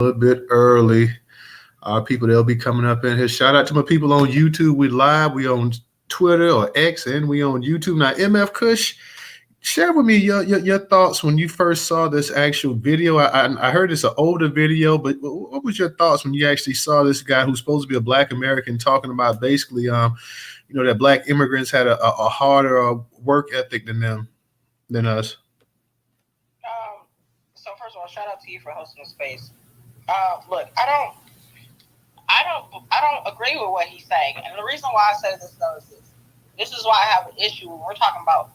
a little bit early. Our people they'll be coming up in here. Shout out to my people on YouTube. We live. We on Twitter or X, and we on YouTube now. MF Kush, share with me your thoughts when you first saw this actual video. I heard it's an older video, but what was your thoughts when you actually saw this guy who's supposed to be a Black American talking about basically that Black immigrants had a harder work ethic than us. So first of all, shout out to you for hosting the space. Look, I don't agree with what he's saying, and the reason why I say this though is this is why I have an issue when we're talking about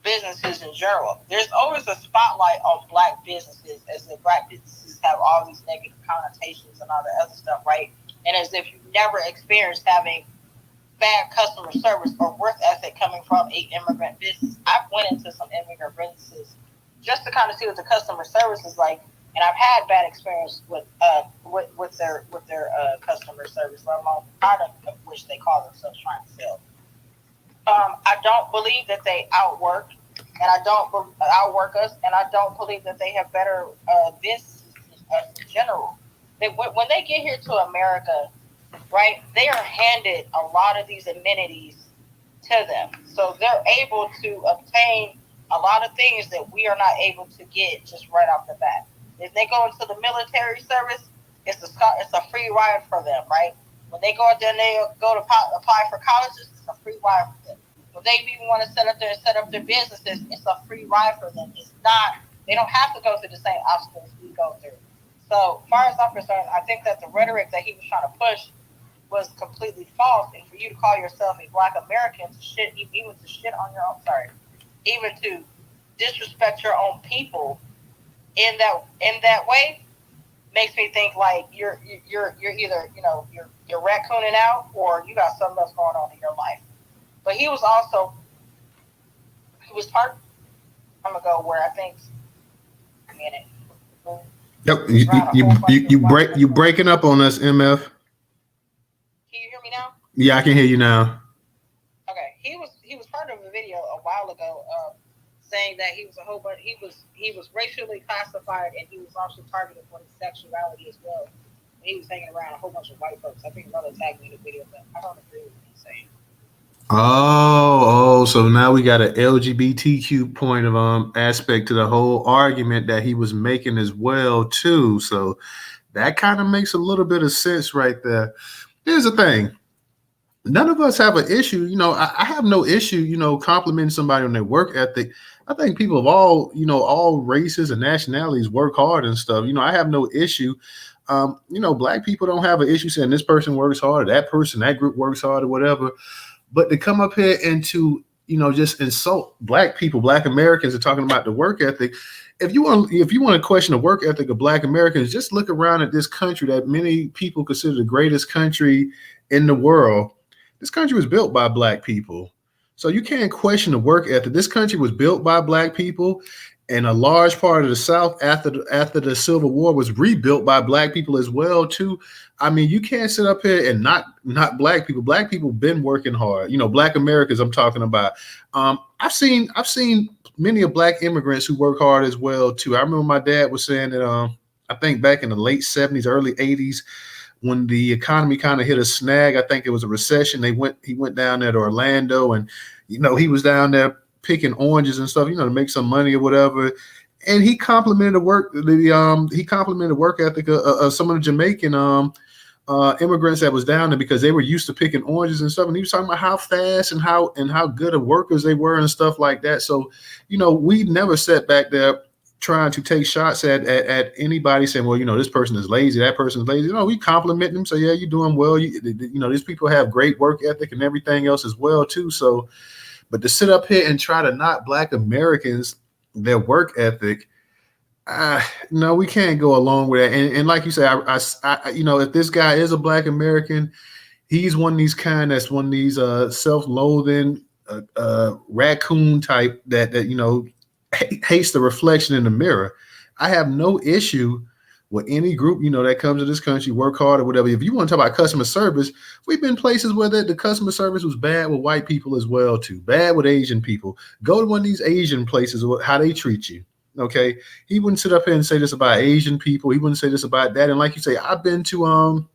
businesses in general. There's always a spotlight on Black businesses, as if Black businesses have all these negative connotations and all the other stuff, right? And as if you've never experienced having bad customer service or work ethic coming from a immigrant business. I've went into some immigrant businesses just to kind of see what the customer service is like, and I've had bad experience with their customer service, let alone product of which they call themselves trying to sell. I don't believe that they outwork us, and I don't believe that they have better businesses in general. When they get here to America, right, they are handed a lot of these amenities to them, so they're able to obtain a lot of things that we are not able to get just right off the bat. If they go into the military service, it's a free ride for them, right? When they go out there and they go to apply for colleges, it's a free ride for them. When they even want to set up their businesses, it's a free ride for them. They don't have to go through the same obstacles we go through. So, as far as I'm concerned, I think that the rhetoric that he was trying to push was completely false. And for you to call yourself a Black American even to disrespect your own people in that way makes me think like you're either you're raccooning out or you got something else going on in your life. But he was part time ago where I think Yep, you breaking up on us, MF. Can you hear me now? Yeah, I can hear you now. Okay, he was part of a video a while ago saying that he was racially classified and he was also targeted for his sexuality as well. And he was hanging around a whole bunch of white folks. I think another tagged me in the video, but I don't agree with what he's saying. So now we got an LGBTQ point of aspect to the whole argument that he was making as well too. So that kind of makes a little bit of sense right there. Here's the thing. None of us have an issue. I have no issue, complimenting somebody on their work ethic. I think people of all races and nationalities work hard and stuff. I have no issue. Black people don't have an issue saying this person works hard, or that group works hard, or whatever. But to come up here and to, just insult Black people, Black Americans, and talking about the work ethic. If you want to question the work ethic of Black Americans, just look around at this country that many people consider the greatest country in the world. This country was built by Black people. So you can't question the work ethic. This country was built by Black people, and a large part of the South after the Civil War was rebuilt by Black people as well too. I mean, you can't sit up here and not Black people. Black people been working hard. Black Americans I'm talking about. I've seen many of Black immigrants who work hard as well too. I remember my dad was saying that I think back in the late 70s, early 80s, when the economy kind of hit a snag, I think it was a recession. He went down there to Orlando, and he was down there picking oranges and stuff, to make some money or whatever. And he complimented the work ethic of some of the Jamaican immigrants that was down there because they were used to picking oranges and stuff. And he was talking about how fast and how good of workers they were and stuff like that. So, we never sat back there trying to take shots at anybody saying, well, this person is lazy, that person's lazy. We compliment them. So yeah, you're doing well. These people have great work ethic and everything else as well too. So, but to sit up here and try to knock Black Americans, their work ethic, no, we can't go along with that. And like you say, I if this guy is a Black American, he's one of these that's one of these self-loathing raccoon type that hates the reflection in the mirror. I have no issue with any group, that comes to this country, work hard or whatever. If you want to talk about customer service, we've been places where the customer service was bad with white people as well too, bad with Asian people. Go to one of these Asian places, how they treat you. Okay, he wouldn't sit up here and say this about Asian people. He wouldn't say this about that. And like you say, I've been to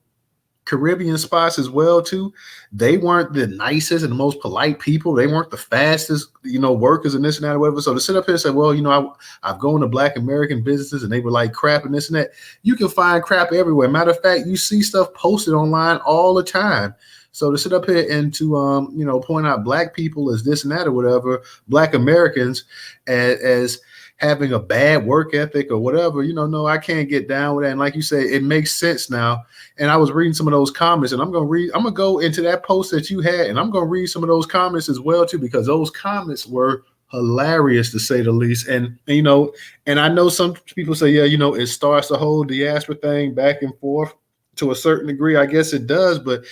Caribbean spots as well too. They weren't the nicest and the most polite people. They weren't the fastest, workers and this and that or whatever. So to sit up here and say, well, I've gone to Black American businesses and they were like crap and this and that. You can find crap everywhere. Matter of fact, you see stuff posted online all the time. So to sit up here and to point out Black people as this and that or whatever, Black Americans as having a bad work ethic or whatever, no, I can't get down with that. And like you say, it makes sense now. And I was reading some of those comments, and I'm gonna go into that post that you had, and I'm gonna read some of those comments as well too, because those comments were hilarious to say the least. And and I know some people say, yeah, it starts the whole diaspora thing back and forth to a certain degree. I guess it does, but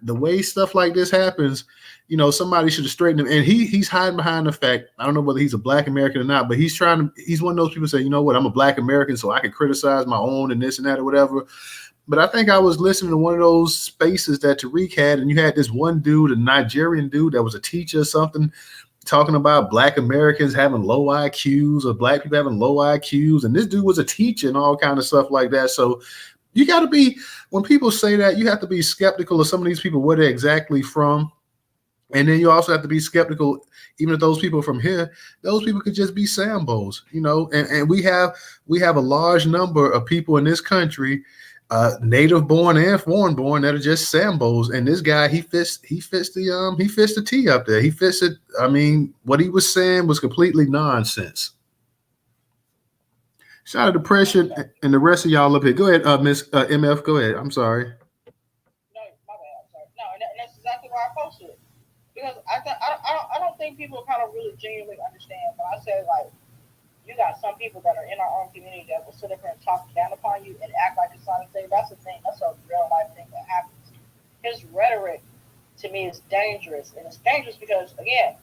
the way stuff like this happens, somebody should have straightened him. And he's hiding behind the fact, I don't know whether he's a Black American or not, but he's one of those people who say, you know what, I'm a Black American, so I can criticize my own and this and that or whatever. But I think I was listening to one of those spaces that Tariq had, and you had this one dude, a Nigerian dude that was a teacher or something, talking about Black Americans having low IQs or Black people having low IQs. And this dude was a teacher and all kind of stuff like that. So you got to be, when people say that, you have to be skeptical of some of these people, where they're exactly from. And then you also have to be skeptical, even if those people from here, those people could just be Sambos, and we have a large number of people in this country, native born and foreign born, that are just Sambos. And this guy, he fits the T up there. He fits it. I mean, what he was saying was completely nonsense. Shout out to Pressure and the rest of y'all up here. Go ahead, Miss MF. Go ahead. I'm sorry. No, my bad. I'm sorry. No, and that's exactly why I posted it, because I don't think people kind of really genuinely understand. But I said, like, you got some people that are in our own community that will sit up here and talk down upon you and act like it's not a thing. That's a thing. That's a real life thing that happens. His rhetoric to me is dangerous, and it's dangerous because, again,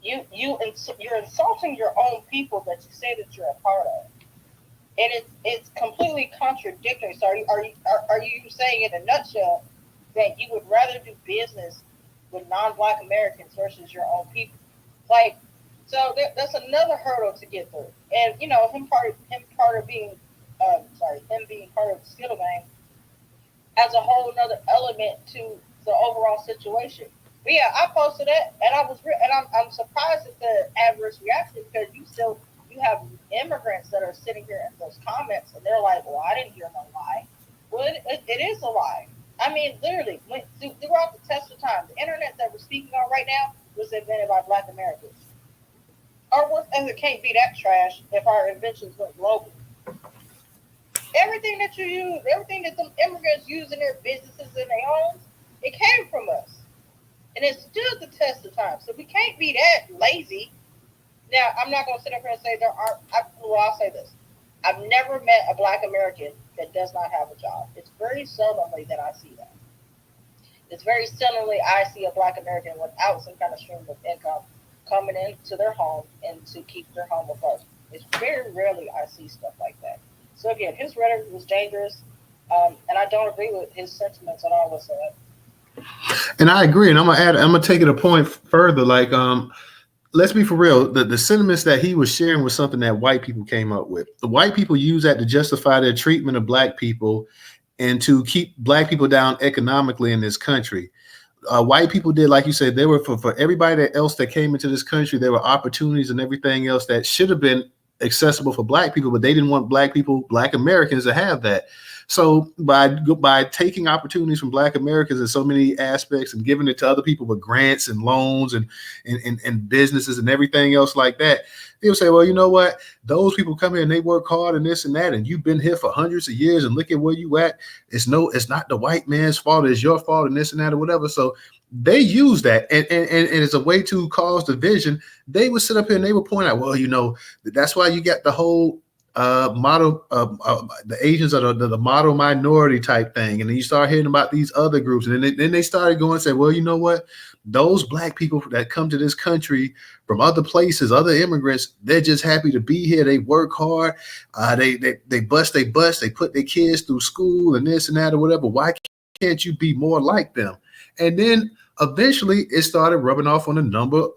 you're insulting your own people that you say that you're a part of, and it's completely contradictory. So are you saying in a nutshell that you would rather do business with non-Black Americans versus your own people? Like, so that's another hurdle to get through. And him being part of the skill game adds a whole another element to the overall situation. But yeah, I posted it, and I'm surprised at the adverse reaction, because you have immigrants that are sitting here in those comments, and they're like, "Well, I didn't hear no lie." Well, it is a lie. I mean, literally, throughout the test of time, the internet that we're speaking on right now was invented by Black Americans. Our work ethic can't be that trash if our inventions went global. Everything that you use, everything that the immigrants use in their businesses and their homes, it came from us. And it stood the test of time. So we can't be that lazy. Now, I'm not going to sit up here and say I'll say this. I've never met a Black American that does not have a job. It's very seldomly that I see that. It's very seldomly I see a Black American without some kind of stream of income coming into their home and to keep their home afloat. It's very rarely I see stuff like that. So again, his rhetoric was dangerous, and I don't agree with his sentiments at all whatsoever. And I agree, and I'm gonna take it a point further. Like, let's be for real. The sentiments that he was sharing was something that white people came up with. The white people use that to justify their treatment of Black people and to keep Black people down economically in this country. White people did, like you said, they were for everybody else that came into this country. There were opportunities and everything else that should have been accessible for Black people, but they didn't want Black people, Black Americans, to have that. So by taking opportunities from Black Americans in so many aspects and giving it to other people with grants and loans and businesses and everything else like that, they'll say, well, you know what? Those people come here and they work hard and this and that, and you've been here for hundreds of years and look at where you at. It's not the white man's fault. It's your fault and this and that or whatever. So they use that and it's a way to cause division. They would sit up here and they would point out, well, that's why you got the whole model the Asians are the model minority type thing, and then you start hearing about these other groups, and then they started going and say, well, you know what, those Black people that come to this country from other places, other immigrants, they're just happy to be here. They work hard, they bust they put their kids through school and this and that or whatever. Why can't you be more like them? And then eventually it started rubbing off on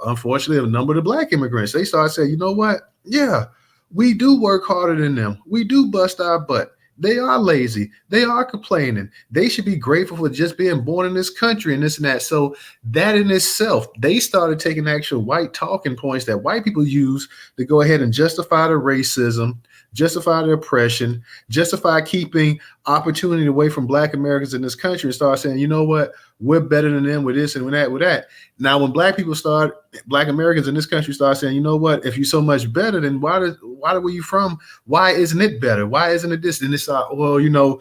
unfortunately, a number of the black immigrants. They started saying, you know what? Yeah, we do work harder than them. We do bust our butt. They are lazy. They are complaining. They should be grateful for just being born in this country and this and that. So that in itself, they started taking actual white talking points that white people use to go ahead and justify the racism, justify the oppression, justify keeping opportunity away from black Americans in this country, and start saying, you know what, we're better than them with this and with that. Now, when black Americans in this country start saying, you know what, if you're so much better, then why were you from? Why isn't it better? Why isn't it this? And it's well,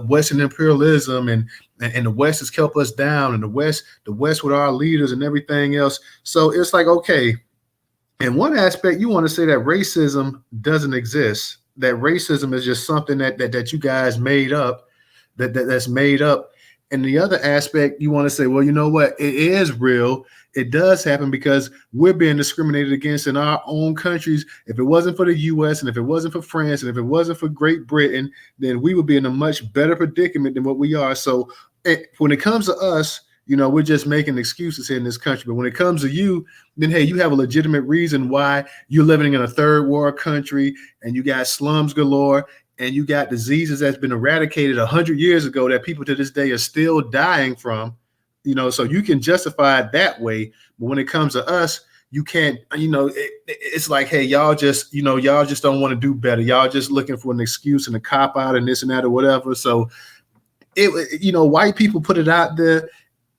Western imperialism and the West has kept us down, and the West with our leaders and everything else. So it's like, okay, in one aspect, you want to say that racism doesn't exist, that racism is just something that you guys made up, that's made up. And the other aspect, you want to say, well, you know what? It is real. It does happen because we're being discriminated against in our own countries. If it wasn't for the U.S. and if it wasn't for France and if it wasn't for Great Britain, then we would be in a much better predicament than what we are. So when it comes to us, we're just making excuses here in this country. But when it comes to you, then, hey, you have a legitimate reason why you're living in a third world country and you got slums galore and you got diseases that's been eradicated 100 years ago that people to this day are still dying from, so you can justify it that way. But when it comes to us, you can't, it's like, hey, y'all just don't want to do better. Y'all just looking for an excuse and a cop out and this and that or whatever. So white people put it out there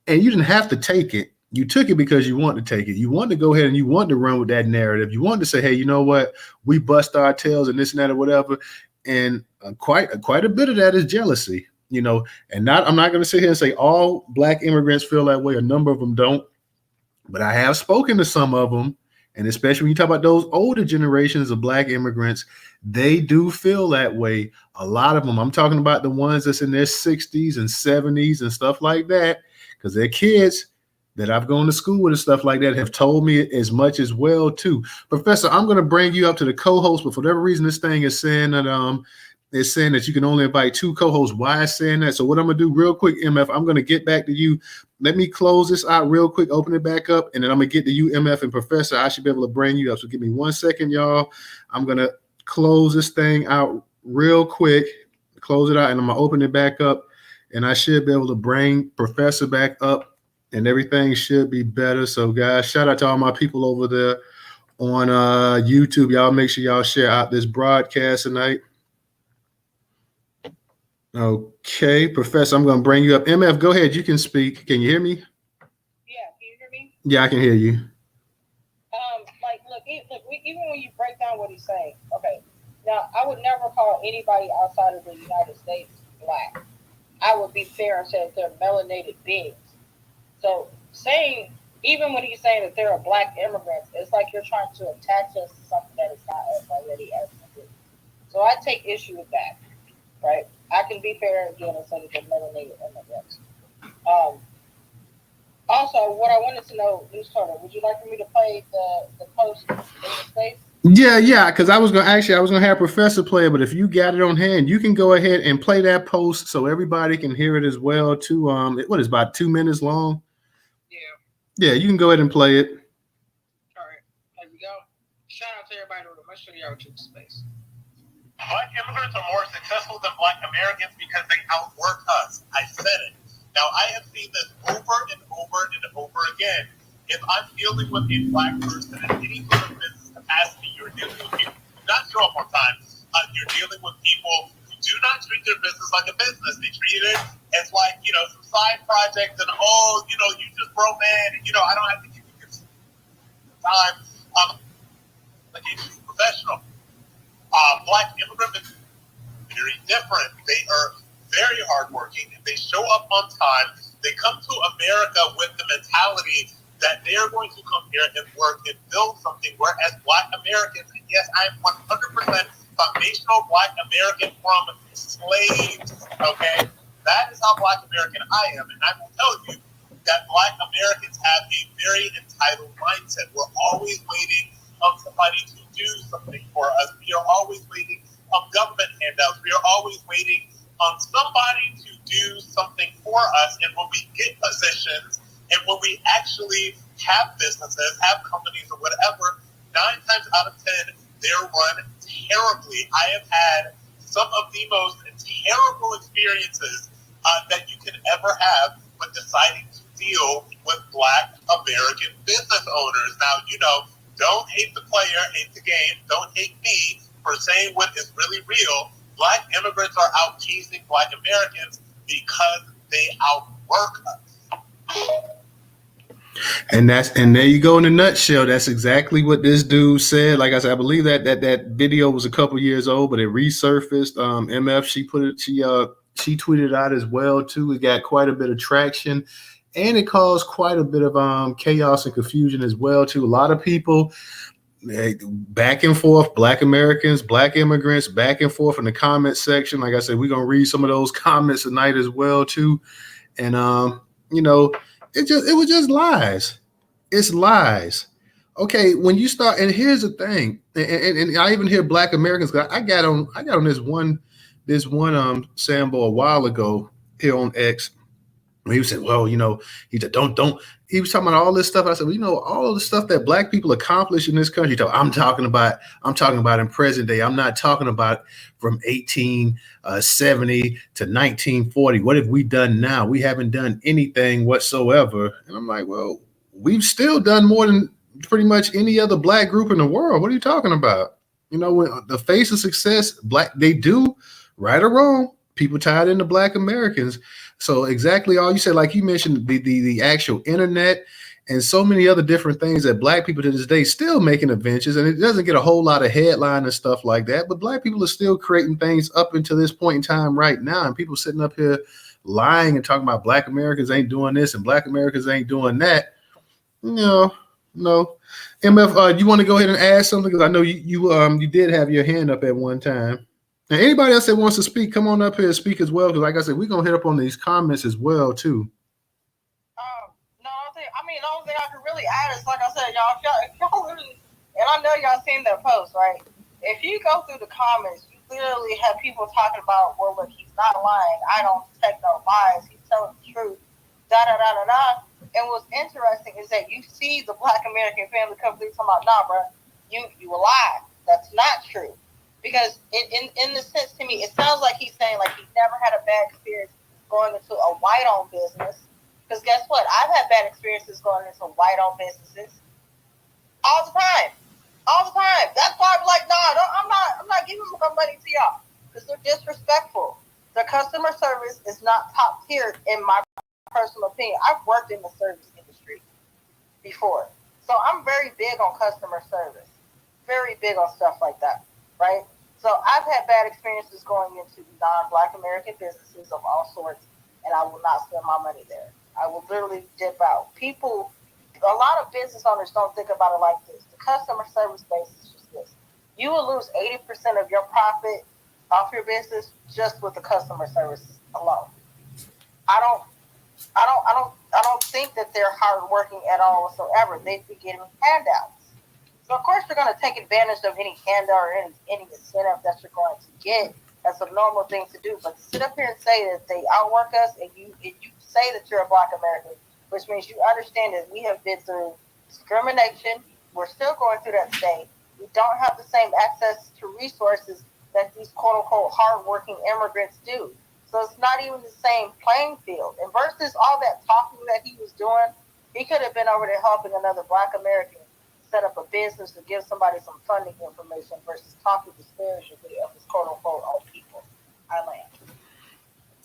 and you didn't have to take it. You took it because you want to take it. You want to go ahead and you want to run with that narrative. You want to say, hey, you know what? We bust our tails and this and that or whatever. And quite a bit of that is jealousy, and I'm not going to sit here and say all black immigrants feel that way. A number of them don't, but I have spoken to some of them. And especially when you talk about those older generations of black immigrants, they do feel that way. A lot of them, I'm talking about the ones that's in their 60s and 70s and stuff like that, because they're kids that I've gone to school with and stuff like that have told me as much as well too. Professor, I'm going to bring you up to the co-host, but for whatever reason, this thing is saying that you can only invite 2 co-hosts. Why is saying that? So what I'm going to do real quick, MF, I'm going to get back to you. Let me close this out real quick, open it back up, and then I'm going to get to you, MF, and Professor. I should be able to bring you up. So give me 1 second, y'all. I'm going to close this thing out real quick, close it out, and I'm going to open it back up, and I should be able to bring Professor back up. And everything should be better. So, guys, shout out to all my people over there on YouTube. Y'all make sure y'all share out this broadcast tonight. Okay, Professor, I'm going to bring you up. MF, go ahead. You can speak. Can you hear me? Yeah, can you hear me? Yeah, I can hear you. Look, even when you break down what he's saying, okay, now I would never call anybody outside of the United States black. I would be fair and say that they're melanated beings. So saying, even when he's saying that there are black immigrants, it's like you're trying to attach us to something that is not us already as it is. So I take issue with that, right? I can be fair again and say that they're melanated immigrants. Also, what I wanted to know, Newstoter, would you like for me to play the post in the space? Yeah, because I was gonna have Professor play it, but if you got it on hand, you can go ahead and play that post so everybody can hear it as well too. What is about 2 minutes long? Yeah, you can go ahead and play it. All right, here we go. Shout out to everybody in the room. Let's show y'all to the space. Black immigrants are more successful than black Americans because they outwork us. I said it. Now, I have seen this over and over and over again. If I'm dealing with a black person in any sort of business capacity, you're dealing with people who do not show up on time. You're dealing with people who do not treat their business like a business. They treat it as like, some side project and, you just broke man, and, I don't have to give you time. Like a professional. Black immigrants are very different. They are very hardworking. They show up on time. They come to America with the mentality that they are going to come here and work and build something, whereas black Americans, and yes, I'm 100% foundational black American from slaves, okay? That is how black American I am, and I will tell you that black Americans have a very entitled mindset. We're always waiting on somebody to do something for us. We are always waiting on government handouts. We are always waiting on somebody to do something for us, and when we get positions, And when we actually have businesses, have companies or whatever, 9 times out of 10, they're run terribly. I have had some of the most terrible experiences that you can ever have when deciding to deal with Black American business owners. Now, you know, don't hate the player, hate the game. Don't hate me for saying what is really real. Black immigrants are out chasing Black Americans because they outwork us. And there you go in a nutshell. That's exactly what this dude said. Like I said, I believe that video was a couple years old, but it resurfaced. MF, she tweeted out as well too. It got quite a bit of traction, and it caused quite a bit of chaos and confusion as well too. A lot of people back and forth, Black Americans, Black immigrants, back and forth in the comment section. Like I said, we're gonna read some of those comments tonight as well too. And you know, it was just lies. It's lies. Okay, when you start, and here's the thing, and I even hear Black Americans. I got on this one Sambo a while ago here on X. He said, well, you know, he said, don't. He was talking about all this stuff. I said, well, you know, all of the stuff that Black people accomplish in this country. I'm talking about in present day. I'm not talking about from 1870 to 1940. What have we done now? We haven't done anything whatsoever. And I'm like, well, we've still done more than pretty much any other Black group in the world. What are you talking about? You know, when the face of success, Black, they do, right or wrong, people tied into Black Americans. So exactly all you said, like you mentioned, the actual internet and so many other different things that Black people to this day still making adventures, and it doesn't get a whole lot of headline and stuff like that, but Black people are still creating things up until this point in time right now, and people sitting up here lying and talking about Black Americans ain't doing this and Black Americans ain't doing that. No. MF, you want to go ahead and add something? Because I know you did have your hand up at one time. And anybody else that wants to speak, come on up here and speak as well. Because like I said, we're going to hit up on these comments as well, too. The only thing I can really add is, like I said, y'all literally, and I know y'all seen that post, right? If you go through the comments, you literally have people talking about, well, look, he's not lying. I don't take no lies. He's telling the truth. Da-da-da-da-da. And what's interesting is that you see the Black American family come through talking about, nah, bro, you a lie. That's not true. Because in the sense to me, it sounds like he's saying like he's never had a bad experience going into a white-owned business. Because guess what? I've had bad experiences going into white-owned businesses all the time. That's why I'm like, nah, I'm not giving my money to y'all because they're disrespectful. Their customer service is not top tier in my personal opinion. I've worked in the service industry before, so I'm very big on customer service, very big on stuff like that, right? So I've had bad experiences going into non-Black American businesses of all sorts, and I will not spend my money there. I will literally dip out. A lot of business owners don't think about it like this. The customer service base is just this. You will lose 80% of your profit off your business just with the customer service alone. I don't think that they're hardworking at all whatsoever. They'd be getting handouts. So of course you're going to take advantage of any handout or any incentive that you're going to get. That's a normal thing to do. But to sit up here and say that they outwork us, and you say that you're a Black American, which means you understand that we have been through discrimination. We're still going through that today. We don't have the same access to resources that these quote-unquote hardworking immigrants do. So it's not even the same playing field. And versus all that talking that he was doing, he could have been over there helping another Black American set up a business to give somebody some funding information versus talking disparagingly of his quote-unquote own people. I land.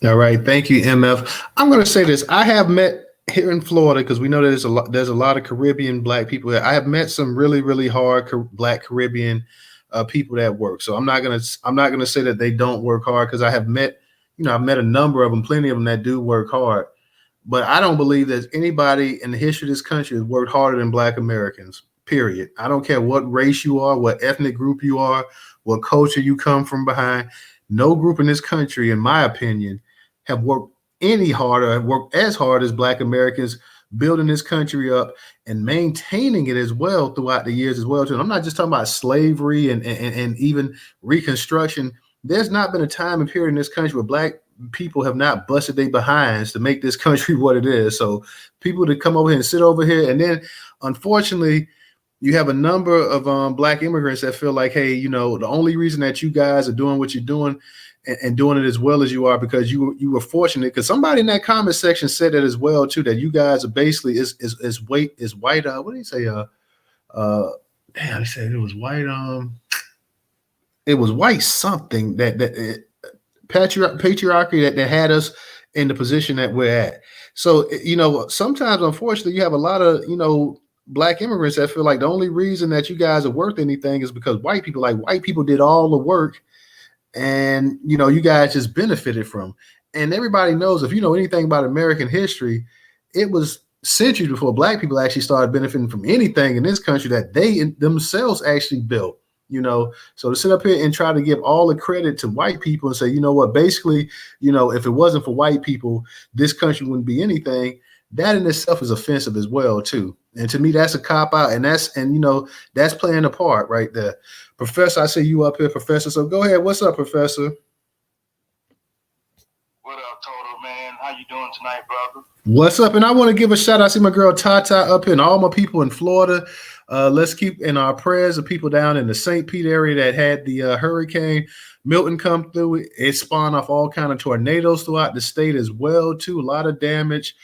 All right. Thank you, MF. I'm going to say this. I have met here in Florida, because we know there's a lot of Caribbean Black people there. I have met some really, really hard Black Caribbean people that work. So I'm not gonna say that they don't work hard, because I've met a number of them, plenty of them that do work hard. But I don't believe there's anybody in the history of this country that's worked harder than Black Americans. Period. I don't care what race you are, what ethnic group you are, what culture you come from behind. No group in this country, in my opinion, have worked any harder, have worked as hard as Black Americans, building this country up and maintaining it as well throughout the years as well too. And I'm not just talking about slavery and even Reconstruction. There's not been a time and period in this country where people have not busted their behinds to make this country what it is. So people to come over here and sit over here, and then unfortunately, you have a number of black immigrants that feel like, hey, the only reason that you guys are doing what you're doing and doing it as well as you are because you were fortunate. Because somebody in that comment section said that as well too, that you guys are basically is white. What did he say? Damn, he said it was white. It was white something that patriarchy that had us in the position that we're at. So sometimes unfortunately you have a lot of black immigrants that feel like the only reason that you guys are worth anything is because white people did all the work, and you guys just benefited from. And everybody knows, if you know anything about American history, it was centuries before black people actually started benefiting from anything in this country that they themselves actually built. So to sit up here and try to give all the credit to white people and say, you know what, basically, if it wasn't for white people, this country wouldn't be anything. That in itself is offensive as well too. And to me, that's a cop out, and that's playing a part right there. Professor, I see you up here, Professor. So go ahead. What's up, Professor? What up, Toto, man? How you doing tonight, brother? What's up? And I want to give a shout out. I see my girl Tata up here and all my people in Florida. Let's keep in our prayers the people down in the St. Pete area that had the hurricane Milton come through. It spawned off all kind of tornadoes throughout the state as well, too. A lot of damage.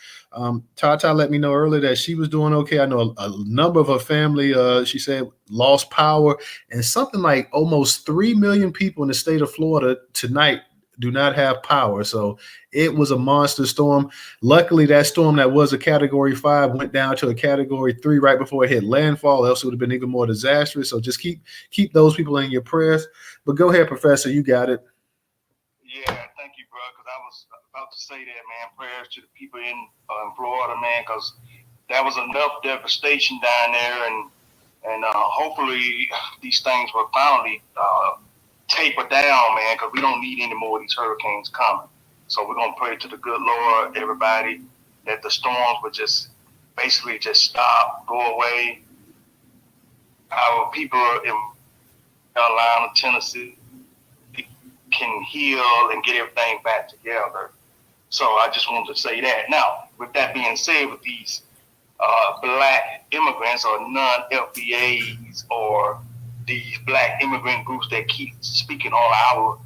Tata let me know earlier that she was doing okay. I know a number of her family, she said, lost power, and something like almost 3 million people in the state of Florida tonight do not have power. So it was a monster storm. Luckily, that storm that was a Category 5 went down to a Category 3 right before it hit landfall. Else it would have been even more disastrous. So just keep those people in your prayers. But go ahead, Professor. You got it. Yeah, thank you, bro. Because I was about to say that, man. Prayers to the people in Florida, man, because that was enough devastation down there, and hopefully these things will finally taper down, man, because we don't need any more of these hurricanes coming. So we're going to pray to the good Lord, everybody, that the storms would just basically just stop, go away. Our people in Carolina, Tennessee can heal and get everything back together. So I just wanted to say that. Now, with that being said, with these black immigrants or non-FBAs or these black immigrant groups that keep speaking on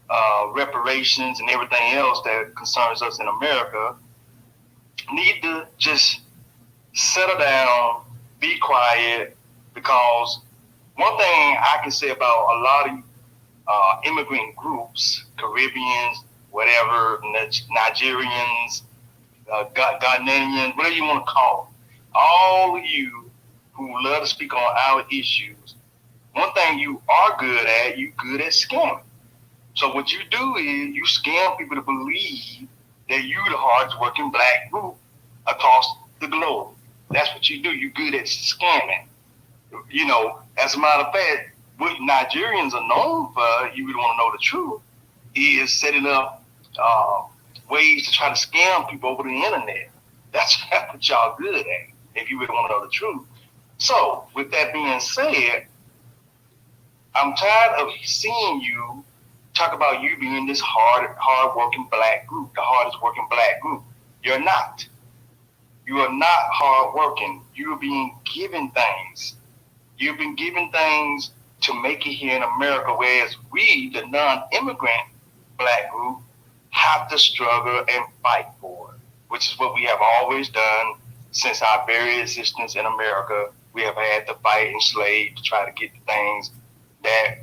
our reparations and everything else that concerns us in America, need to just settle down, be quiet, because one thing I can say about a lot of immigrant groups, Caribbeans, whatever, Nigerians, Ghanaians, whatever you want to call them, all of you who love to speak on our issues, one thing you are good at, you good at scamming. So what you do is you scam people to believe that you're the hardest working black group across the globe. That's what you do. You're good at scamming. As a matter of fact, what Nigerians are known for, you would want to know the truth, is setting up ways to try to scam people over the internet. That's what y'all good at, if you would want to know the truth. So with that being said, I'm tired of seeing you talk about you being this hard-working black group, the hardest working black group. You're not. You are not hard-working. You're being given things. You've been given things to make it here in America, whereas we, the non-immigrant black group, have to struggle and fight for it, which is what we have always done since our very existence in America. We have had to fight and slave to try to get the things that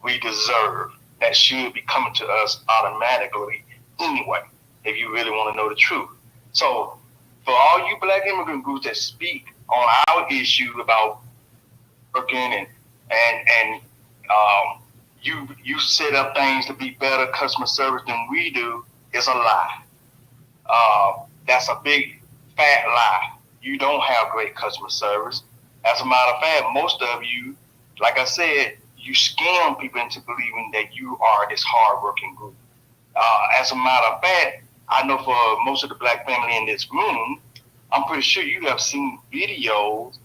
we deserve, that should be coming to us automatically anyway, if you really want to know the truth. So for all you black immigrant groups that speak on our issue about working and you set up things to be better customer service than we do, is a lie. That's a big fat lie. You don't have great customer service. As a matter of fact, most of you, like I said, you scam people into believing that you are this hardworking group. As a matter of fact, I know for most of the black family in this room, I'm pretty sure you have seen videos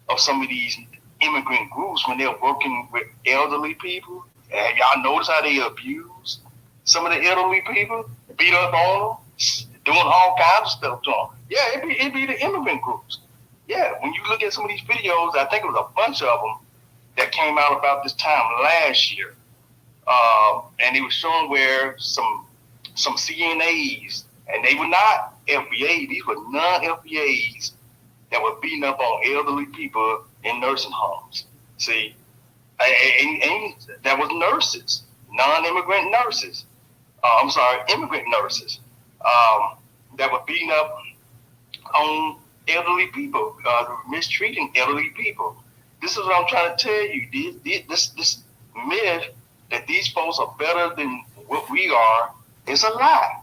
of some of these immigrant groups when they're working with elderly people. Have y'all noticed how they abuse some of the elderly people? beat up on them, doing all kinds of stuff to them. Yeah, it'd be the immigrant groups. Yeah, when you look at some of these videos, I think it was a bunch of them that came out about this time last year. And it was showing where some CNAs, and they were not FBA, these were non-FBAs that were beating up on elderly people in nursing homes. See, and that was nurses, non-immigrant nurses. Immigrant nurses that were beating up on elderly people, mistreating elderly people. This is what I'm trying to tell you. This myth that these folks are better than what we are is a lie.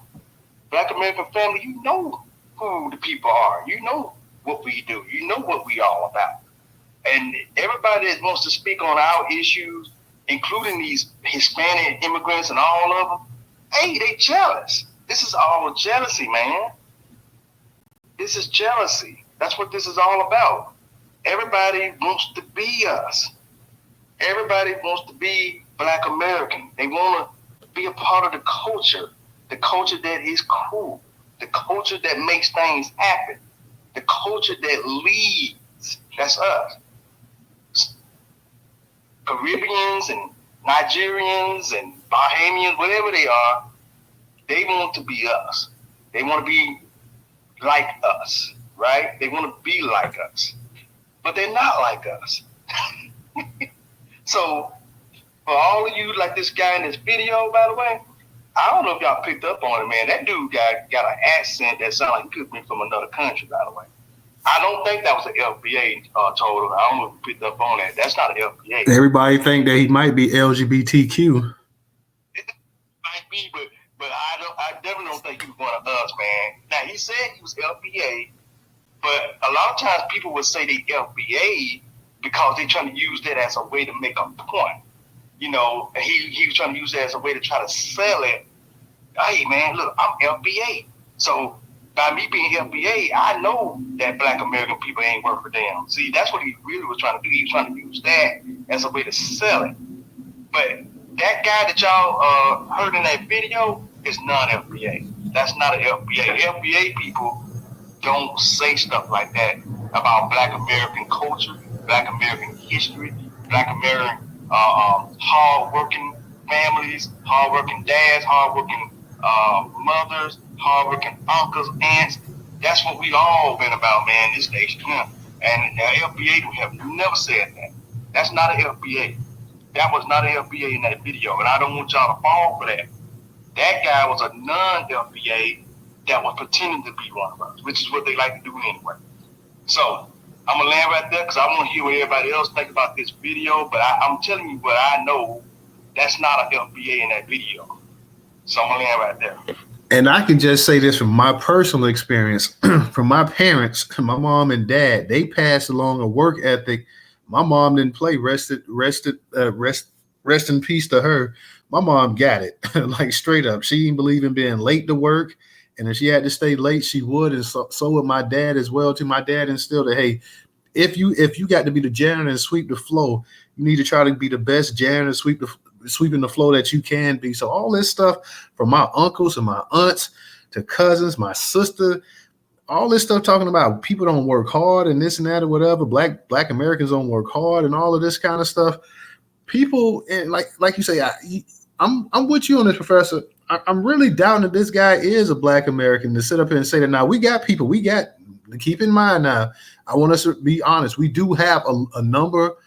Black American family, you know who the people are. You know what we do. You know what we all about. And everybody that wants to speak on our issues, including these Hispanic immigrants and all of them, hey, they jealous. This is all jealousy, man. This is jealousy. That's what this is all about. Everybody wants to be us. Everybody wants to be Black American. They want to be a part of the culture that is cool, the culture that makes things happen, the culture that leads. That's us. Caribbeans and Nigerians and Bahamians, whatever they are, they want to be us. They want to be like us, right? They want to be like us, but they're not like us. So for all of you, like this guy in this video, by the way, I don't know if y'all picked up on it, man. That dude got an accent that sounded like he could be from another country, by the way. I don't think that was an FBA total. I don't know if you picked up on that. That's not an FBA. Everybody think that he might be LGBTQ. It might be, but I definitely don't think he was one of us, man. Now, he said he was FBA, but a lot of times people would say they FBA because they're trying to use that as a way to make a point. You know, and he was trying to use that as a way to try to sell it. Hey, man, look, I'm FBA. So by me being FBA, I know that Black American people ain't worth a damn. See, that's what he really was trying to do. He was trying to use that as a way to sell it. But that guy that y'all heard in that video is non-FBA. That's not an FBA. FBA people don't say stuff like that about Black American culture, Black American history, Black American hard-working families, hard-working dads, hard-working mothers, hard-working uncles, aunts. That's what we all been about, man, this nation. And FBA have never said that. That's not an FBA. That was not an FBA in that video, and I don't want y'all to fall for that. That guy was a non-FBA that was pretending to be one of us, which is what they like to do anyway. So I'm gonna land right there because I want to hear what everybody else think about this video. But I'm telling you what I know. That's not an FBA in that video. So I'm gonna land right there. And I can just say this from my personal experience, from my parents, my mom and dad, they passed along a work ethic. My mom didn't play. Rest in peace to her. My mom got it, like straight up. She didn't believe in being late to work. And if she had to stay late, she would. And so would my dad as well. To my dad instilled that, hey, if you got to be the janitor and sweep the floor, you need to try to be the best janitor, sweeping the floor that you can be. So all this stuff from my uncles and my aunts to cousins, my sister, all this stuff talking about people don't work hard and this and that or whatever. Black Americans don't work hard and all of this kind of stuff. People, and like you say, I'm with you on this, Professor. I'm really doubting that this guy is a Black American to sit up here and say that. Now we got people. We got to keep in mind. Now I want us to be honest. We do have a number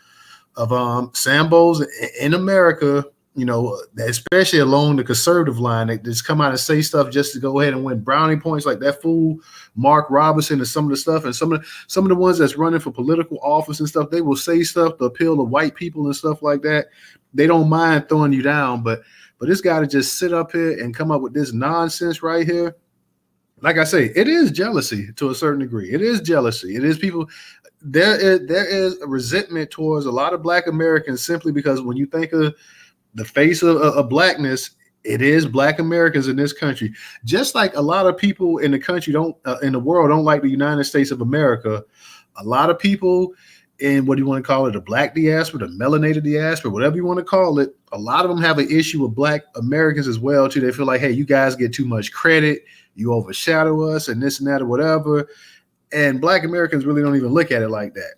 of Sambos in America, you know, especially along the conservative line, that just come out and say stuff just to go ahead and win brownie points, like that fool Mark Robinson and some of the stuff, and some of the ones that's running for political office and stuff. They will say stuff to appeal to white people and stuff like that. They don't mind throwing you down, but this guy to just sit up here and come up with this nonsense right here, like I say, it is jealousy to a certain degree. It is jealousy. It is people. There is a resentment towards a lot of Black Americans simply because when you think of the face of blackness, it is Black Americans in this country. Just like a lot of people in the country in the world don't like the United States of America. A lot of people in what do you want to call it, the black diaspora, the melanated diaspora, whatever you want to call it, a lot of them have an issue with black Americans as well, too. They feel like, hey, you guys get too much credit, you overshadow us and this and that or whatever. And black Americans really don't even look at it like that,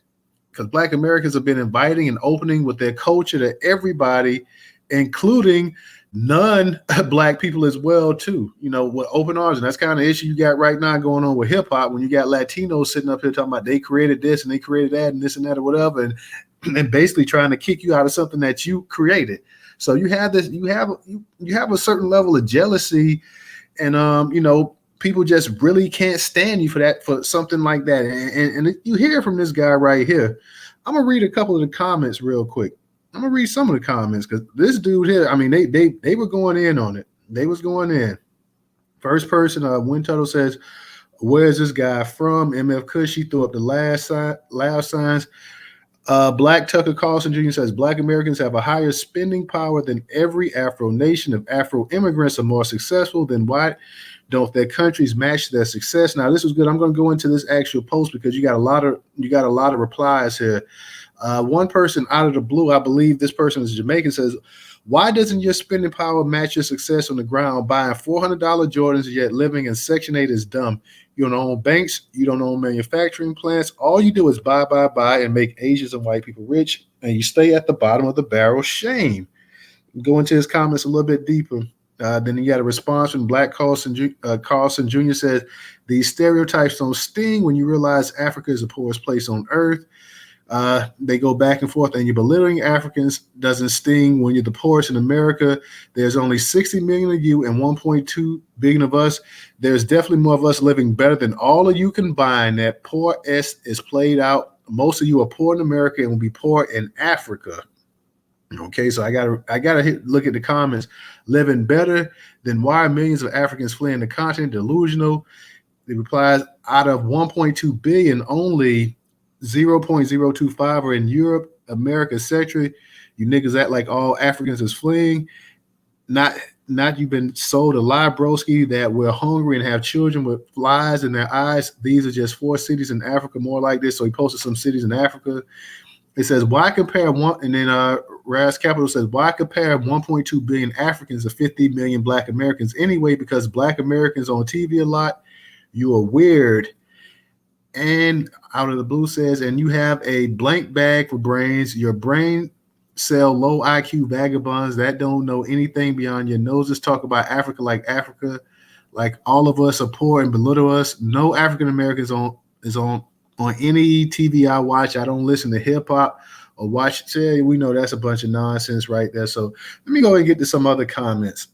because black Americans have been inviting and opening with their culture to everybody, including non-black people as well, too, you know, with open arms. And that's kind of the issue you got right now going on with hip hop, when you got Latinos sitting up here talking about they created this and they created that and this and that or whatever, and basically trying to kick you out of something that you created. So you have this, you have a certain level of jealousy, and you know, people just really can't stand you for something like that. And you hear from this guy right here. I'm gonna read a couple of the comments real quick. I'm gonna read some of the comments, because this dude here, I mean, they were going in on it. They was going in. First person, Wind Turtle says, "Where's this guy from?" MF Cushy threw up the loud signs. Black Tucker Carlson Jr. says, "Black Americans have a higher spending power than every Afro nation. If Afro immigrants are more successful, then why don't their countries match their success?" Now, this was good. I'm going to go into this actual post because you got a lot of replies here. One person out of the blue, I believe this person is Jamaican, says, "Why doesn't your spending power match your success on the ground? Buying $400 Jordans yet living in Section 8 is dumb. You don't own banks. You don't own manufacturing plants. All you do is buy, and make Asians and white people rich, and you stay at the bottom of the barrel. Shame." Go into his comments a little bit deeper. Then you got a response from Black Carlson Jr. says, "These stereotypes don't sting when you realize Africa is the poorest place on earth." They go back and forth, and you're belittling Africans doesn't sting when you're the poorest in America. There's only 60 million of you and 1.2 billion of us. There's definitely more of us living better than all of you combined. That poor S is played out. Most of you are poor in America and will be poor in Africa. Okay, so I gotta look at the comments. Living better than why are millions of Africans fleeing the continent? Delusional. The replies, out of 1.2 billion, only 0.025 are in Europe, America, etc. You niggas act like all Africans is fleeing. Not you've been sold a lie, broski, that we're hungry and have children with flies in their eyes. These are just 4 cities in Africa, more like this. So he posted some cities in Africa. It says, why compare one? And then Raz Capital says, why compare 1.2 billion Africans to 50 million Black Americans anyway? Because Black Americans on TV a lot. You are weird. And out of the blue says, and you have a blank bag for brains. Your brain cell low IQ vagabonds that don't know anything beyond your noses. Talk about Africa, like all of us are poor and belittle us. No African Americans is on any TV I watch. I don't listen to hip hop or watch. Say, we know that's a bunch of nonsense right there. So let me go and get to some other comments.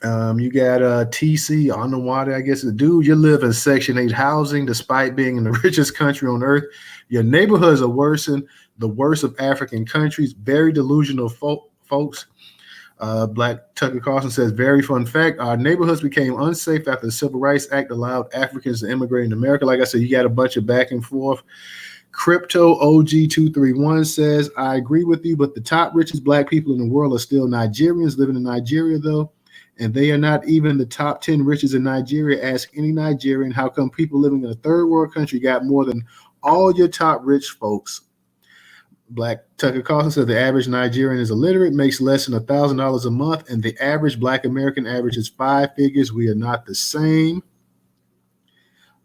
You got TC on the water, I guess. Dude, you live in Section 8 housing despite being in the richest country on earth. Your neighborhoods are worse than the worst of African countries. Very delusional folks. Black Tucker Carlson says, very fun fact, our neighborhoods became unsafe after the Civil Rights Act allowed Africans to immigrate in America. Like I said, you got a bunch of back and forth. Crypto OG231 says, I agree with you, but the top richest Black people in the world are still Nigerians living in Nigeria, though. And they are not even the top 10 richest in Nigeria. Ask any Nigerian, how come people living in a third world country got more than all your top rich folks? Black Tucker Carlson says the average Nigerian is illiterate, makes less than $1,000 a month, and the average Black American average is 5 figures. We are not the same.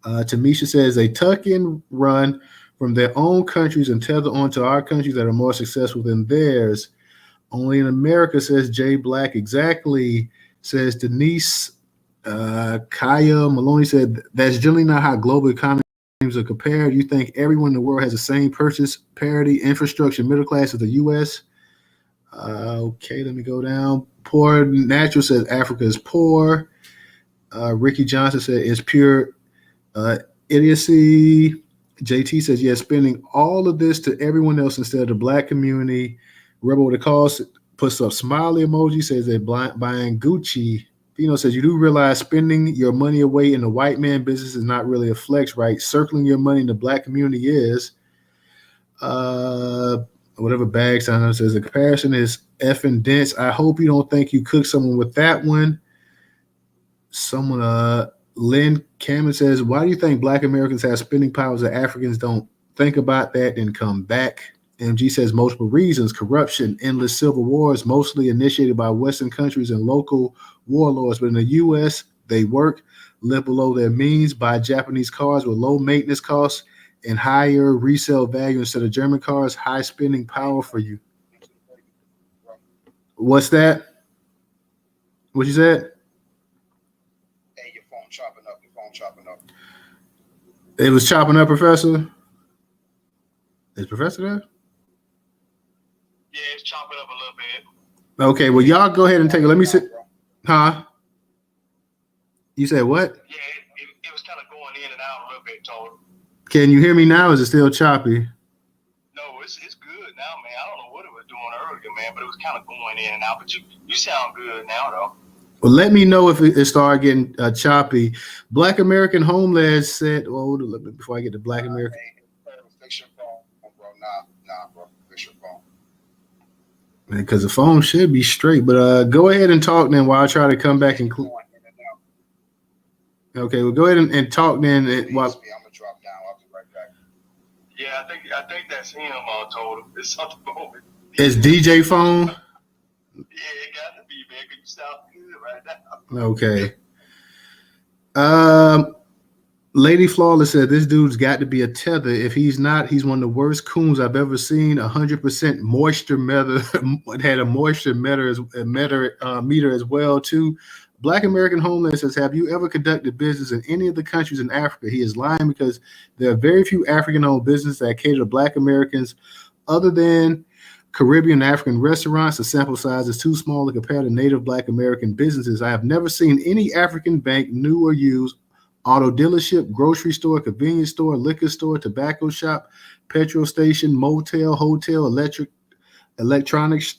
Tamisha says they tuck in, run from their own countries and tether onto our countries that are more successful than theirs. Only in America, says Jay Black. Exactly. Says Denise. Kaya Maloney said that's generally not how global economies are compared. You think everyone in the world has the same purchase parity, infrastructure, middle class as the U.S.? Okay, let me go down. Poor Natural says Africa is poor. Ricky Johnson said it's pure idiocy. JT says, yeah, spending all of this to everyone else instead of the Black community. Rebel with a cause puts up smiley emoji, says they're buying Gucci. Pino says, you do realize spending your money away in the white man business is not really a flex, right? Circling your money in the Black community is. Whatever bag sign says, the comparison is effing dense. I hope you don't think you cooked someone with that one. Someone, Lynn Cameron says, why do you think Black Americans have spending powers that Africans don't? Think about that and come back. MG says multiple reasons: corruption, endless civil wars, mostly initiated by Western countries and local warlords. But in the U.S., they work, live below their means, buy Japanese cars with low maintenance costs and higher resale value instead of German cars. High spending power for you. What's that? What you said? Hey, your phone chopping up. Your phone chopping up. It was chopping up, Professor. Is Professor there? Yeah, it's chopping up a little bit. Okay, well, y'all go ahead and take it. Let me see. Huh? You said what? Yeah, it was kind of going in and out a little bit, total. Can you hear me now? Or is it still choppy? No, it's good now, man. I don't know what it was doing earlier, man, but it was kind of going in and out. But you sound good now, though. Well, let me know if it started getting choppy. Black American Homeland said, well, hold on, before I get to Black American. Fix your phone, bro. Nah, bro. Fix your phone. Because the phone should be straight. But go ahead and talk then while I try to come back and. Okay, well, go ahead and talk then. While... I'm going to drop down. I'll be right back. Yeah, I think that's him, told him. It's something wrong with It's DJ phone? Yeah, it got to be, man, because you sound good right now. Okay. Lady Flawless said this dude's got to be a tether. If he's not, he's one of the worst coons I've ever seen. 100% moisture meter. It had a moisture meter as well too. Black American Homeland says, have you ever conducted business in any of the countries in Africa? He is lying because there are very few African-owned businesses that cater to Black Americans other than Caribbean and African restaurants. The sample size is too small to compare to native Black American businesses. I have never seen any African bank, new or used, auto dealership, grocery store, convenience store, liquor store, tobacco shop, petrol station, motel, hotel, electronics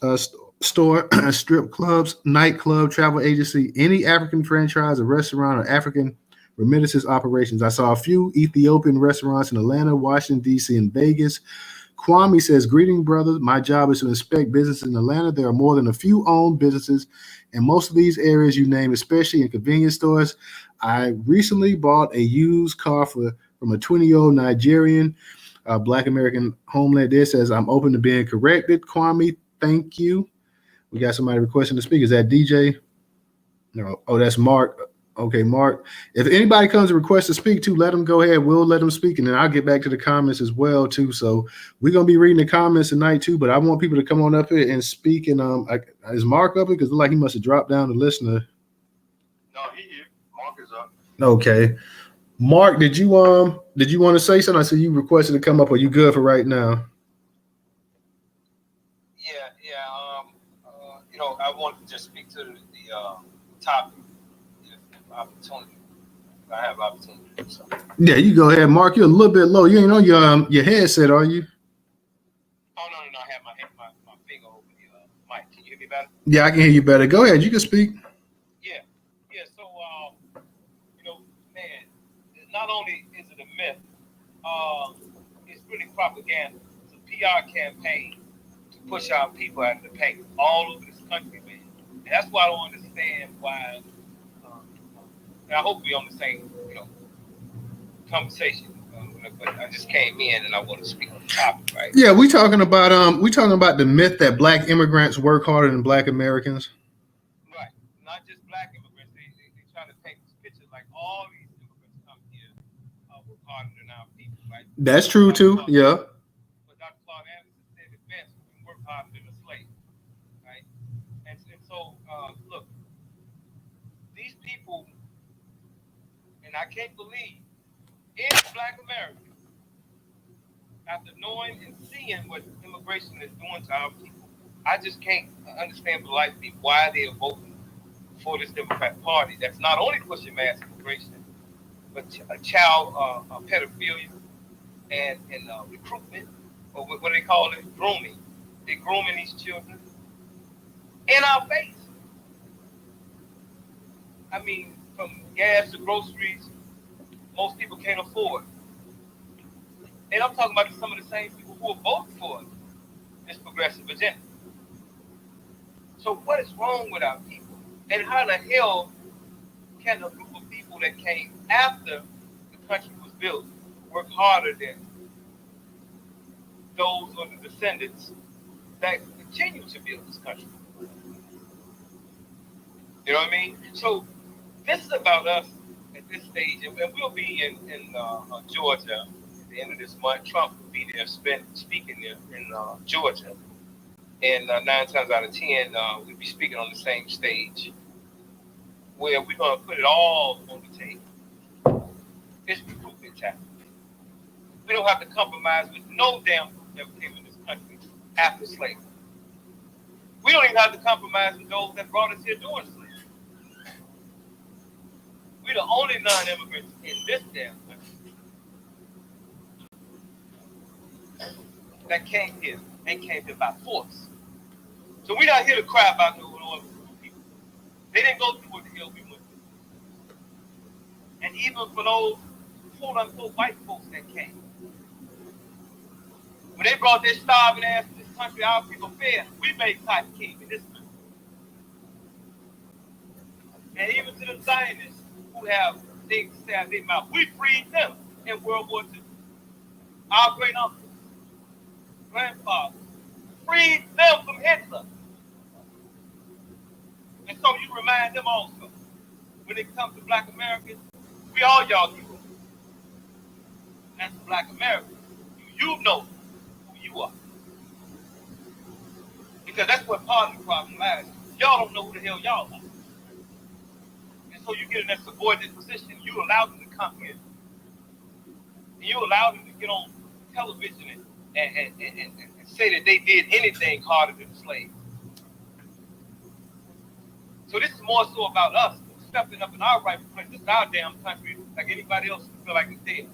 store, strip clubs, nightclub, travel agency, any African franchise, or restaurant, or African remittances operations. I saw a few Ethiopian restaurants in Atlanta, Washington, D.C., and Vegas. Kwame says, greeting, brothers. My job is to inspect businesses in Atlanta. There are more than a few owned businesses in most of these areas you name, especially in convenience stores. I recently bought a used car from a 20-year-old Nigerian. Black American Homeland there says, I'm open to being corrected. Kwame, thank you. We got somebody requesting to speak. Is that DJ? No. Oh, that's Mark. Okay, Mark. If anybody comes to request to speak to, let them go ahead. We'll let them speak, and then I'll get back to the comments as well too. So we're gonna be reading the comments tonight too. But I want people to come on up here and speak. And is Mark up here? Because like he must have dropped down the listener. No, he here. Mark is up. Okay, Mark, did you want to say something? I said you requested to come up. Are you good for right now? I wanted to just speak to the topic, opportunity. I have opportunity to do so. Yeah, you go ahead, Mark. You're a little bit low. You ain't on your headset, are you? Oh no! I have my finger over the mic. Can you hear me better? Yeah, I can hear you better. Go ahead. You can speak. Yeah. So, man, not only is it a myth, it's really propaganda. It's a PR campaign to push our people out of the paint all over this country, man. And that's why I don't understand why. And I hope we're on the same, conversation. But I just came in and I want to speak on the topic, right? Yeah, we talking about the myth that Black immigrants work harder than Black Americans. Right. Not just Black immigrants. They try to paint this picture like all these immigrants come here work harder than our people, right? That's true too. Yeah. But Dr. Claude Anderson said it best: we work harder than a slave, right? And so, look, these people, and I can't believe in Black America, after knowing and seeing what immigration is doing to our people, I just can't understand for the life of me why they are voting for this Democrat Party that's not only pushing mass immigration, but child pedophilia and recruitment, or what do they call it? Grooming. They're grooming these children in our face. I mean, from gas to groceries, most people can't afford. And I'm talking about some of the same people who are voting for this progressive agenda. So what is wrong with our people? And how the hell can a group of people that came after the country was built work harder than those are the descendants that continue to build this country. You know what I mean? So this is about us at this stage, and we'll be in Georgia at the end of this month. Trump will be there speaking there in Georgia. And 9 times out of 10, we'll be speaking on the same stage where we're going to put it all on the table. It's recruitment time. We don't have to compromise with no damn group that came in this country after slavery. We don't even have to compromise with those that brought us here during slavery. We're the only non-immigrants in this damn country that came here and came here by force. So we're not here to cry about no other people. They didn't go through what the hell we went through. And even for those quote-unquote white folks that came, when they brought their starving ass to this country, our people fed, we made cotton candy in this country. And even to the Zionists who have things to say out their mouth, we freed them in World War II. Our great uncles, grandfathers, freed them from Hitler. And so you remind them also, when it comes to black Americans, we all y'all heroes. That's black Americans. You know who you are. Because that's what part of the problem lies. Y'all don't know who the hell y'all are. And so you get in that subordinate position, you allow them to come here. And you allow them to get on television and say that they did anything harder than slaves. So this is more so about us stepping up in our rightful place. This is our damn country, like anybody else who feel like it's theirs.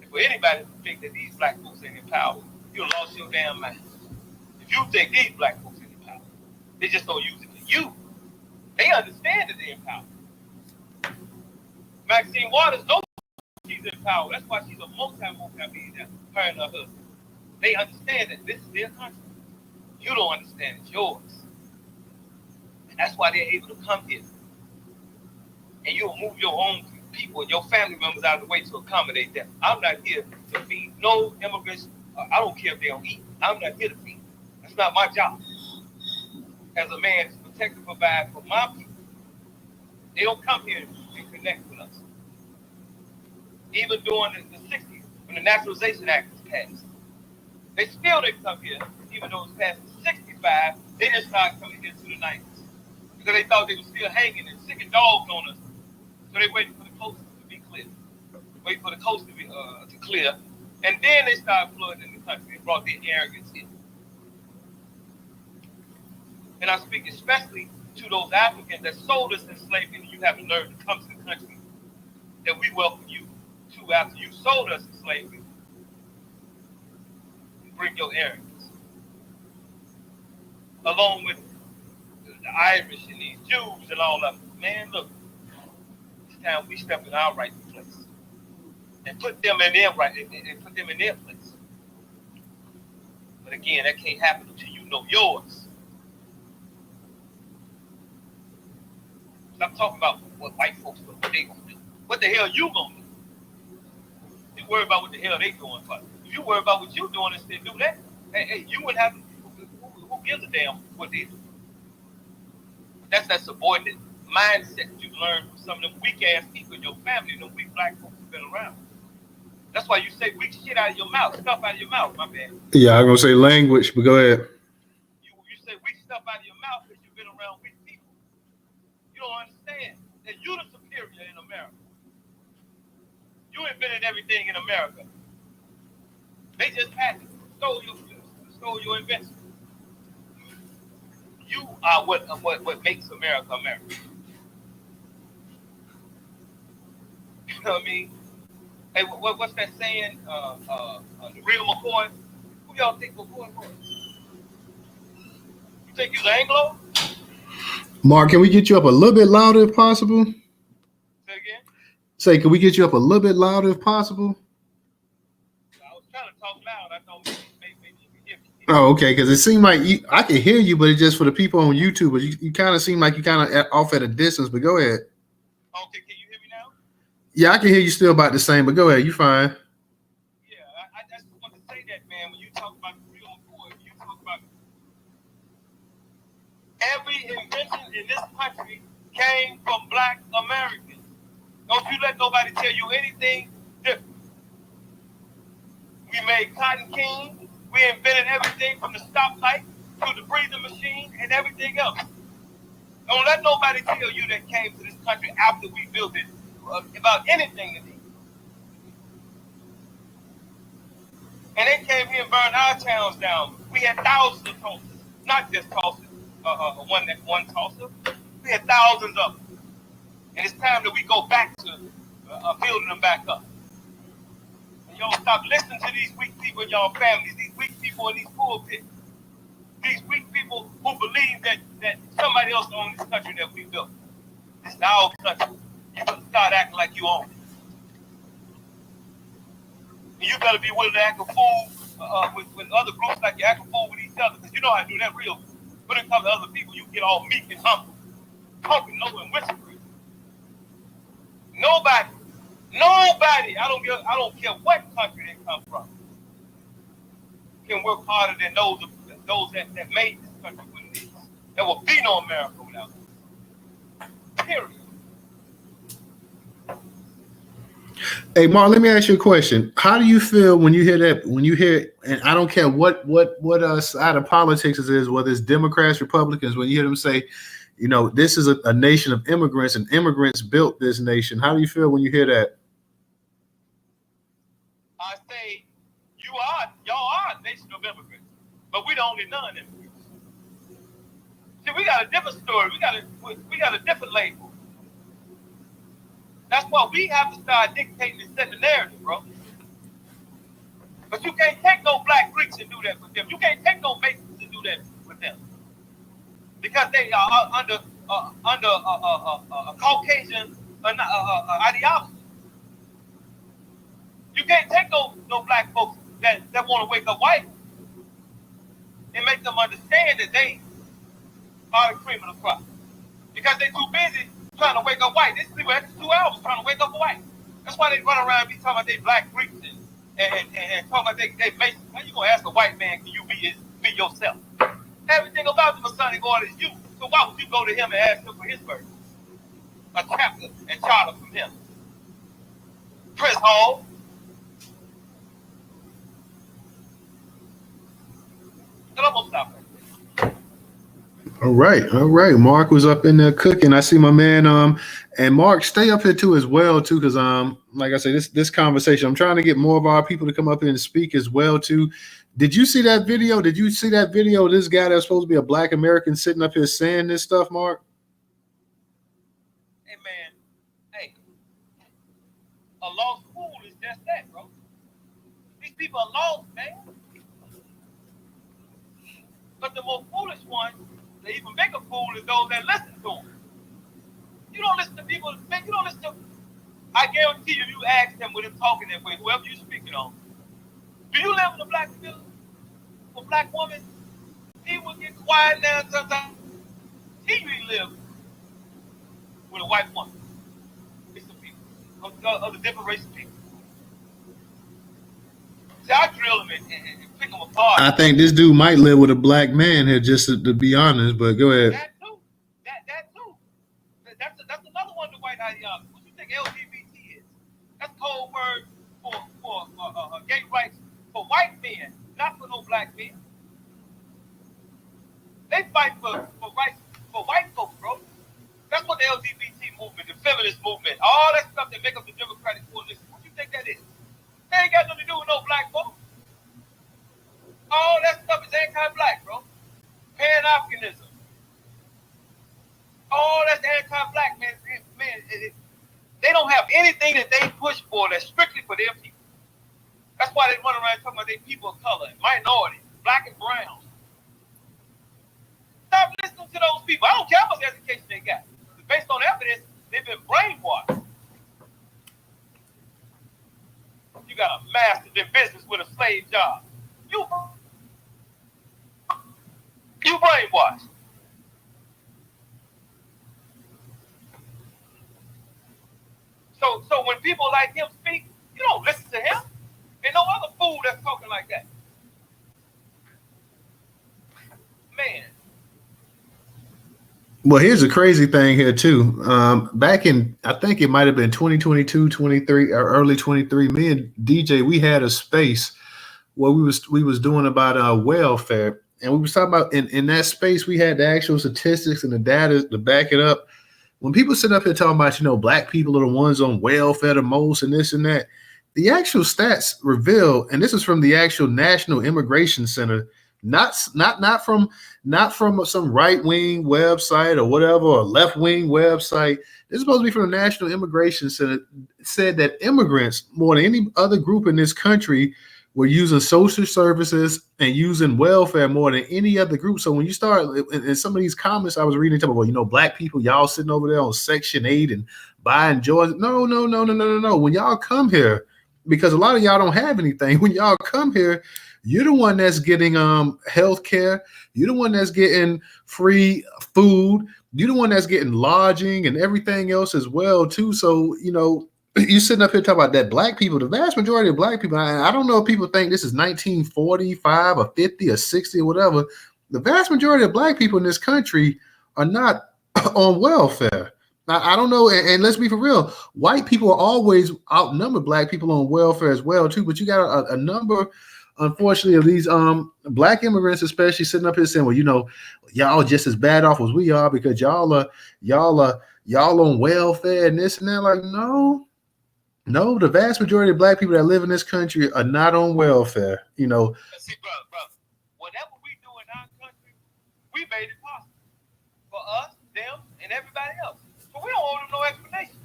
And for anybody who think that these black folks ain't in power, you lost your damn mind. If you think these black folks ain't in power, they just don't use it for you. They understand that they're in power. Maxine Waters knows she's in power. That's why she's a multi-millionaire, her and her husband. They understand that this is their country. You don't understand it's yours. And that's why they're able to come here. And you'll move your own people and your family members out of the way to accommodate them. I'm not here to feed no immigrants. I don't care if they don't eat. I'm not here to feed. That's not my job. As a man, to protect and provide for my people. They don't come here and connect with us. Even during the 60s, when the Naturalization Act was passed, they still didn't come here, even though it was passed in 65, they didn't start coming here to the 90s. Because they thought they were still hanging and sicking dogs on us. So they waited for the coast to be clear. Waited for the coast to be to clear. And then they started flooding in the country and brought their arrogance in. And I speak especially to those Africans that sold us in slavery and you have the nerve to come to the country that we welcome you to after you sold us in slavery. Bring your arrogance. Along with the Irish and these Jews and all of them. Man, look, it's time we step in our rightful place and put them in their right and put them in their place. But again, that can't happen until you know yours. I'm talking about what white folks do, what they gonna do. What the hell you gonna do? You worry about what the hell they doing for. If you worry about what you doing instead of do that, hey, you wouldn't have who gives a damn what they do. That's that subordinate mindset you learn from some of them weak ass people in your family, them weak black folks who've been around. That's why you say weak shit out of your mouth, stuff out of your mouth, my man. Yeah, I'm gonna say language, but go ahead. You say weak stuff out of your mouth because you've been around weak people. You don't understand that you're the superior in America. You invented everything in America. They just had to stole your invention. You are what makes America America. You know what I mean? Hey, what's that saying? The real McCoy? Who y'all think McCoy was? You think he's Anglo? Mark, can we get you up a little bit louder if possible? Say again? Say, can we get you up a little bit louder if possible? I was trying to talk loud. I thought maybe you could hear me. Oh, okay, because it seemed like I can hear you, but it's just for the people on YouTube. But you kind of seem like you kind of off at a distance. But go ahead. Okay, can you hear me now? Yeah, I can hear you still about the same. But go ahead, you fine. Yeah, Every invention in this country came from Black Americans. Don't you let nobody tell you anything different. We made cotton candy. We invented everything from the stoplight to the breathing machine and everything else. Don't let nobody tell you that came to this country after we built it about anything today. And they came here and burned our towns down. We had thousands of Tulsas, not just Tulsa, one Tulsa. We had thousands of them. And it's time that we go back to building them back up. And y'all stop listening to these weak people in y'all families, these weak people in these pulpits, these weak people who believe that somebody else owns this country that we built. It's our country. You better start acting like you own it. And you better be willing to act a fool with other groups like you act a fool with each other, because you know how to do that real. When it comes to other people, you get all meek and humble, talking low and whispering. Nobody, I don't care what country they come from, can work harder than those that made this country what it is. There will be no America without them. Period. Hey, Mark, let me ask you a question. How do you feel when you hear that? When you hear, and I don't care what side of politics it is, whether it's Democrats, Republicans, when you hear them say, you know, this is a nation of immigrants and immigrants built this nation. How do you feel when you hear that? I say, y'all are a nation of immigrants, but we the only non-immigrants. See, we got a different story. We got a different label. That's why we have to start dictating and set the narrative, bro. But you can't take no Black Greeks and do that with them. You can't take no Masons and do that with them, because they are under a Caucasian ideology. You can't take no Black folks that want to wake up white and make them understand that they are the cream of the crop, because they're too busy trying to wake up white. These people after 2 hours trying to wake up white. That's why they run around and be talking about they Black Greeks and talking about they Masons. How you gonna ask a white man, can you be yourself? Everything about the Masonic order is you. So why would you go to him and ask him for his birth? A chapter and charter from him. Chris Hall. And I'm gonna stop right there. All right. Mark was up in there cooking. I see my man. And Mark, stay up here too as well too, because like I said, this conversation, I'm trying to get more of our people to come up here and speak as well too. Did you see that video? Did you see that video? This guy that's supposed to be a Black American sitting up here saying this stuff, Mark? Hey man, hey, a lost fool is just that, bro. These people are lost, man. But the more foolish ones, the even bigger fool is those that listen to them. You don't listen to people, man. You don't listen to. I guarantee you, you ask them with him talking that way, whoever you speaking on. Do you live in a Black village? A Black woman? He will get quiet now sometimes. He really live with a white woman. It's some people of the different race of people. See, I drill them and pick them apart. I think this dude might live with a Black man here, just to be honest. But go ahead. That too. That too. That's another one of the white ideology. What you think LGBT is? That's code word for gay rights for white men, not for no Black men. They fight for rights for white folks, bro. That's what the LGBT movement, the feminist movement, all that stuff that make up the Democratic coalition. What do you think that is? They ain't got nothing to do with no Black folks. All that stuff is anti-Black, bro. Pan-Africanism. All that's anti-Black, man. They don't have anything that they push for that's strictly for their people. That's why they run around talking about they people of color, minorities, Black and brown. Stop listening to those people. I don't care how much education they got. Based on evidence, they've been brainwashed. You got a master in business with a slave job. You brainwashed. So when people like him speak, you don't listen to him. There's no other fool that's talking like that. Man, Well, here's the crazy thing here too. Back in, I think it might have been 2022, 23, or early 23. Me and DJ, we had a space where we was doing about welfare, and we was talking about in that space we had the actual statistics and the data to back it up. When people sit up here talking about, black people are the ones on welfare the most and this and that, the actual stats reveal, and this is from the actual National Immigration Center, not from some right wing website or whatever, or left wing website. This is supposed to be from the National Immigration Center. It said that immigrants, more than any other group in this country, were using social services and using welfare more than any other group. So when you start in some of these comments I was reading, talking about, black people, y'all sitting over there on Section 8 and buying joys. No, no, no, no, no, no, no. When y'all come here, because a lot of y'all don't have anything, when y'all come here, you're the one that's getting health care. You're the one that's getting free food. You're the one that's getting lodging and everything else as well, too. So, you sitting up here talking about that black people, the vast majority of black people, I don't know if people think this is 1945 or 50 or 60 or whatever. The vast majority of black people in this country are not on welfare. I don't know, and let's be for real, white people are always outnumber black people on welfare as well, too. But you got a number, unfortunately, of these black immigrants, especially, sitting up here saying, well, y'all just as bad off as we are because y'all on welfare and this and that. Like, no, the vast majority of black people that live in this country are not on welfare. See, brother, whatever we do in our country, we made it possible for us, them, and everybody else. So we don't owe them no explanation.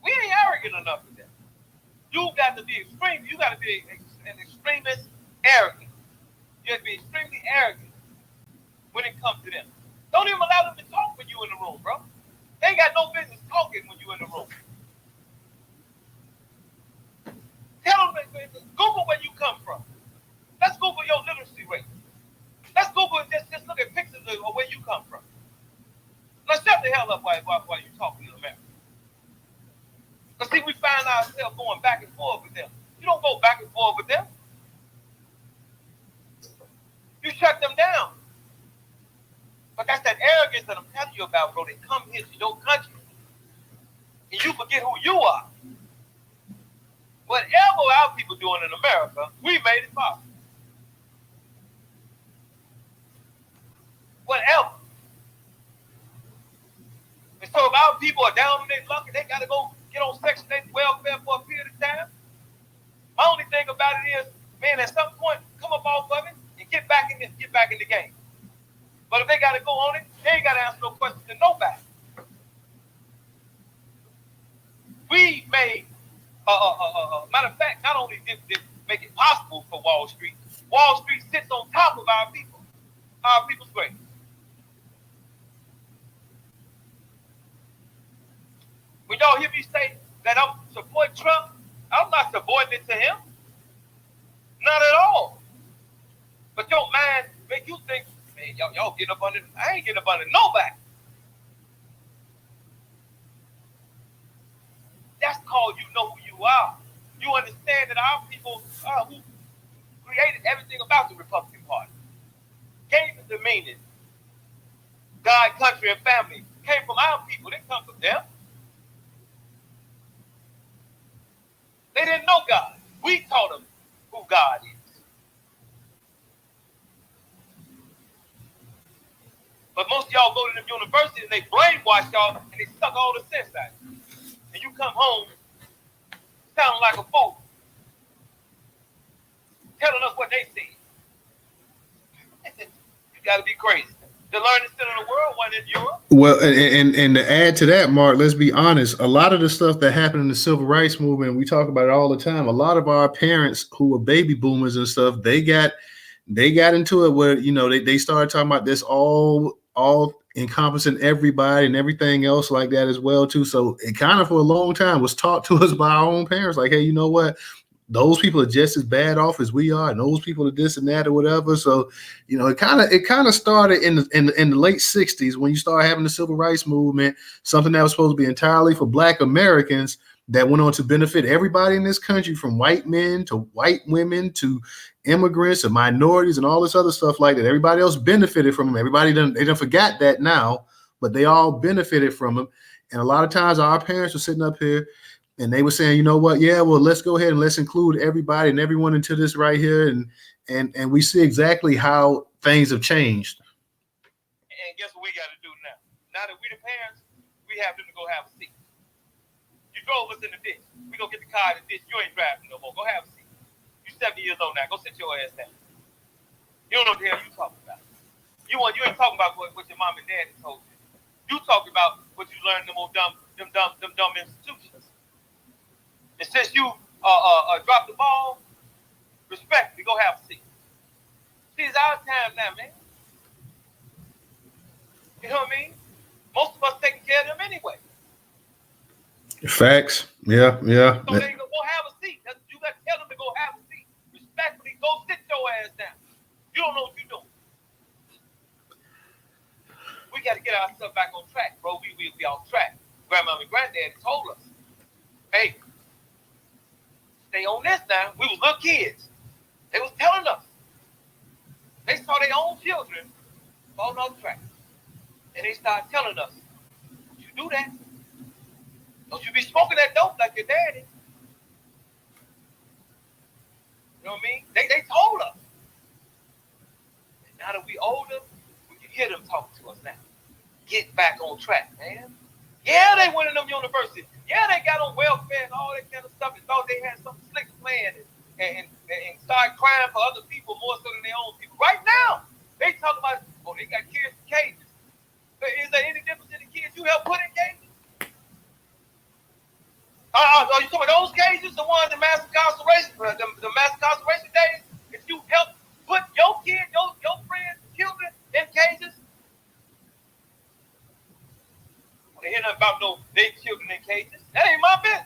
We ain't arrogant enough for that. You got to be extreme. You got to be an extremist arrogant. You have to be extremely arrogant when it comes to them. Don't even allow them to talk when you in the room, bro. They ain't got no business talking when you in the room. Tell them, Google where you come from. Let's Google your literacy rate. Let's Google just look at pictures of where you come from. Let's shut the hell up while you're talking to America. Because see, we find ourselves going back and forth with them. You don't go back and forth with them. You shut them down. But that's that arrogance that I'm telling you about, bro. They come here to your country and you forget who you are. Whatever our people doing in America, we made it possible. Whatever. And so if our people are down on their luck and they got to go get on Section 8 welfare for a period of time, my only thing about it is, man, at some point, come up off of it and get back in the game. But if they got to go on it, they ain't got to answer no questions to nobody. We made, matter of fact, not only did make it possible for Wall Street sits on top of our people's great. When y'all hear me say that I'm supporting Trump, I'm not subordinate to him. Not at all. But your mind make you think, man, y'all getting up under, I ain't getting up under nobody. That's called you know who you are. You understand that our people who created everything about the Republican Party, gave it the meaning. God, country, and family came from our people. They come from them. They didn't know God. We taught them who God is. But most of y'all go to them universities and they brainwash y'all and they suck all the sense out of you. And you come home sounding like a fool, telling us what they see. You got to be crazy. The learning center in the world went in Europe. Well, and to add to that, Mark, let's be honest. A lot of the stuff that happened in the civil rights movement, we talk about it all the time. A lot of our parents who were baby boomers and stuff, they got into it where, they started talking about this all encompassing everybody and everything else like that as well too. So it kind of for a long time was taught to us by our own parents, like, hey, you know what? Those people are just as bad off as we are, and those people are this and that or whatever. So, it kind of started in the late 60s when you start having the civil rights movement, something that was supposed to be entirely for Black Americans that went on to benefit everybody in this country, from white men to white women to immigrants and minorities and all this other stuff like that. Everybody else benefited from them. They done forgot that now. but they all benefited from them. And a lot of times our parents were sitting up here and they were saying, you know what? Yeah, well, let's go ahead and let's include everybody and everyone into this right here. And we see exactly how things have changed. And guess what we got to do now? Now that we the parents, we have them to go have a seat. You drove us in the ditch. We go get the car in the ditch. You ain't driving no more. Go have a seat. You 70 years old now. Go sit your ass down. You don't know what the hell you talking about. You ain't talking about what your mom and dad told you. You talking about what you learned in them dumb institutions. And since you dropped the ball, respectfully, go have a seat. See, it's our time now, man. You know what I mean? Most of us taking care of them anyway. Facts. Yeah. So they go have a seat. You got to tell them to go have a seat. Respectfully, go sit your ass down. You don't know what you're doing. We got to get ourselves back on track, bro. We off track. Grandma and granddad told us, hey, stay on this now. We was little kids. They was telling us. They saw their own children falling off track. And they started telling us, don't you do that. Don't you be smoking that dope like your daddy. You know what I mean? They told us. And now that we older, we can hear them talking to us now. Get back on track, man. Yeah, they went in them universities. Yeah, they got on welfare and all that kind of stuff and thought they had something slick planned and started crying for other people more so than their own people. Right now, they talk about, they got kids in cages. But is there any difference in the kids you help put in cages? Are you talking about those cages, the ones in mass incarceration, the mass incarceration days? If you help put your kids, your friends, children in cages, they hear nothing about no they children in cages. That ain't my business.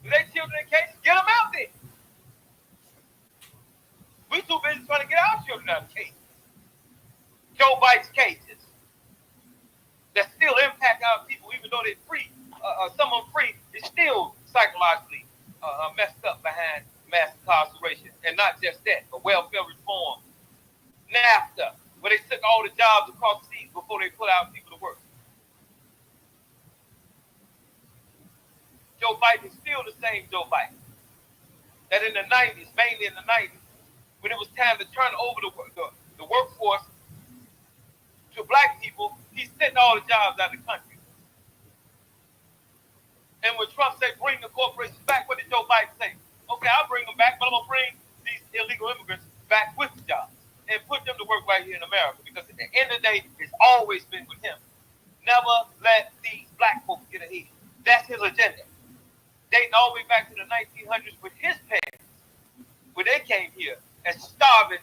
If they children in cages, get them out there. We too busy trying to get our children out of cages. Joe Biden's cages that still impact our people, even though they're free. Some of them free, it's still psychologically messed up behind mass incarceration. And not just that, but welfare reform. NAFTA, where they took all the jobs across the seas before they put out people to work. Joe Biden is still the same Joe Biden. That in the 90s, mainly in the 90s, when it was time to turn over the workforce to black people, he sent all the jobs out of the country. And when Trump said, bring the corporations back, what did Joe Biden say? Okay, I'll bring them back, but I'm going to bring these illegal immigrants back with the jobs and put them to work right here in America. Because at the end of the day, it's always been with him. Never let these black folks get ahead. That's his agenda. Dating all the way back to the 1900s with his parents, when they came here as starving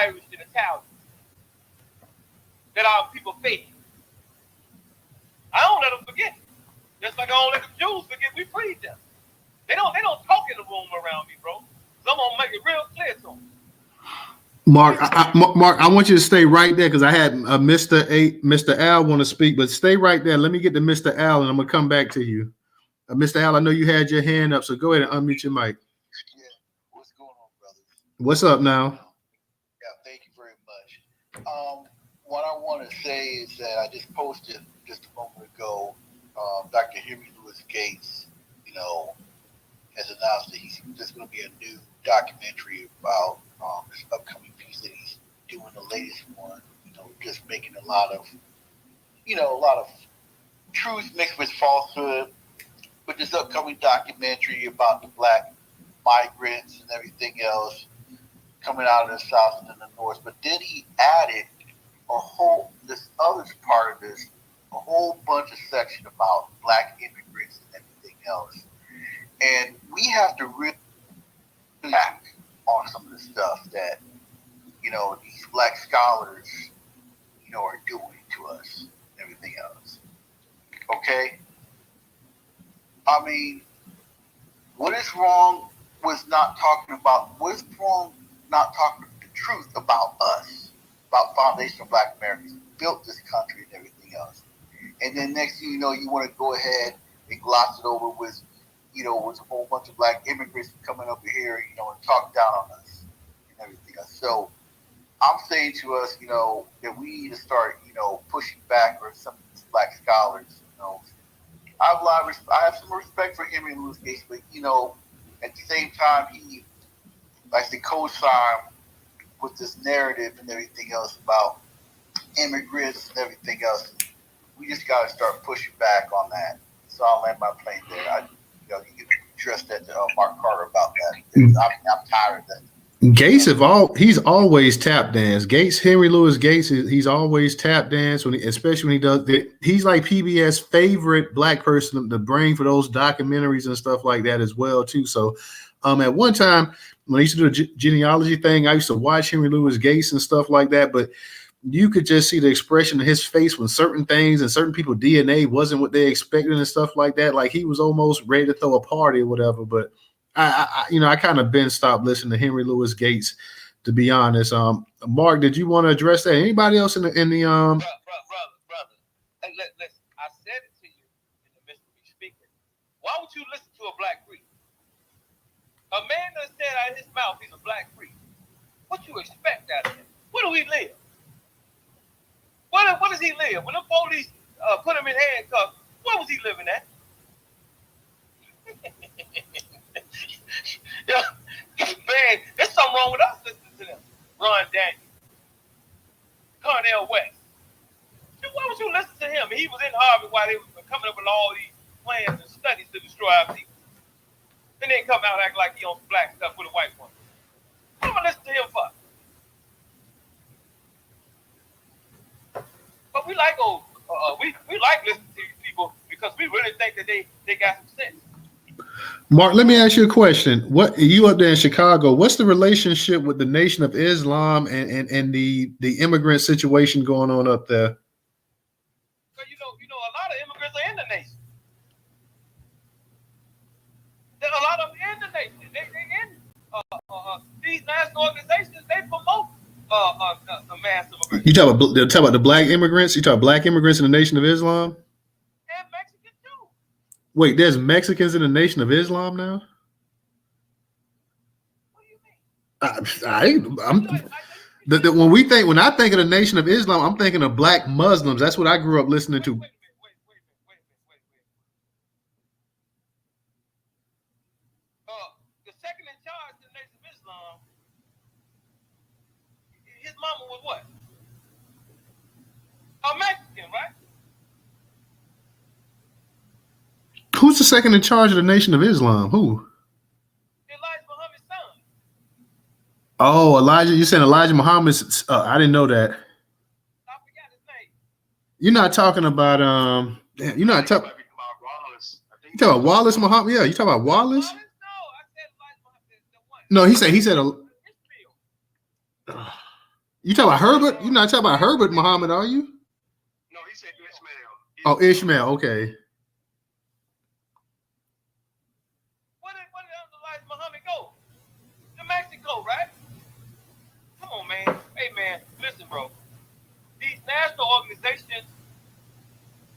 Irish and Italians that our people fed. I don't let them forget. Just like I don't let the Jews forget we freed them. They don't talk in the room around me, bro. So I'm gonna make it real clear to them. Mark, I want you to stay right there because I had Mr. Al want to speak, but stay right there. Let me get to Mr. Al and I'm gonna come back to you. Mr. Al, I know you had your hand up, so go ahead and unmute your mic. Yeah, what's going on, brothers? What's up now? Yeah, thank you very much. What I want to say is that I just posted just a moment ago. Dr. Henry Louis Gates, has announced that there's going to be a new documentary about this upcoming piece that he's doing, the latest one. Just making a lot of truth mixed with falsehood. With this upcoming documentary about the black migrants and everything else coming out of the South and the North. But then he added this other part of this, a whole bunch of section about black immigrants and everything else. And we have to really act on some of the stuff that, these black scholars, are doing to us and everything else. Okay? I mean, what is wrong with not talking about the truth about us, about foundational black Americans who built this country and everything else. And then next thing you know, you want to go ahead and gloss it over with, with a whole bunch of black immigrants coming over here, and talk down on us and everything else. So I'm saying to us, that we need to start, pushing back or some of these black scholars. I have some respect for Henry Louis Gates, but at the same time, he likes to co-sign with this narrative and everything else about immigrants and everything else. We just got to start pushing back on that. So I'll land my plane there. You can address that to Mark Carter about that. I'm tired of that. Gates he's always tap dance. Henry Louis Gates, he's always tap dance especially when he does it. He's like PBS favorite black person to bring for those documentaries and stuff like that as well too. So at one time when I used to do the genealogy thing, I used to watch Henry Louis Gates and stuff like that, but you could just see the expression of his face when certain things and certain people DNA wasn't what they expected and stuff like that. Like he was almost ready to throw a party or whatever, but I kind of stopped listening to Henry Louis Gates, to be honest. Mark, did you want to address that? Anybody else in the brother? Hey, listen, I said it to you in the midst of me speaking. Why would you listen to a black priest? A man that said out of his mouth he's a black priest. What you expect out of him? Where do he live? Where does he live? When the police put him in handcuffs, where was he living at? Yeah, man, there's something wrong with us listening to them. Ron Daniels, Cornel West. Why would you listen to him? He was in Harvard while they were coming up with all these plans and studies to destroy our people. And then come out acting like he on black stuff with a white woman. What am I listening to him for? But we like we like listening to these people because we really think that they got some sense. Mark, let me ask you a question. What you up there in Chicago? What's the relationship with the Nation of Islam and the immigrant situation going on up there? So a lot of immigrants are in the nation. There's a lot of them in the nation. They in these national organizations. They promote mass immigration. You talk about the black immigrants. You talk about black immigrants in the Nation of Islam. And Mexicans too. Wait, there's Mexicans in the Nation of Islam now? What do you mean? When I think of the Nation of Islam, I'm thinking of black Muslims. That's what I grew up listening to. Wait. The second in charge of the Nation of Islam, his mama was what? A Mexican, right? Who's the second in charge of the Nation of Islam? Who? Elijah Muhammad's son. Oh, Elijah. You saying Elijah Muhammad's? I didn't know that. I forgot his name. You're not talking about You're not talking. about Wallace. You talking about Wallace Muhammad? Yeah, you talking about Wallace? No, I said Elijah Muhammad, the one. No, he said. Israel. You talking about Herbert? You're not talking about Herbert Muhammad, are you? No, he said Ishmael. Oh, Ishmael. Okay. Where did Elijah Muhammad go? To Mexico, right? Come on, man. Hey, man, listen, bro. These national organizations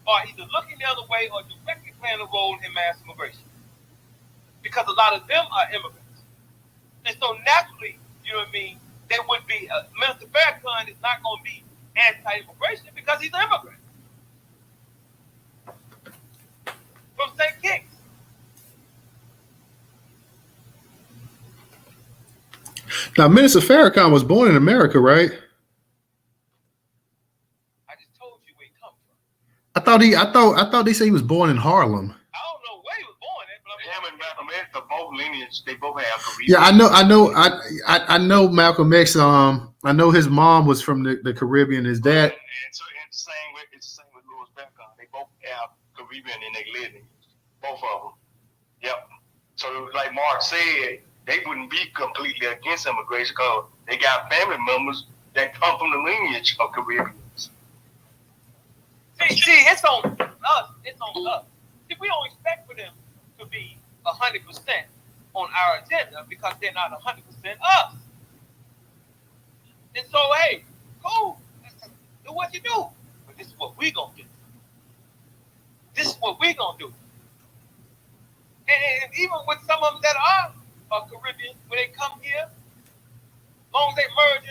are either looking the other way or directly playing a role in mass immigration. Because a lot of them are immigrants. And so naturally, you know what I mean, they would be, Minister Farrakhan is not going to be anti-immigration because he's an immigrant. From St. Kitts. Now, Minister Farrakhan was born in America, right? I just told you where he come from. I thought they said he was born in Harlem. I don't know where he was born at, but Him and Malcolm X are both lineage. They both have Caribbean. Yeah, I know Malcolm X. I know his mom was from the Caribbean. His dad. And so it's the same with Louis Farrakhan. They both have Caribbean in their lineage. Both of them. Yep. So like Mark said, they wouldn't be completely against immigration because they got family members that come from the lineage of Caribbeans. See, it's on us. It's on us. See, we don't expect for them to be 100% on our agenda because they're not 100% us. And so, hey, cool. Do what you do. But this is what we gonna do. This is what we gonna do. And even with some of them that are Caribbean, when they come here, as long as they merge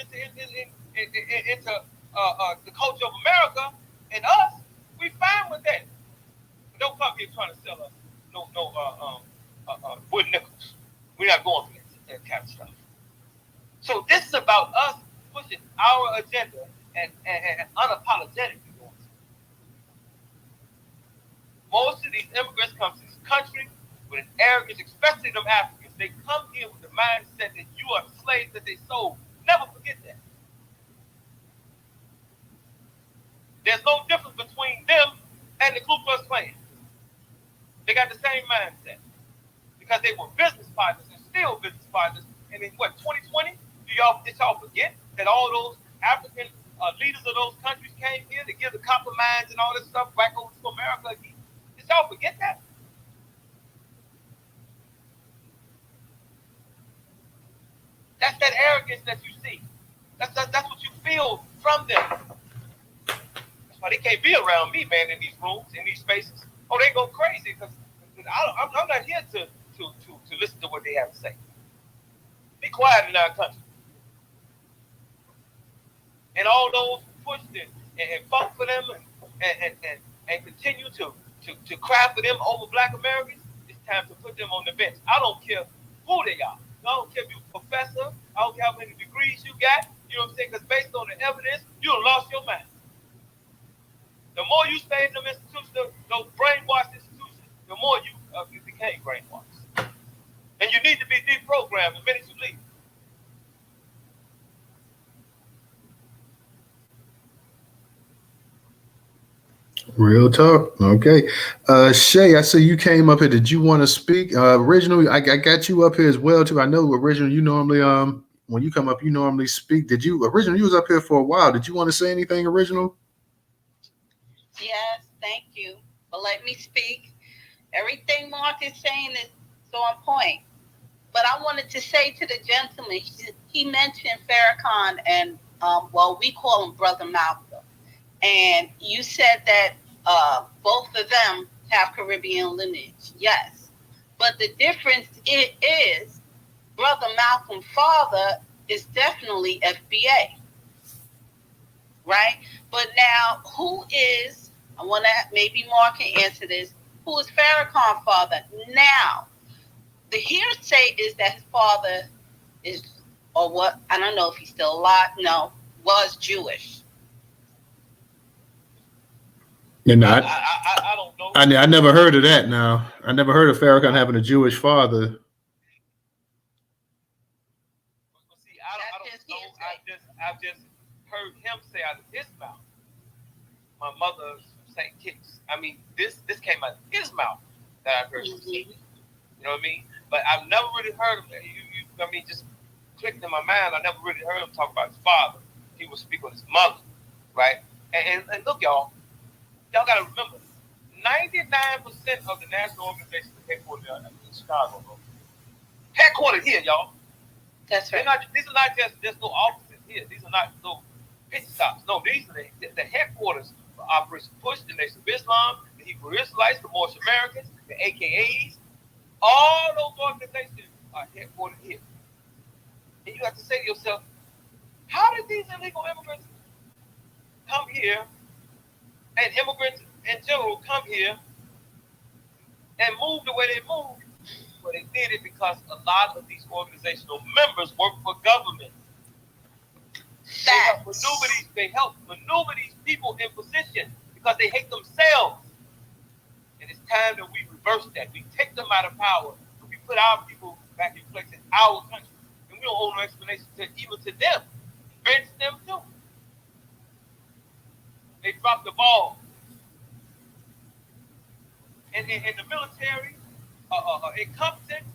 into the culture of America and us, we fine with that. But don't come here trying to sell us wood nickels. We're not going for that kind of stuff. So this is about us pushing our agenda and unapologetically going to. Most of these immigrants come to this country with an arrogance, especially them Africans. They come here with the mindset that you are slaves that they sold. Never forget that. There's no difference between them and the Ku Klux Klan. They got the same mindset because they were business partners and still business partners. And in 2020, did y'all forget that all those African leaders of those countries came here to give the copper mines and all this stuff back over to America again? Did y'all forget that? That's that arrogance that you see. That's what you feel from them. That's why they can't be around me, man, in these rooms, in these spaces. Oh, they go crazy because I'm not here to listen to what they have to say. Be quiet in our country. And all those who pushed it and fought for them and continue to cry for them over Black Americans, it's time to put them on the bench. I don't care who they are. I don't care if you're a professor. I don't care how many degrees you got. You know what I'm saying? Because based on the evidence, you done lost your mind. The more you stay in them institutions, those brainwashed institutions, the more you became brainwashed. And you need to be deprogrammed the minute you leave. Real talk. Okay. Shay, I see you came up here. Did you want to speak? Original, I got you up here as well too. I know original, you normally when you come up, you normally speak. Did you original? You was up here for a while. Did you want to say anything, original? Yes, thank you for letting me speak. Everything Mark is saying is so on point. But I wanted to say to the gentleman, he mentioned Farrakhan and we call him Brother Malcolm. And you said that both of them have Caribbean lineage. Yes. But the difference is Brother Malcolm's father is definitely FBA. Right? But now, I want to, maybe Mark can answer this, who is Farrakhan's father? Now, the hearsay is that his father is, or what, I don't know if he's still alive, was Jewish. And I don't know. I never heard of that. Now I never heard of Farrakhan having a Jewish father. See, I don't know. I've just heard him say out of his mouth. My mother St. Kitts. I mean, this came out of his mouth that I've heard him say. You know what I mean? But I've never really heard him. Just clicked in my mind. I never really heard him talk about his father. He would speak on his mother, right? And look, y'all got to remember, 99% of the national organizations are headquartered in Chicago, bro. Headquartered here, y'all. That's right. These are not just no offices here. These are not no pit stops. No, these are the headquarters for Operation Push, the Nation of Islam, the Hebrew Israelites, the Moorish Americans, the AKAs. All those organizations are headquartered here. And you have to say to yourself, how did these illegal immigrants come here, and immigrants in general come here and move the way they move? Well, they did it because a lot of these organizational members work for government. They help maneuver these people in position because they hate themselves. And it's time that we reverse that. We take them out of power. We put our people back in place in our country. And we don't owe no explanation even to them. Bench them too. They dropped the ball. And in the military, incompetence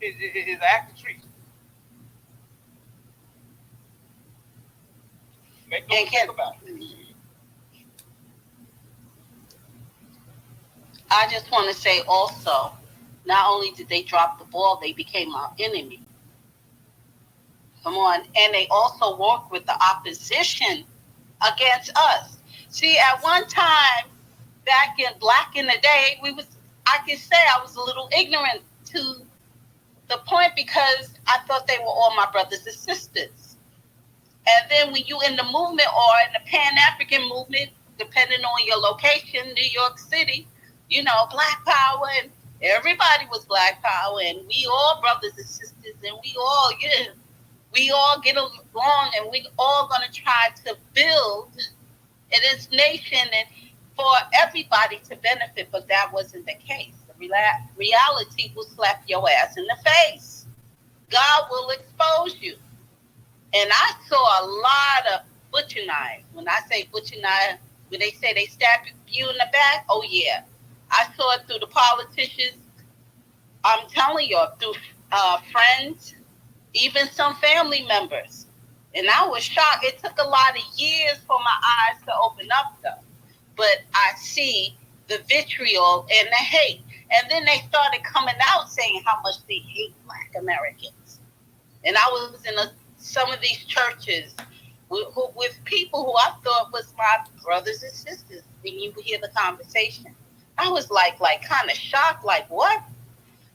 is an act of treason. Make no mistake about it. I just want to say also, not only did they drop the ball, they became our enemy. Come on. And they also worked with the opposition against us. See, at one time, back in the day, I can say I was a little ignorant to the point because I thought they were all my brothers and sisters. And then when you in the movement or in the Pan-African movement, depending on your location, New York City, Black Power, and everybody was Black Power, and we all brothers and sisters, and we all get along, and we all gonna try to build this nation and for everybody to benefit. But that wasn't the case. The reality will slap your ass in the face. God will expose you. And I saw a lot of butcher knives. When I say butcher knives, when they say they stab you in the back, oh yeah. I saw it through the politicians. I'm telling you, through friends, even some family members. And I was shocked. It took a lot of years for my eyes to open up, though. But I see the vitriol and the hate. And then they started coming out saying how much they hate Black Americans. And I was in some of these churches with people who I thought was my brothers and sisters. When you hear the conversation, I was like kind of shocked, like, what?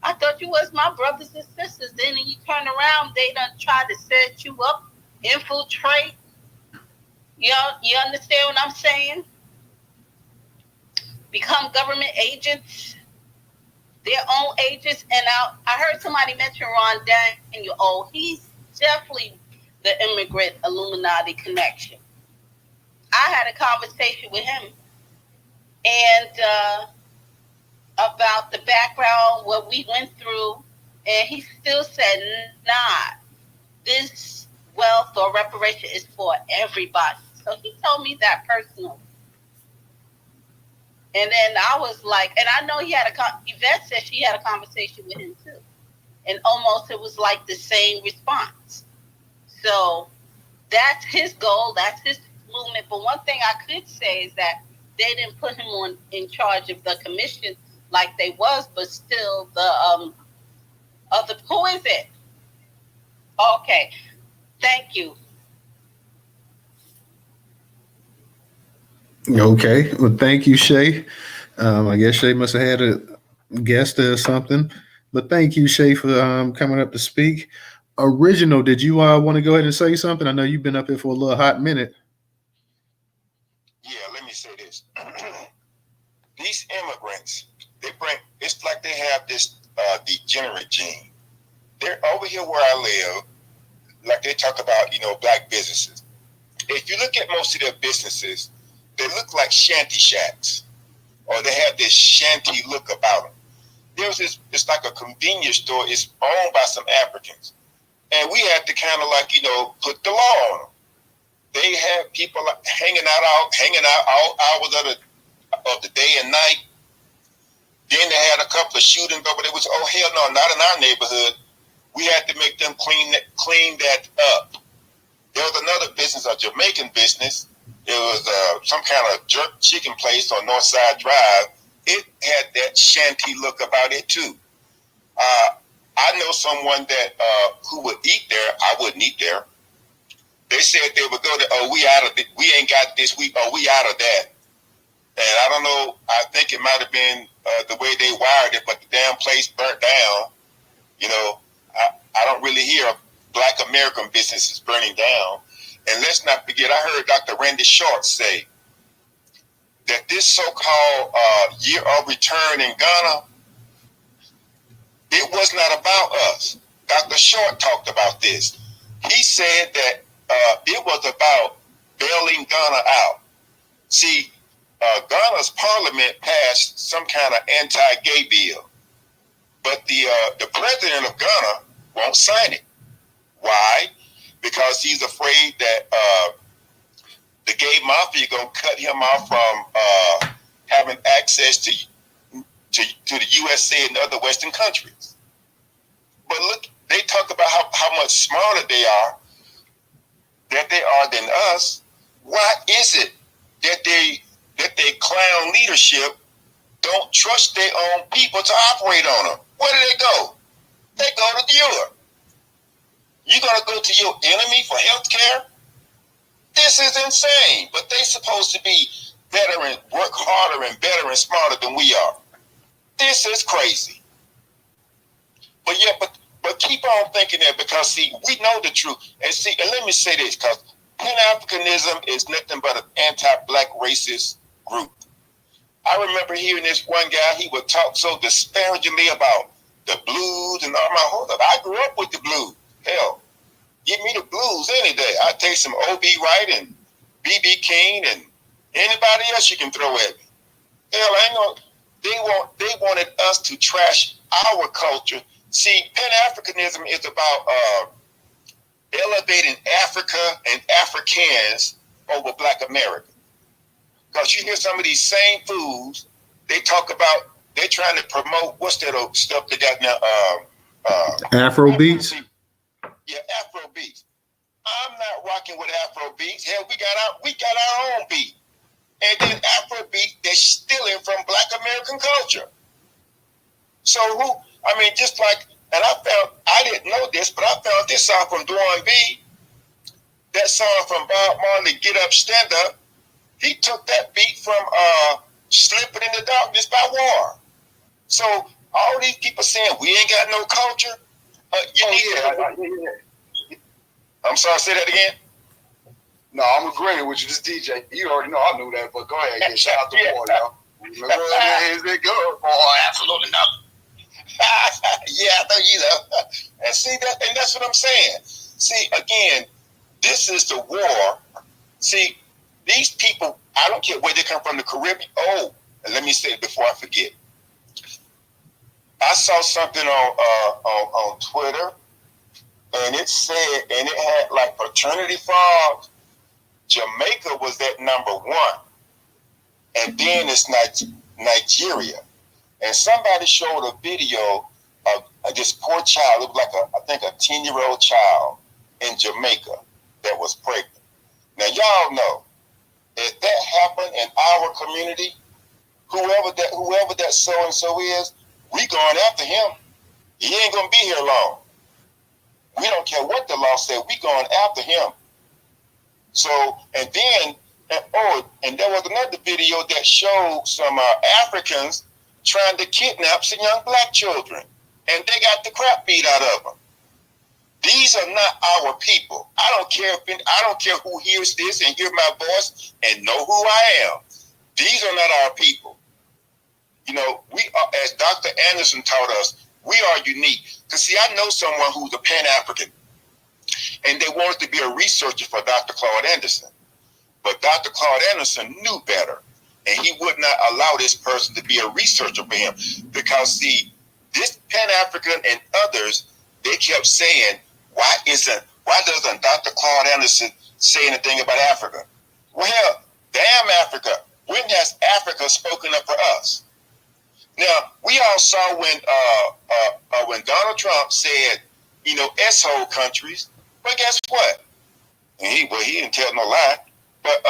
I thought you was my brothers and sisters. Then you turn around, they done try to set you up, infiltrate. You understand what I'm saying? Become government agents, their own agents. And I heard somebody mention Ron Daniel. Oh, he's definitely the immigrant Illuminati connection. I had a conversation with him and about the background, what we went through, and he still said, nah, this wealth or reparation is for everybody. So he told me that personally. And then I was like, and I know Yvette said she had a conversation with him too. And almost it was like the same response. So that's his goal, that's his movement. But one thing I could say is that they didn't put him in charge of the commission like they was, but still who is it? Okay, thank you. Okay, well, thank you, Shay. I guess Shay must have had a guest or something, but thank you, Shay, for coming up to speak. Original, did you want to go ahead and say something? I know you've been up here for a little hot minute. Yeah, let me say this. These immigrants, it's like they have this degenerate gene. They're over here where I live, like they talk about, Black businesses. If you look at most of their businesses, they look like shanty shacks, or they have this shanty look about them. There's this, it's like a convenience store. It's owned by some Africans. And we have to kind of put the law on them. They have people hanging out all hours of the day and night. Then they had a couple of shootings over there, which, oh, hell no, not in our neighborhood. We had to make them clean that up. There was another business, a Jamaican business. It was some kind of jerk chicken place on Northside Drive. It had that shanty look about it too. I know someone that who would eat there. I wouldn't eat there. They said they would go to, we ain't got this week, we out of that. And I don't know, I think it might have been the way they wired it, but the damn place burnt down. I don't really hear of Black American businesses burning down. And let's not forget, I heard Dr. Randy Short say that this so-called year of return in Ghana, it was not about us. Dr. Short talked about this. He said that it was about bailing Ghana out. See, Ghana's parliament passed some kind of anti-gay bill, but the president of Ghana won't sign it. Why? Because he's afraid that the gay mafia gonna cut him off from having access to the USA and other Western countries. But look, they talk about how much smarter they are than us. Why is it that they clown leadership don't trust their own people to operate on them? Where do they go? They go to Europe. You're gonna go to your enemy for health care? This is insane. But they supposed to be better and work harder and better and smarter than we are. This is crazy. But keep on thinking that, because see, we know the truth. And let me say this, because Pan-Africanism is nothing but an anti-black racist group. I remember hearing this one guy, he would talk so disparagingly about the blues and all my hold up. I grew up with the blues. Hell, give me the blues any day. I'd take some O.B. Wright and B.B. King and anybody else you can throw at me. Hell, I know they wanted us to trash our culture. See, Pan-Africanism is about elevating Africa and Africans over Black America. Because you hear some of these same fools, they talk about, they're trying to promote, what's that old stuff they got now? Afro beats? Yeah, Afro beats. I'm not rocking with Afro beats. Hell, we got our own beat. And then Afro beat, they're stealing from Black American culture. So just like, and I didn't know this, but I found this song from Dwan B. That song from Bob Marley, Get Up, Stand Up. He took that beat from Slipping in the Darkness by War. So all these people saying we ain't got no culture, I'm sorry, say that again? No, I'm agreeing with you. This DJ, you already know I knew that, but go ahead. Yeah, shout out to Boy, y'all. Is it good? Boy, absolutely not. Yeah, I know you know. And see that, and that's what I'm saying. See, again, this is the war. See, these people, I don't care where they come from, the Caribbean. Oh, and let me say it before I forget. I saw something on Twitter, and it said, and it had like fraternity frogs. Jamaica was at number 1, and then it's Nigeria. And somebody showed a video of this poor child. It was like I think a 10-year-old child in Jamaica that was pregnant. Now y'all know, if that happened in our community, whoever that so and so is, we going after him. He ain't gonna be here long. We don't care what the law said. We going after him. So, and then, and there was another video that showed some Africans trying to kidnap some young Black children, and they got the crap beat out of them. These are not our people. I don't care who hears this and hear my voice and know who I am. These are not our people. You know, we are, as Dr. Anderson taught us, we are unique. Because see, I know someone who's a Pan-African, and they wanted to be a researcher for Dr. Claude Anderson. But Dr. Claude Anderson knew better, and he would not allow this person to be a researcher for him. Because see, this Pan-African and others, they kept saying, why doesn't Dr. Claude Anderson say anything about Africa? Well, damn Africa. When has Africa spoken up for us? Now, we all saw when Donald Trump said, you know, S-hole countries, but guess what? He didn't tell no lie. But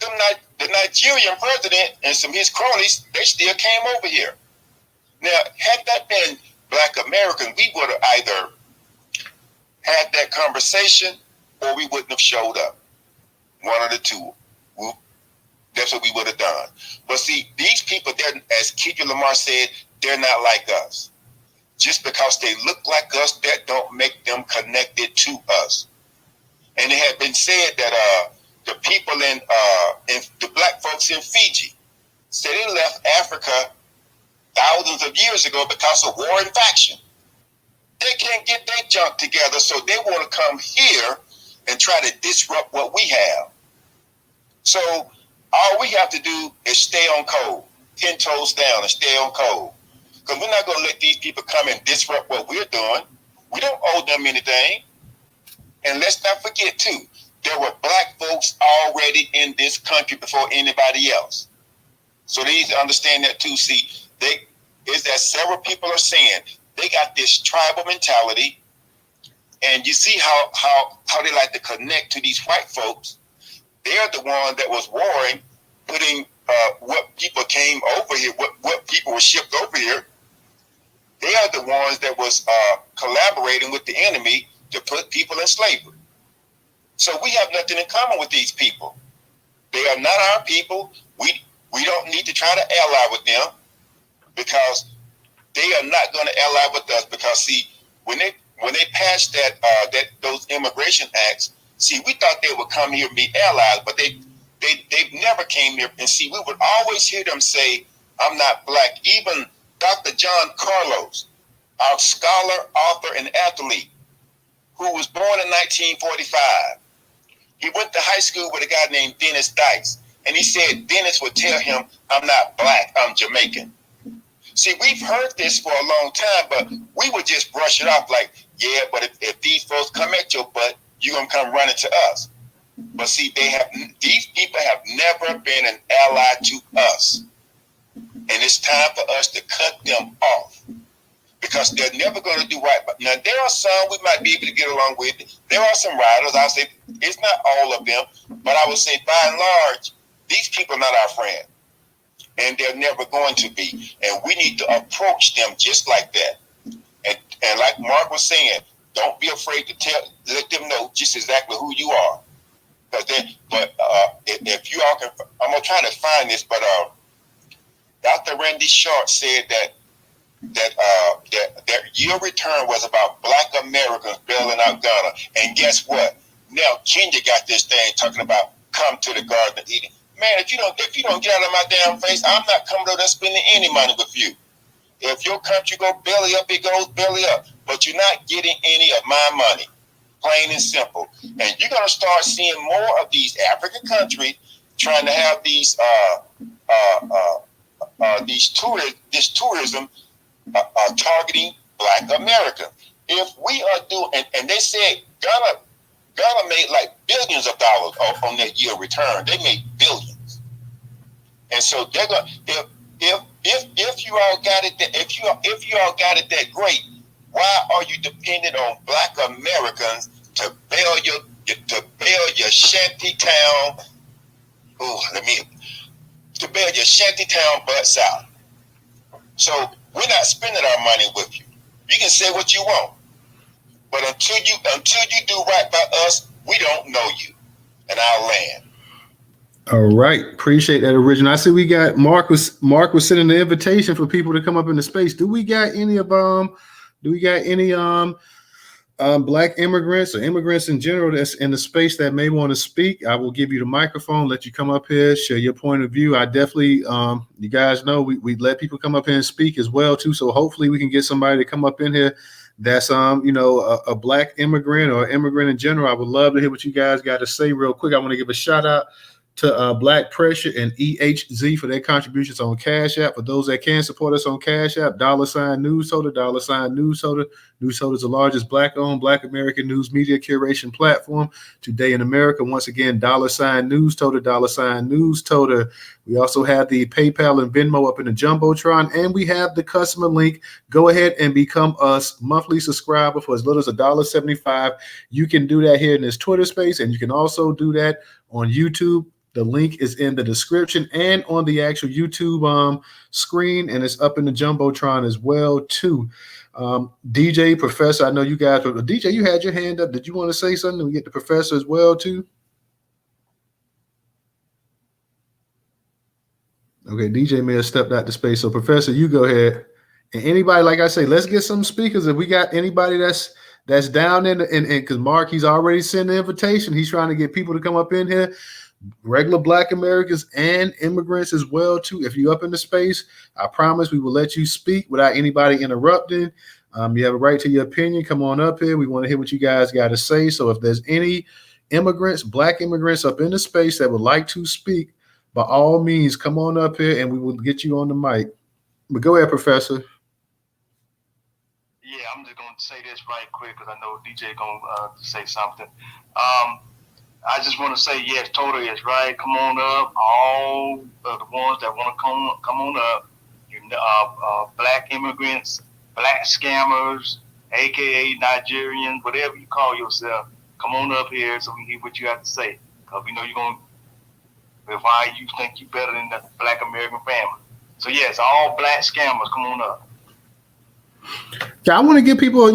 the Nigerian president and some of his cronies, they still came over here. Now, had that been Black American, we would have either had that conversation or we wouldn't have showed up. One of the two. That's what we would have done. But see, these people, as Keith Lamar said, they're not like us. Just because they look like us, that don't make them connected to us. And it had been said that the people in the Black folks in Fiji said they left Africa thousands of years ago because of war and faction. They can't get their junk together, so they want to come here and try to disrupt what we have. So all we have to do is stay on code, 10 toes down and stay on code. Because we're not going to let these people come and disrupt what we're doing. We don't owe them anything. And let's not forget, too, there were Black folks already in this country before anybody else. So they need to understand that, too. See, is that several people are saying they got this tribal mentality, and you see how they like to connect to these white folks. They're the one that was warring, putting what people came over here, what people were shipped over here. They are the ones that was collaborating with the enemy to put people in slavery. So we have nothing in common with these people. They are not our people. We don't need to try to ally with them because they are not going to ally with us. Because see, when they passed those immigration acts, See, we thought they would come here and be allies, but they've never came here. And see, we would always hear them say, I'm not black. Even Dr. John Carlos, our scholar, author, and athlete, who was born in 1945. He went to high school with a guy named Dennis Dice. And he said Dennis would tell him, I'm not black, I'm Jamaican. See, we've heard this for a long time, but we would just brush it off like, yeah, but if these folks come at your butt, you're going to come running to us. But see, these people have never been an ally to us. And it's time for us to cut them off. Because they're never going to do right. But now, there are some we might be able to get along with. There are some riders. I'll say it's not all of them. But I would say, by and large, these people are not our friend. And they're never going to be. And we need to approach them just like that. And like Mark was saying, don't be afraid to let them know just exactly who you are. If you all can, I'm going to try to find this, but Dr. Randy Short said that your return was about black Americans bailing out Ghana. And guess what? Now Kenya got this thing talking about come to the Garden of Eden. Man, if you don't get out of my damn face, I'm not coming over there spending any money with you. If your country go belly up, it goes belly up. But you're not getting any of my money. Plain and simple. And you're gonna start seeing more of these African countries trying to have these tourism targeting Black America. If we are doing, and they said Ghana made like billions of dollars on that year return. They made billions, and so they're gonna. If you all got it, if you all got it that great, why are you dependent on Black Americans to bail your shanty town? To bail your shanty town butts out. So we're not spending our money with you. You can say what you want, but until you do right by us, we don't know you and our land. All right, appreciate that, Original. I see we got Mark was sending the invitation for people to come up into space. Do we got any Black immigrants or immigrants in general that's in the space that may want to speak? I will give you the microphone, let you come up here, share your point of view. I definitely, you guys know we let people come up here and speak as well too. So hopefully we can get somebody to come up in here that's a Black immigrant or immigrant in general. I would love to hear what you guys got to say real quick. I want to give a shout out to Black Pressure and EHZ for their contributions on Cash App. For those that can support us on Cash App, $Newstoter, $Newstoter. Newstoter is the largest Black-owned Black American news media curation platform today in America. Once again, $Newstoter, $Newstoter. We also have the PayPal and Venmo up in the Jumbotron, and we have the customer link. Go ahead and become a monthly subscriber for as little as $1.75. You can do that here in this Twitter space, and you can also do that on YouTube. The link is in the description and on the actual YouTube screen, and it's up in the Jumbotron as well too. DJ, Professor, I know you guys, DJ, you had your hand up. Did you want to say something? We get the Professor as well too. Okay, DJ may have stepped out to space. So Professor, you go ahead. And anybody, like I say, let's get some speakers. If we got anybody that's down in because Mark, he's already sent the invitation. He's trying to get people to come up in here. Regular Black Americans and immigrants as well too. If you're up in the space, I promise we will let you speak without anybody interrupting. You have a right to your opinion. Come on up here. We want to hear what you guys got to say. So if there's any immigrants, Black immigrants up in the space that would like to speak, by all means, come on up here and we will get you on the mic. But go ahead, Professor. Yeah, I'm just going to say this right quick because I know DJ going to say something. I just want to say, yes, totally is right. Come on up. All of the ones that want to come on up. You Black immigrants, Black scammers, a.k.a. Nigerians, whatever you call yourself. Come on up here so we can hear what you have to say. Because we know you're going to, why you think you're better than the Black American family. So, yes, all Black scammers, come on up. Yeah, I want to give people,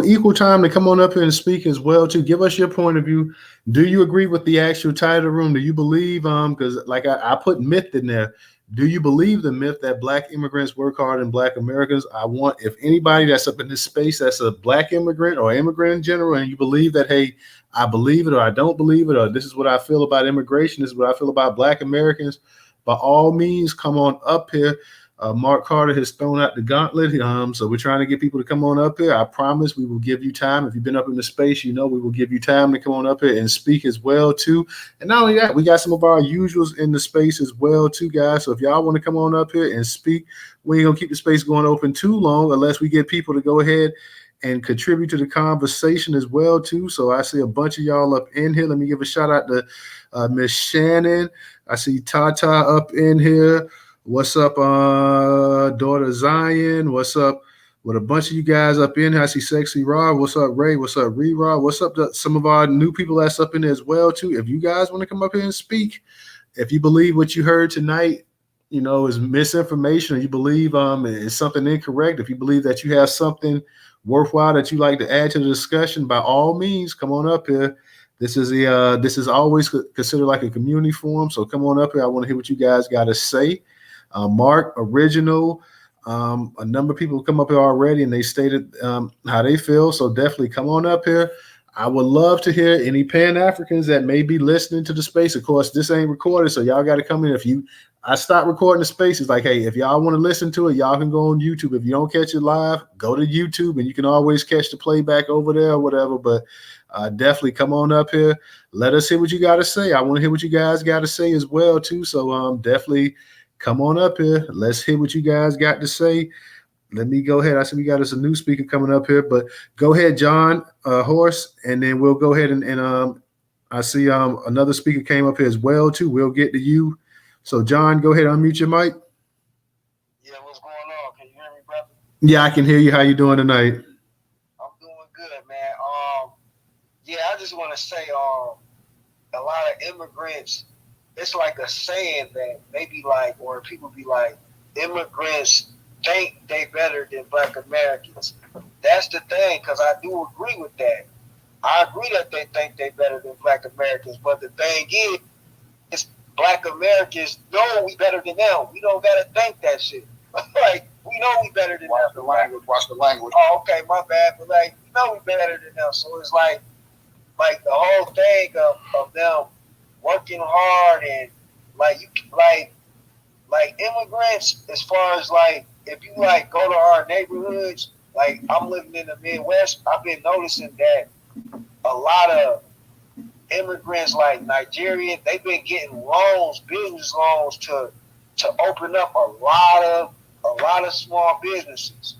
equal time to come on up here and speak as well too. Give us your point of view. Do you agree with the actual title of the room? Do you believe, because like I put myth in there. Do you believe the myth that black immigrants work hard and black Americans? I want, if anybody that's up in this space that's a black immigrant or immigrant in general, and you believe that, hey, I believe it or I don't believe it, or this is what I feel about immigration, this is what I feel about black Americans, by all means, come on up here. Mark Carter has thrown out the gauntlet. So we're trying to get people to come on up here. I promise we will give you time. If you've been up in the space, we will give you time to come on up here and speak as well too. And not only that, we got some of our usuals in the space as well too, guys. So if y'all want to come on up here and speak, we ain't gonna keep the space going open too long unless we get people to go ahead and contribute to the conversation as well too. So I see a bunch of y'all up in here. Let me give a shout out to Miss Shannon. I see Tata up in here. What's up, daughter Zion? What's up with a bunch of you guys up in here? I see Sexy Rod. What's up, Ray? What's up, Rod? What's up to some of our new people that's up in there as well too? If you guys want to come up here and speak, if you believe what you heard tonight, is misinformation, or you believe is something incorrect, if you believe that you have something worthwhile that you like to add to the discussion, by all means, come on up here. This is always considered like a community forum, so come on up here. I want to hear what you guys got to say. Mark, Original, a number of people come up here already and they stated how they feel. So definitely come on up here. I would love to hear any Pan-Africans that may be listening to the space. Of course, this ain't recorded, so y'all got to come in. I start recording the space, it's like, hey, if y'all want to listen to it, y'all can go on YouTube. If you don't catch it live, go to YouTube and you can always catch the playback over there or whatever. But definitely come on up here. Let us hear what you got to say. I want to hear what you guys got to say as well too. So definitely come on up here. Let's hear what you guys got to say. Let me go ahead. I see we got us a new speaker coming up here, but go ahead, John Horse, and then we'll go ahead and I see another speaker came up here as well too. We'll get to you. So John, go ahead, unmute your mic. Yeah, what's going on? Can you hear me, brother? Yeah, I can hear you. How you doing tonight? I'm doing good, man. Yeah, I just want to say, a lot of immigrants, it's like a saying that they be like, or people be like, immigrants think they better than black Americans. That's the thing, because I do agree with that. I agree that they think they better than black Americans, but the thing is black Americans know we better than them. We don't gotta think that shit. Like, we know we better than them. Watch the language. Oh, okay, my bad. But like, we know we better than them. So it's like the whole thing of them working hard and like immigrants, as far as like, if you like go to our neighborhoods, like I'm living in the Midwest, I've been noticing that a lot of immigrants like Nigerian, they've been getting loans, business loans to open up a lot of small businesses,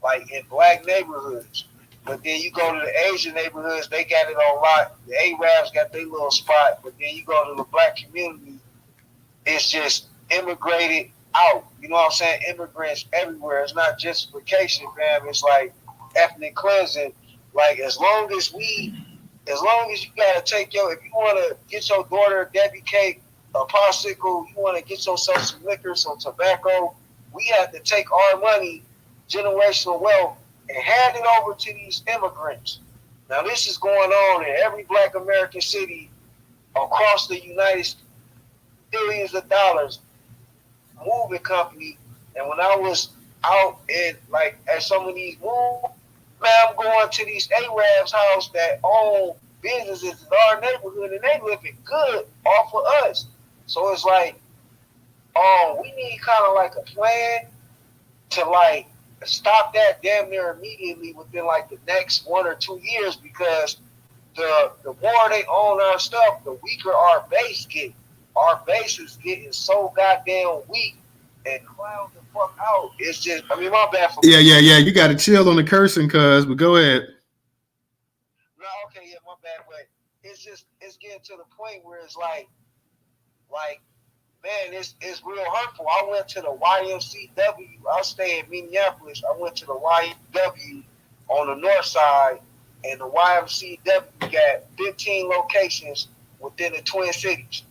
like in black neighborhoods. But then you go to the Asian neighborhoods, they got it on lock. The Arabs got their little spot. But then you go to the black community, it's just immigrated out. You know what I'm saying? Immigrants everywhere. It's not gentrification, fam. It's like ethnic cleansing. Like as long as you gotta take if you wanna get your daughter a Debbie cake, a popsicle, you wanna get yourself some liquor, some tobacco, we have to take our money, generational wealth, and hand it over to these immigrants. Now this is going on in every black American city across the United States, billions of dollars, moving company. And when I was out in like at some of these moves, man, I'm going to these Arabs' house that own businesses in our neighborhood, and they living good off of us. So it's like, we need kind of like a plan to like stop that damn near immediately within like the next 1 or 2 years, because the more they own our stuff, the weaker our base get. Our base is getting so goddamn weak and clown the fuck out. It's just, I mean, my bad for Yeah. You got to chill on the cursing, cuz. But go ahead. No, okay, yeah, my bad. But it's getting to the point where it's like, man, it's real hurtful. I went to the YMCW. I stay in Minneapolis. I went to the YMCW on the north side, and the YMCW got 15 locations within the Twin Cities.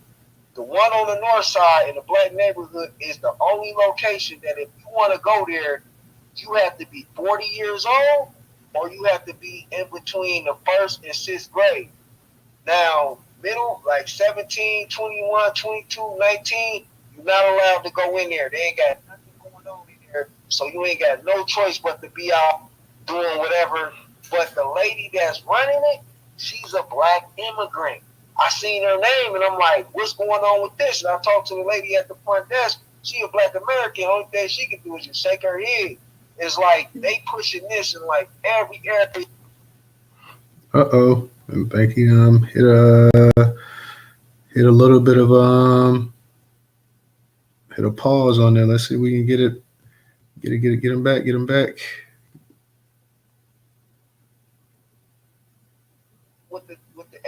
The one on the north side in the black neighborhood is the only location that if you want to go there, you have to be 40 years old or you have to be in between the 1st and 6th grade. Now, middle, like 17, 21, 22, 19, You're not allowed to go in there. They ain't got nothing going on in there. So you ain't got no choice but to be out doing whatever. But the lady that's running it, she's a black immigrant. I seen her name and I'm like, what's going on with this? And I talked to the lady at the front desk. She a black American. Only thing she can do is just shake her head. It's like they pushing this in like every area. I think he hit a little bit of hit a pause on there. Let's see if we can get him back. With the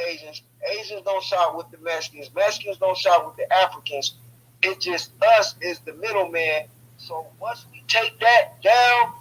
Asians. Asians don't shop with the Mexicans. Mexicans don't shop with the Africans. It's just us is the middleman. So once we take that down,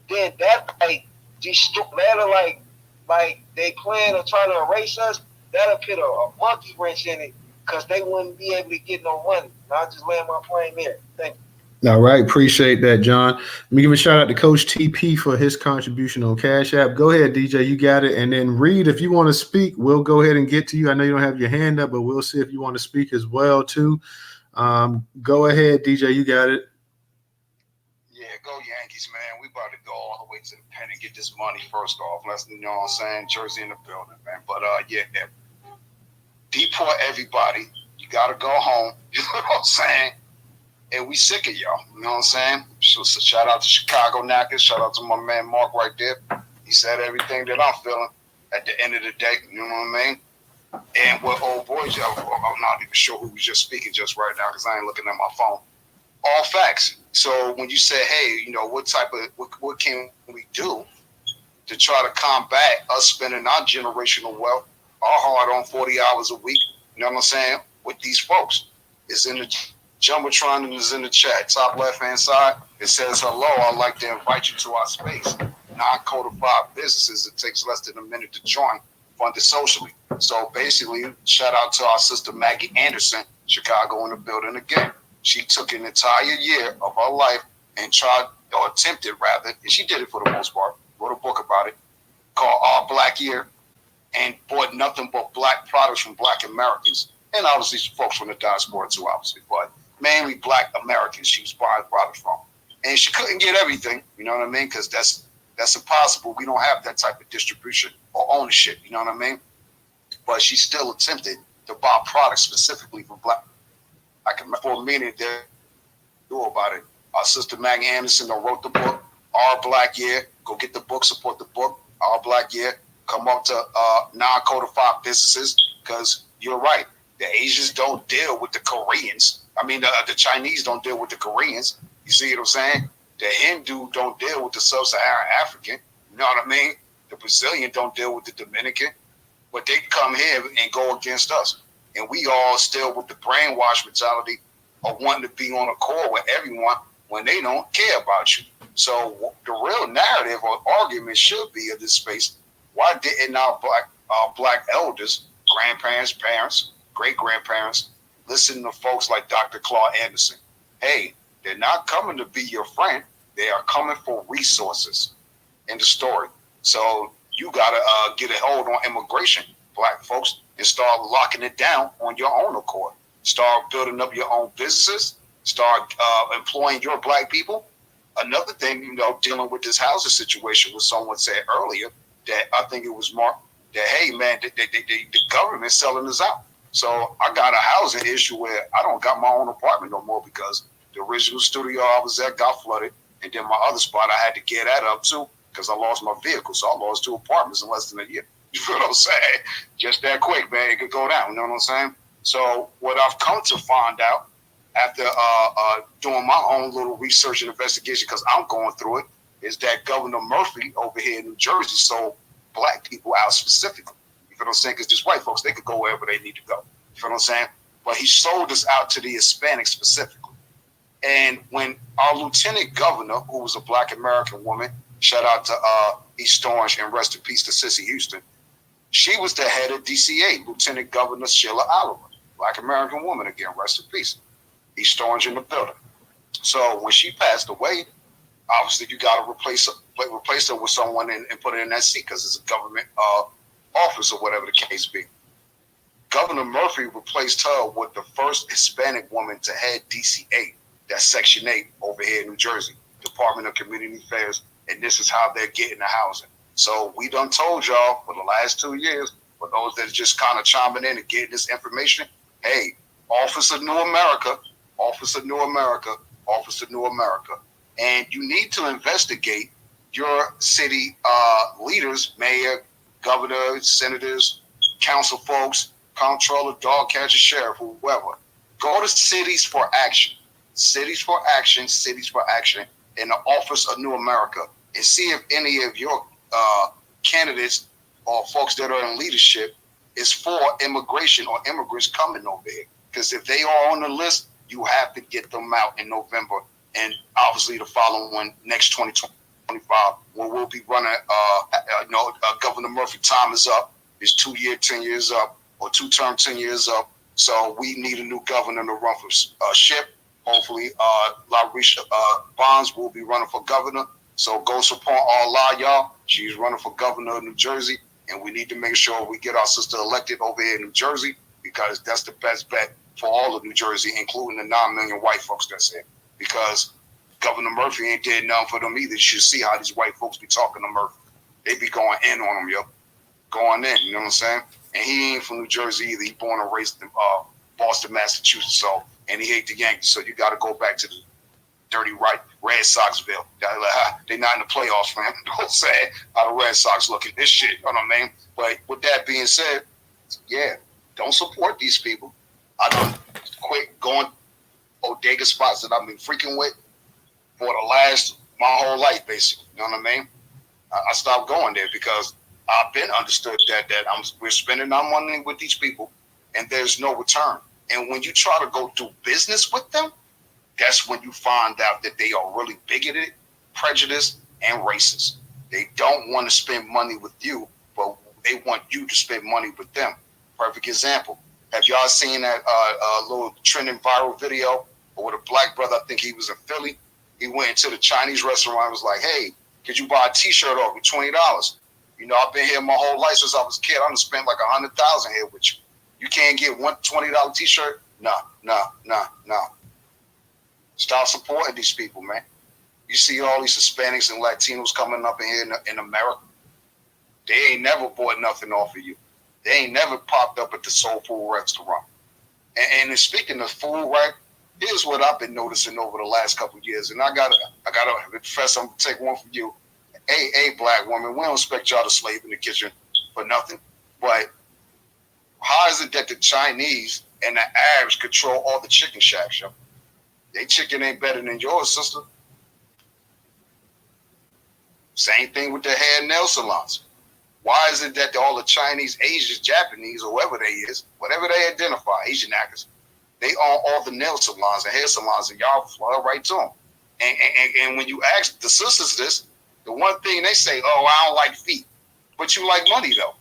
then that that'll like they plan on trying to erase us. That'll put a monkey wrench in it because they wouldn't be able to get no money. And I'll just land my plane there. Thank you. All right, appreciate that, John. Let me give a shout out to Coach TP for his contribution on Cash App. Go ahead, DJ, you got it. And then Reed, if you want to speak, we'll go ahead and get to you. I know you don't have your hand up, but we'll see if you want to speak as well too. Go ahead, DJ, you got it. Yeah, go Yankees, man. We about to go all the way to the pen and get this money first off. Let's, you know what I'm saying? Jersey in the building, man. But yeah, deport everybody. You gotta go home. You know what I'm saying? And we sick of y'all. You know what I'm saying? So shout out to Chicago Knackers. Shout out to my man Mark right there. He said everything that I'm feeling at the end of the day. You know what I mean? And what old boys, I'm not even sure who was just speaking just right now because I ain't looking at my phone. All facts. So when you say, hey, you know, what can we do to try to combat us spending our generational wealth, our hard-on 40 hours a week, you know what I'm saying, with these folks? It's in the Jumbotron and is in the chat. Top left-hand side, it says, hello, I'd like to invite you to our space. Non-codified businesses, it takes less than a minute to join, funded socially. So basically, shout out to our sister Maggie Anderson, Chicago in the building again. She took an entire year of her life and tried, or attempted rather, and she did it for the most part, wrote a book about it, called Our Black Year, and bought nothing but black products from black Americans. And obviously folks from the diaspora too, obviously, but mainly black Americans she was buying products from. And she couldn't get everything, you know what I mean? Because that's impossible. We don't have that type of distribution or ownership, you know what I mean? But she still attempted to buy products specifically from black. I can for a minute there do about it. Our sister Maggie Anderson wrote the book, Our Black Year. Go get the book, support the book, Our Black Year. Come up to non-codified businesses because you're right. The Asians don't deal with the Koreans. I mean, the Chinese don't deal with the Koreans. You see what I'm saying? The Hindu don't deal with the Sub-Saharan African. You know what I mean? The Brazilian don't deal with the Dominican. But they come here and go against us. And we all still with the brainwash mentality of wanting to be on accord with everyone when they don't care about you. So the real narrative or argument should be of this space. Why didn't our black elders, grandparents, parents, great-grandparents, listen to folks like Dr. Claude Anderson? Hey, they're not coming to be your friend. They are coming for resources in the story. So you got to get a hold on immigration, black folks, and start locking it down on your own accord. Start building up your own businesses. Start employing your black people. Another thing, you know, dealing with this housing situation, what someone said earlier, that I think it was Mark, that, hey, man, the government's selling us out. So I got a housing issue where I don't got my own apartment no more because the original studio I was at got flooded. And then my other spot, I had to get that up too because I lost my vehicle. So I lost 2 apartments in less than a year. You feel what I'm saying? Just that quick, man. It could go down. You know what I'm saying? So what I've come to find out after doing my own little research and investigation, because I'm going through it, is that Governor Murphy over here in New Jersey sold black people out specifically. You feel what I'm saying? Because these white folks, they could go wherever they need to go. You feel what I'm saying? But he sold us out to the Hispanics specifically. And when our lieutenant governor, who was a black American woman, shout out to East Orange and rest in peace to Sissy Houston, she was the head of DCA, Lieutenant Governor Sheila Oliver, black American woman, again, rest in peace. East Orange in the building. So when she passed away, obviously you got to replace her with someone and put her in that seat because it's a government office or whatever the case be. Governor Murphy replaced her with the first Hispanic woman to head DC-8, that's Section 8 over here in New Jersey, Department of Community Affairs, and this is how they're getting the housing. So we done told y'all for the last 2 years, for those that are just kind of chiming in and getting this information, hey, Office of New America, Office of New America, Office of New America. And you need to investigate your city leaders, mayor, governor, senators, council folks, comptroller, dog catcher, sheriff, whoever. Go to Cities for Action, Cities for Action, Cities for Action in the Office of New America, and see if any of your candidates or folks that are in leadership is for immigration or immigrants coming over here. Because if they are on the list, you have to get them out in November, and obviously the following one, next 2025, when we'll be running, Governor Murphy time is up. His 2 year, 10 years up, or 2 term, 10 years up. So we need a new governor to run for SHIP. Hopefully, LaRisha Bonds will be running for governor. So go support Allah, y'all. She's running for governor of New Jersey, and we need to make sure we get our sister elected over here in New Jersey, because that's the best bet for all of New Jersey, including the 9 million white folks that's here. Because Governor Murphy ain't did nothing for them either. You should see how these white folks be talking to Murphy. They be going in on him, yo. Going in, you know what I'm saying? And he ain't from New Jersey either. He born and raised in Boston, Massachusetts. So, and he hate the Yankees. So you got to go back to the dirty Red Soxville. They not in the playoffs, man. Don't say how the Red Sox look at this shit. You know what I mean? But with that being said, yeah, don't support these people. I don't quit going bodega spots that I've been freaking with for my whole life, basically. You know what I mean? I stopped going there because I've been understood that we're spending our money with these people and there's no return. And when you try to go do business with them, that's when you find out that they are really bigoted, prejudiced, and racist. They don't want to spend money with you, but they want you to spend money with them. Perfect example. Have y'all seen that little trending viral video with a black brother? I think he was in Philly. He went into the Chinese restaurant and was like, hey, could you buy a t-shirt off me, $20? You know, I've been here my whole life since I was a kid. I'm gonna spend like $100,000 here with you. You can't get one $20 t-shirt? Nah. Stop supporting these people, man. You see all these Hispanics and Latinos coming up in here in America. They ain't never bought nothing off of you. They ain't never popped up at the soul food restaurant. And speaking of food, right? Here's what I've been noticing over the last couple of years, and I gotta confess, I'm gonna take one from you. Hey, black woman, we don't expect y'all to slave in the kitchen for nothing. But how is it that the Chinese and the Arabs control all the chicken shacks, yo? They chicken ain't better than yours, sister. Same thing with the hair and nail salons. Why is it that all the Chinese, Asians, Japanese, or whoever they is, whatever they identify, Asian actors, they own all the nail salons and hair salons, and y'all fly right to them. And when you ask the sisters this, the one thing they say, oh, I don't like feet, but you like money though.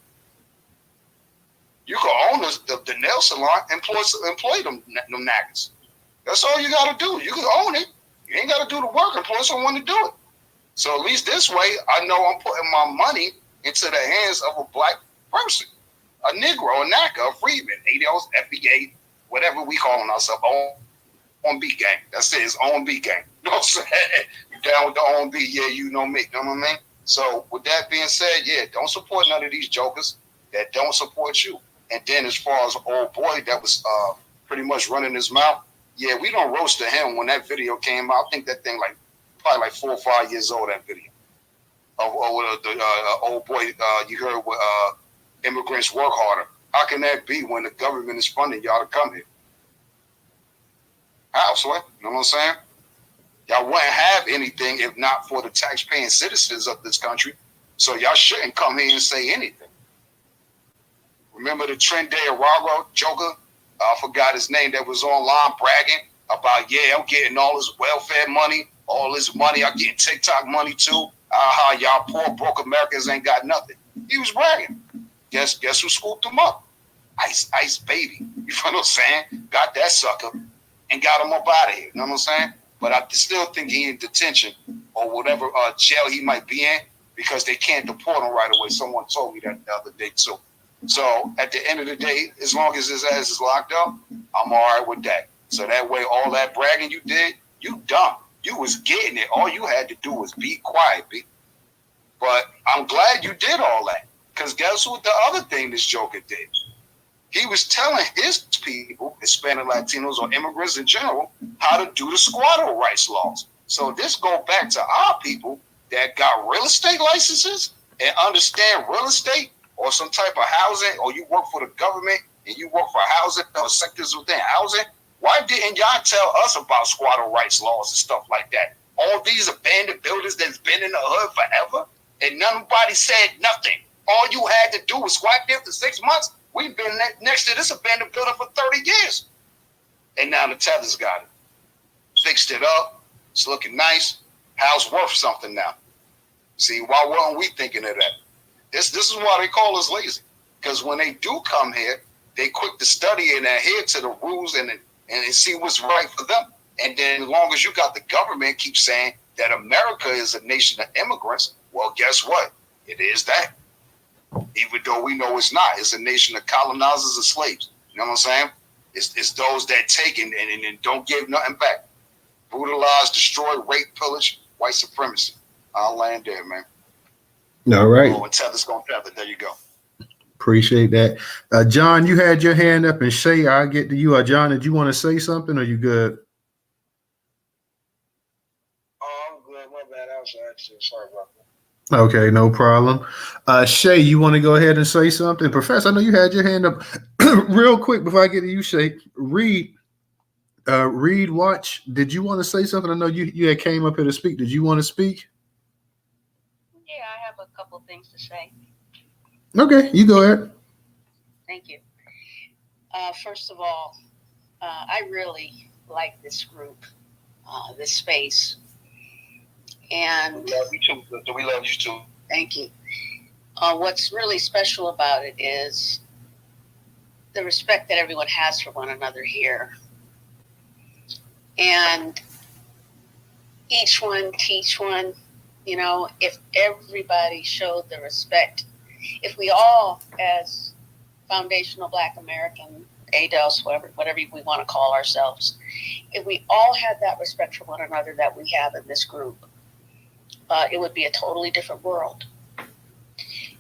You can own the nail salon, employ them naggers. That's all you got to do. You can own it. You ain't got to do the work. Employ someone to do it. So at least this way, I know I'm putting my money into the hands of a black person, a Negro, a NACA, a freedman, ADOS, FBA, whatever we calling ourselves, on B gang. That's it. It's on B gang. You know what I'm saying? You down with the on B? Yeah, you know me. You know what I mean? So with that being said, yeah, don't support none of these jokers that don't support you. And then as far as old boy that was pretty much running his mouth, yeah, we don't roast to him when that video came out. I think that thing probably like 4 or 5 years old, that video. Of the old boy, you heard what immigrants work harder. How can that be when the government is funding y'all to come here? How, Sway? You know what I'm saying? Y'all wouldn't have anything if not for the taxpaying citizens of this country. So y'all shouldn't come here and say anything. Remember the Trinidad joker? I forgot his name, that was online bragging about, yeah, I'm getting all this welfare money, all this money. I'm getting TikTok money too. How y'all poor, broke Americans ain't got nothing. He was bragging. Guess who scooped him up? Ice Baby. You know what I'm saying? Got that sucker and got him up out of here. You know what I'm saying? But I still think he in detention or whatever jail he might be in because they can't deport him right away. Someone told me that the other day too. So at the end of the day, as long as his ass is locked up, I'm all right with that. So that way, all that bragging you did, you done. You was getting it. All you had to do was be quiet, B. But I'm glad you did all that. Because guess what the other thing this Joker did? He was telling his people, Hispanic Latinos or immigrants in general, how to do the squatter rights laws. So this go back to our people that got real estate licenses and understand real estate or some type of housing, or you work for the government and you work for housing or sectors within housing. Why didn't y'all tell us about squatter rights laws and stuff like that? All these abandoned buildings that's been in the hood forever and nobody said nothing. All you had to do was squat there for 6 months. We've been next to this abandoned building for 30 years. And now the Tethers got it. Fixed it up. It's looking nice. House worth something now. See, why weren't we thinking of that? This is why they call us lazy. Because when they do come here, they quick to study and adhere to the rules and see what's right for them. And then as long as you got the government keep saying that America is a nation of immigrants, well, guess what? It is that. Even though we know it's not. It's a nation of colonizers and slaves. You know what I'm saying? It's those that take and don't give nothing back. Brutalize, destroy, rape, pillage, white supremacy. I'll land there, man. All right. Oh, and Tether's gonna tether. There you go. Appreciate that. John, you had your hand up, and Shay, I'll get to you. John, did you want to say something, or are you good? Oh, I'm good. My bad. I was actually sorry about that. Okay, no problem. Shay, you want to go ahead and say something? Professor, I know you had your hand up. Real quick before I get to you, Shay. Reed, watch. Did you want to say something? I know you had came up here to speak. Did you want to speak? Yeah, I have a couple things to say. Okay, you go ahead. Thank you. First of all, I really like this group, this space. And We love you too. We love you too. thank you. What's really special about it is the respect that everyone has for one another here. And each one teach one, you know, if everybody showed the respect, if we all, as foundational Black American, ADOS, whatever we want to call ourselves, if we all had that respect for one another that we have in this group, it would be a totally different world.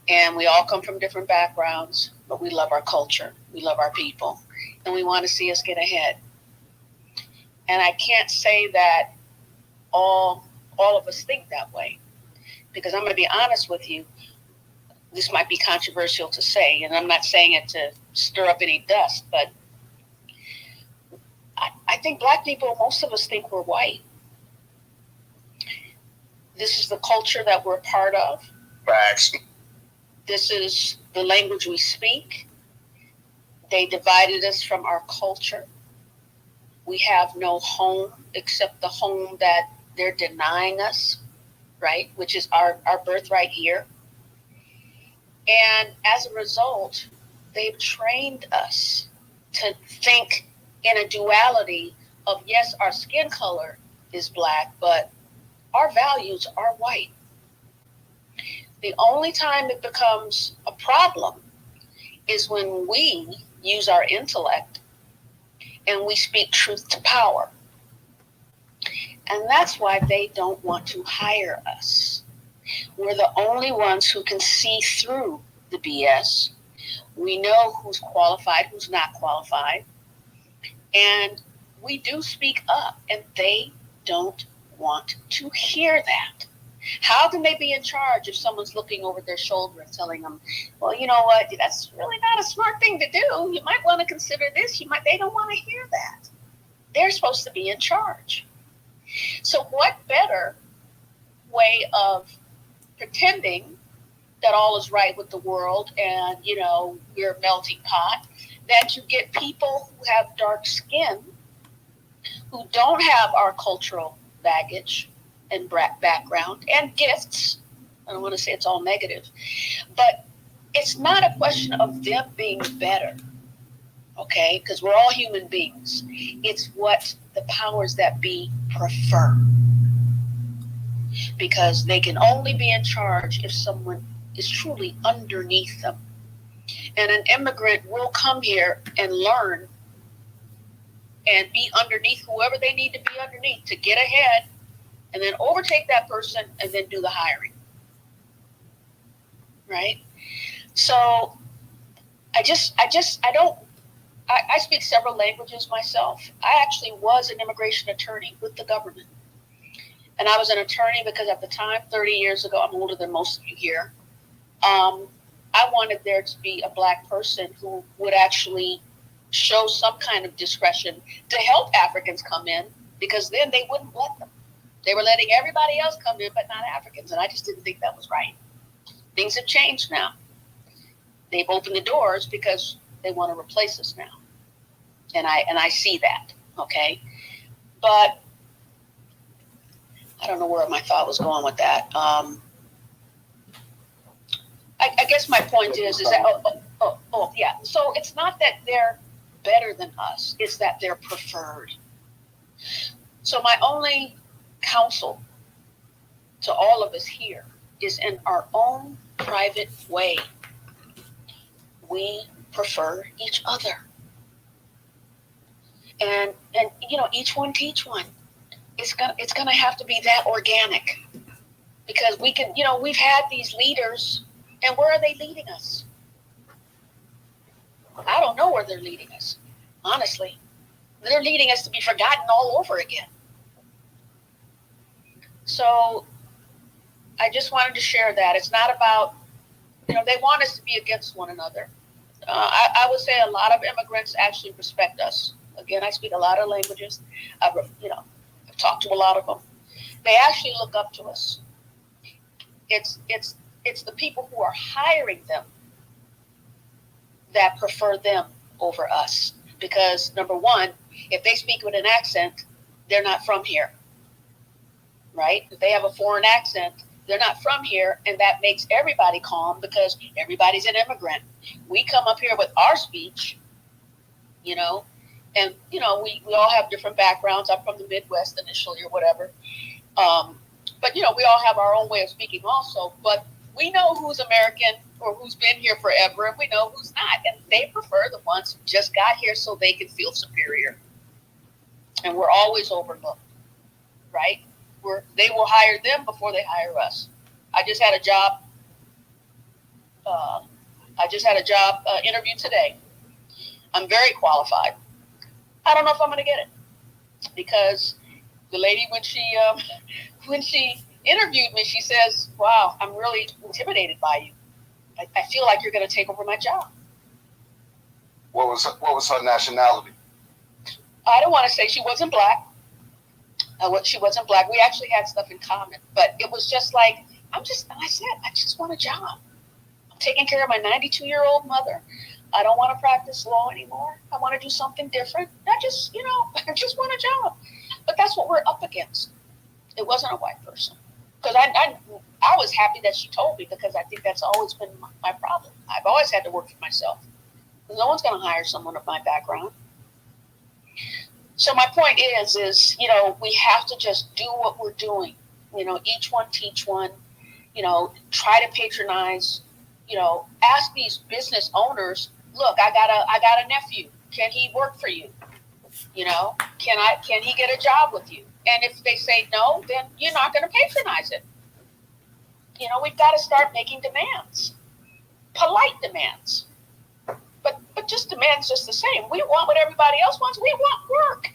And we all come from different backgrounds, but we love our culture, we love our people, and we want to see us get ahead. And I can't say that all of us think that way, because I'm going to be honest with you. This might be controversial to say, and I'm not saying it to stir up any dust, but I think Black people, most of us think we're white. This is the culture that we're part of. Facts. This is the language we speak. They divided us from our culture. We have no home except the home that they're denying us, right? Which is our birthright here. And as a result, they've trained us to think in a duality of, yes, our skin color is Black, but our values are white. The only time it becomes a problem is when we use our intellect and we speak truth to power. And that's why they don't want to hire us. We're the only ones who can see through the BS. We know who's qualified, who's not qualified. And we do speak up, and they don't want to hear that. How can they be in charge if someone's looking over their shoulder and telling them, well, you know what, that's really not a smart thing to do. You might want to consider this. They don't want to hear that. They're supposed to be in charge. So what better way of pretending that all is right with the world and, you know, we're a melting pot, that you get people who have dark skin, who don't have our cultural baggage and background and gifts. I don't want to say it's all negative, but it's not a question of them being better, okay? Because we're all human beings. It's what the powers that be prefer. Because they can only be in charge if someone is truly underneath them. And an immigrant will come here and learn and be underneath whoever they need to be underneath to get ahead, and then overtake that person and then do the hiring. Right? So I speak several languages myself. I actually was an immigration attorney with the government. And I was an attorney because at the time, 30 years ago, I'm older than most of you here, I wanted there to be a Black person who would actually show some kind of discretion to help Africans come in, because then they wouldn't let them. They were letting everybody else come in, but not Africans. And I just didn't think that was right. Things have changed now. They've opened the doors because they want to replace us now. And I see that, okay? But I don't know where my thought was going with that. I guess my point is that, yeah. So it's not that they're better than us, it's that they're preferred. So my only counsel to all of us here is, in our own private way, we prefer each other. And you know, each one teach one. It's gonna have to be that organic, because we can, you know, we've had these leaders, and where are they leading us? I don't know where they're leading us, honestly. They're leading us to be forgotten all over again. So I just wanted to share that. It's not about, you know, they want us to be against one another. I would say a lot of immigrants actually respect us. Again, I speak a lot of languages. I've talked to a lot of them. They actually look up to us. It's the people who are hiring them that prefer them over us. Because number one, if they speak with an accent, they're not from here, right? If they have a foreign accent, they're not from here, and that makes everybody calm because everybody's an immigrant. We come up here with our speech, you know, and, you know, we all have different backgrounds. I'm from the Midwest initially or whatever. But, you know, we all have our own way of speaking also. But we know who's American or who's been here forever, and we know who's not. And they prefer the ones who just got here so they can feel superior. And we're always overlooked, right? They will hire them before they hire us. I just had a job interview today. I'm very qualified. I don't know if I'm going to get it, because the lady, when she interviewed me, she says, "Wow, I'm really intimidated by you. I feel like you're going to take over my job." What was her nationality? I don't want to say she wasn't Black. She wasn't Black. We actually had stuff in common, but it was just like, I just want a job. I'm taking care of my 92-year-old mother. I don't want to practice law anymore. I want to do something different. I just want a job. But that's what we're up against. It wasn't a white person. Because I was happy that she told me, because I think that's always been my problem. I've always had to work for myself. No one's going to hire someone of my background. So my point is, you know, we have to just do what we're doing. You know, each one teach one. You know, try to patronize. You know, ask these business owners, look, I got a nephew. Can he work for you? You know, can he get a job with you? And if they say no, then you're not going to patronize it. You know, we've got to start making demands, polite demands. But just demands just the same. We want what everybody else wants. We want work.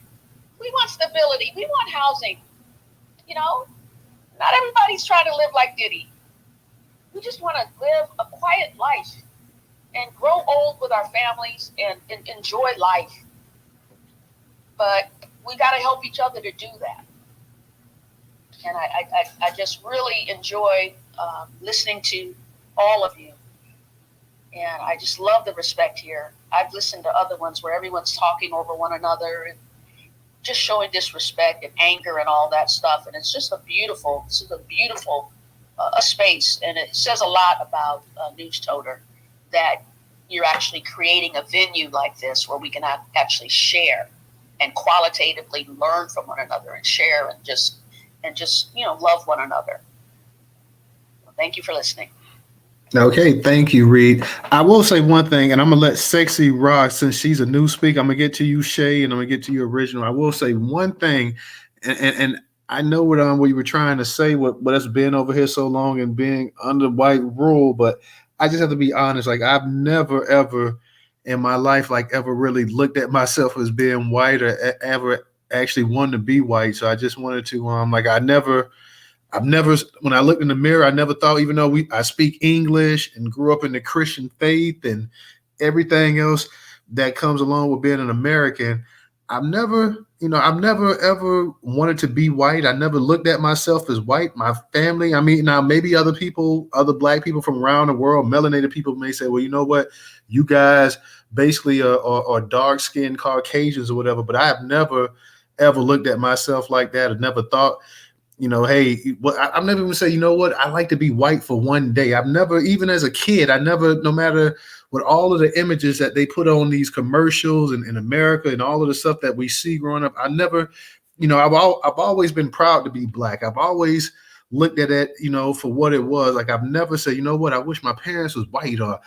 We want stability. We want housing. You know, not everybody's trying to live like Diddy. We just want to live a quiet life and grow old with our families and enjoy life. But we got to help each other to do that. And I just really enjoy listening to all of you. And I just love the respect here. I've listened to other ones where everyone's talking over one another and just showing disrespect and anger and all that stuff. And it's just a beautiful space. And it says a lot about Newstoter, that you're actually creating a venue like this where we can actually share and qualitatively learn from one another and share and just you know, love one another. Well, thank you for listening. Okay, thank you, Reed. I will say one thing, and I'm gonna let Sexy Rock, since she's a new speaker, I'm gonna get to you, Shay, and I'm gonna get to you, Original. I will say one thing, and I know what you were trying to say, what us being over here so long and being under white rule, but I just have to be honest. Like I've never ever in my life like ever really looked at myself as being white or ever actually wanted to be white. So I just wanted to like I've never, when I looked in the mirror, I never thought, even though I speak English and grew up in the Christian faith and everything else that comes along with being an American, I've never ever wanted to be white. I never looked at myself as white. My family, I mean, now maybe other people, other black people from around the world, melanated people may say, well, you know what, you guys basically are dark skinned Caucasians or whatever. But I have never ever looked at myself like that. I never thought hey, I'm never going to say, you know what, I like to be white for one day. I've never, even as a kid, I never, no matter what all of the images that they put on these commercials in America and all of the stuff that we see growing up, I never, I've always been proud to be black. I've always looked at it, for what it was. Like I've never said, you know what, I wish my parents was white, or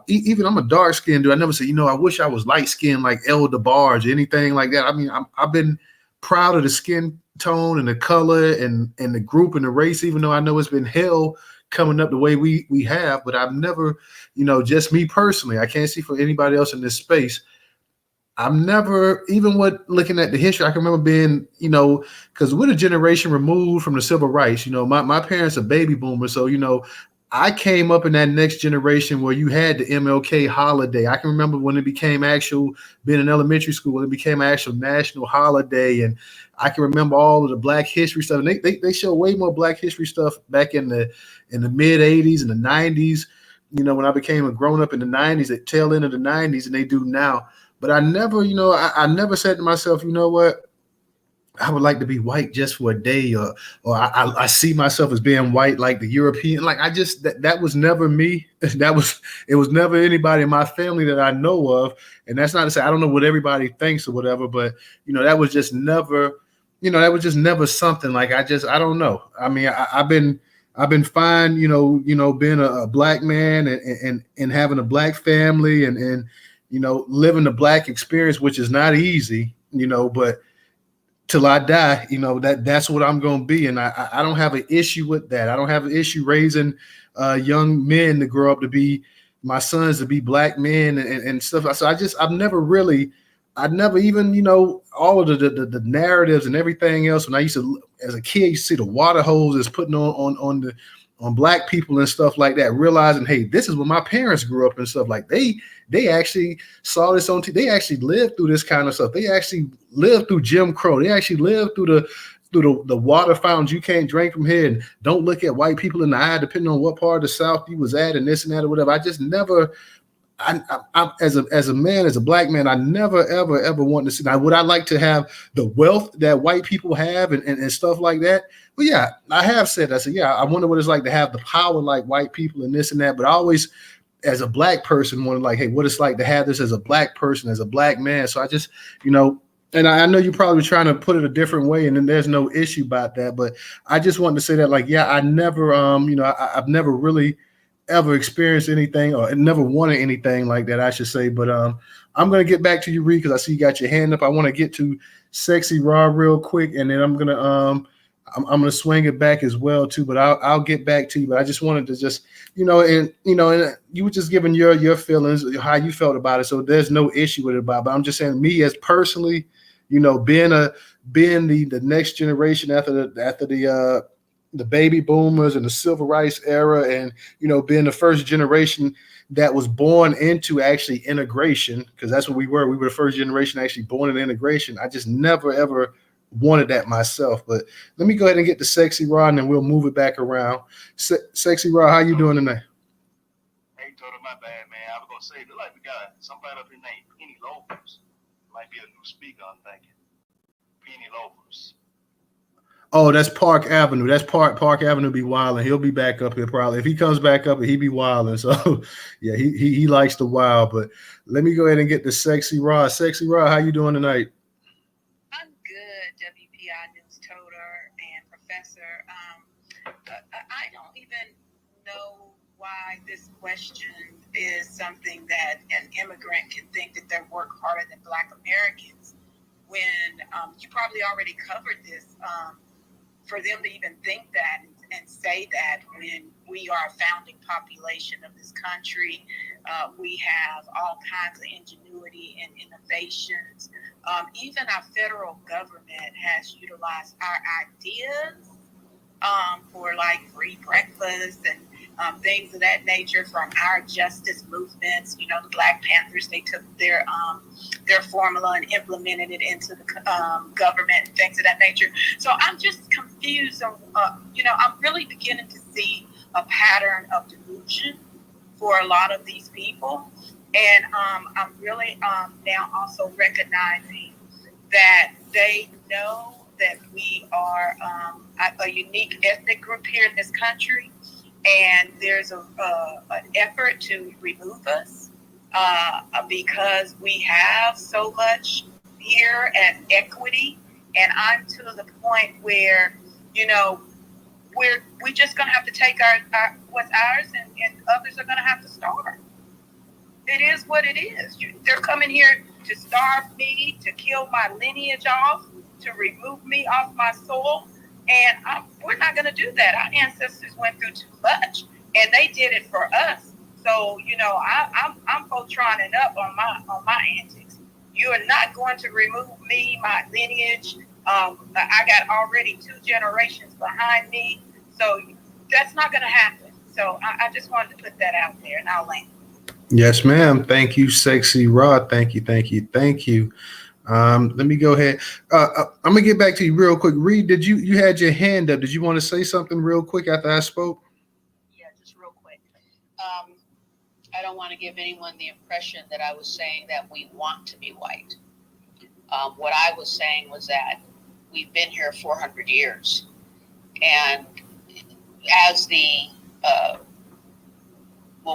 even I'm a dark skinned dude. I never said, I wish I was light skinned like El DeBarge or anything like that. I mean, I've been proud of the skin tone and the color and the group and the race, even though I know it's been hell coming up the way we have. But I've never, just me personally, I can't see for anybody else in this space. I'm never, even with looking at the history, I can remember being, because we're a generation removed from the civil rights. My parents are baby boomers. So, I came up in that next generation where you had the MLK holiday. I can remember when it became actual, being in elementary school, when it became an actual national holiday. And I can remember all of the Black history stuff. And they show way more Black history stuff back in the mid 80s and the 90s, when I became a grown up in the 90s, at tail end of the 90s, and they do now. But I never, I never said to myself, you know what, I would like to be white just for a day, or I see myself as being white like the European. Like I just that was never me. It was never anybody in my family that I know of. And that's not to say I don't know what everybody thinks or whatever, but that was just never, that was just never something. Like I don't know. I mean, I've been fine, being a black man and having a black family and living the black experience, which is not easy, but till I die, that's what I'm going to be. And I don't have an issue with that. I don't have an issue raising young men to grow up to be my sons, to be black men and stuff. So I'd never even, all of the narratives and everything else. When I used to, as a kid, you see the water hoses putting on black people and stuff like that, realizing, hey, this is where my parents grew up and stuff. Like they actually saw this on TV. They actually lived through this kind of stuff. They actually lived through Jim Crow. They actually lived through the water fountains. You can't drink from here, and don't look at white people in the eye, depending on what part of the South you was at, and this and that or whatever. I just never. As a man, as a black man, I never ever want to see. Now, would I like to have the wealth that white people have and stuff like that? Well, yeah, I have said. I said, yeah, I wonder what it's like to have the power like white people and this and that. But I always, as a black person, wanted like, hey, what it's like to have this as a black person, as a black man. So I just, and I know you're probably trying to put it a different way, and then there's no issue about that. But I just wanted to say that, like, yeah, I never, I've never really ever experienced anything or never wanted anything like that, I should say. But I'm gonna get back to you, Reed, because I see you got your hand up. I want to get to Sexy Raw real quick, and then I'm gonna swing it back as well too. But I'll get back to you. But I just wanted to just and you were just giving your feelings, how you felt about it. So there's no issue with it about. But I'm just saying, me as personally, being the next generation after the baby boomers and the civil rights era, and being the first generation that was born into actually integration, because that's what we were the first generation actually born in integration. I just never ever wanted that myself. But let me go ahead and get the Sexy Raw, and then we'll move it back around. Sexy Raw, how you doing tonight? Hey, total, my bad, man. I was gonna say, look like we got somebody up here named Penny Loafers. Might be a new speaker, I'm thinking. Penny Loafers. Oh, that's Park Avenue. That's Park Avenue be wilding. He'll be back up here probably. If he comes back up, he be wilding. So yeah, he likes the wild. But let me go ahead and get the Sexy Raw. Sexy Raw, how you doing tonight? I'm good, WPI Newstoter and Professor. I don't even know why this question is something that an immigrant can think that they work harder than Black Americans, when you probably already covered this. For them to even think that and say that, when we are a founding population of this country, we have all kinds of ingenuity and innovations. Even our federal government has utilized our ideas for like free breakfast and things of that nature from our justice movements. You know, the Black Panthers, they took their formula and implemented it into the government and things of that nature. So I'm just confused. I'm really beginning to see a pattern of delusion for a lot of these people. And I'm really now also recognizing that they know that we are a unique ethnic group here in this country, and there's an effort to remove us because we have so much here and equity. And I'm to the point where, we're just going to have to take our what's ours, and others are going to have to starve. It is what it is. They're coming here to starve me, to kill my lineage off, to remove me off my soul. And we're not going to do that. Our ancestors went through too much, and they did it for us. So, I'm Voltroning up on my antics. You are not going to remove me, my lineage. I got already 2 generations behind me. So that's not going to happen. So I just wanted to put that out there, and I'll land. Yes, ma'am. Thank you, Sexy Rod. Thank you. Let me go ahead. I'm gonna get back to you real quick. Reed, did you had your hand up? Did you want to say something real quick after I spoke? Yeah, just real quick. I don't want to give anyone the impression that I was saying that we want to be white. What I was saying was that we've been here 400 years, and as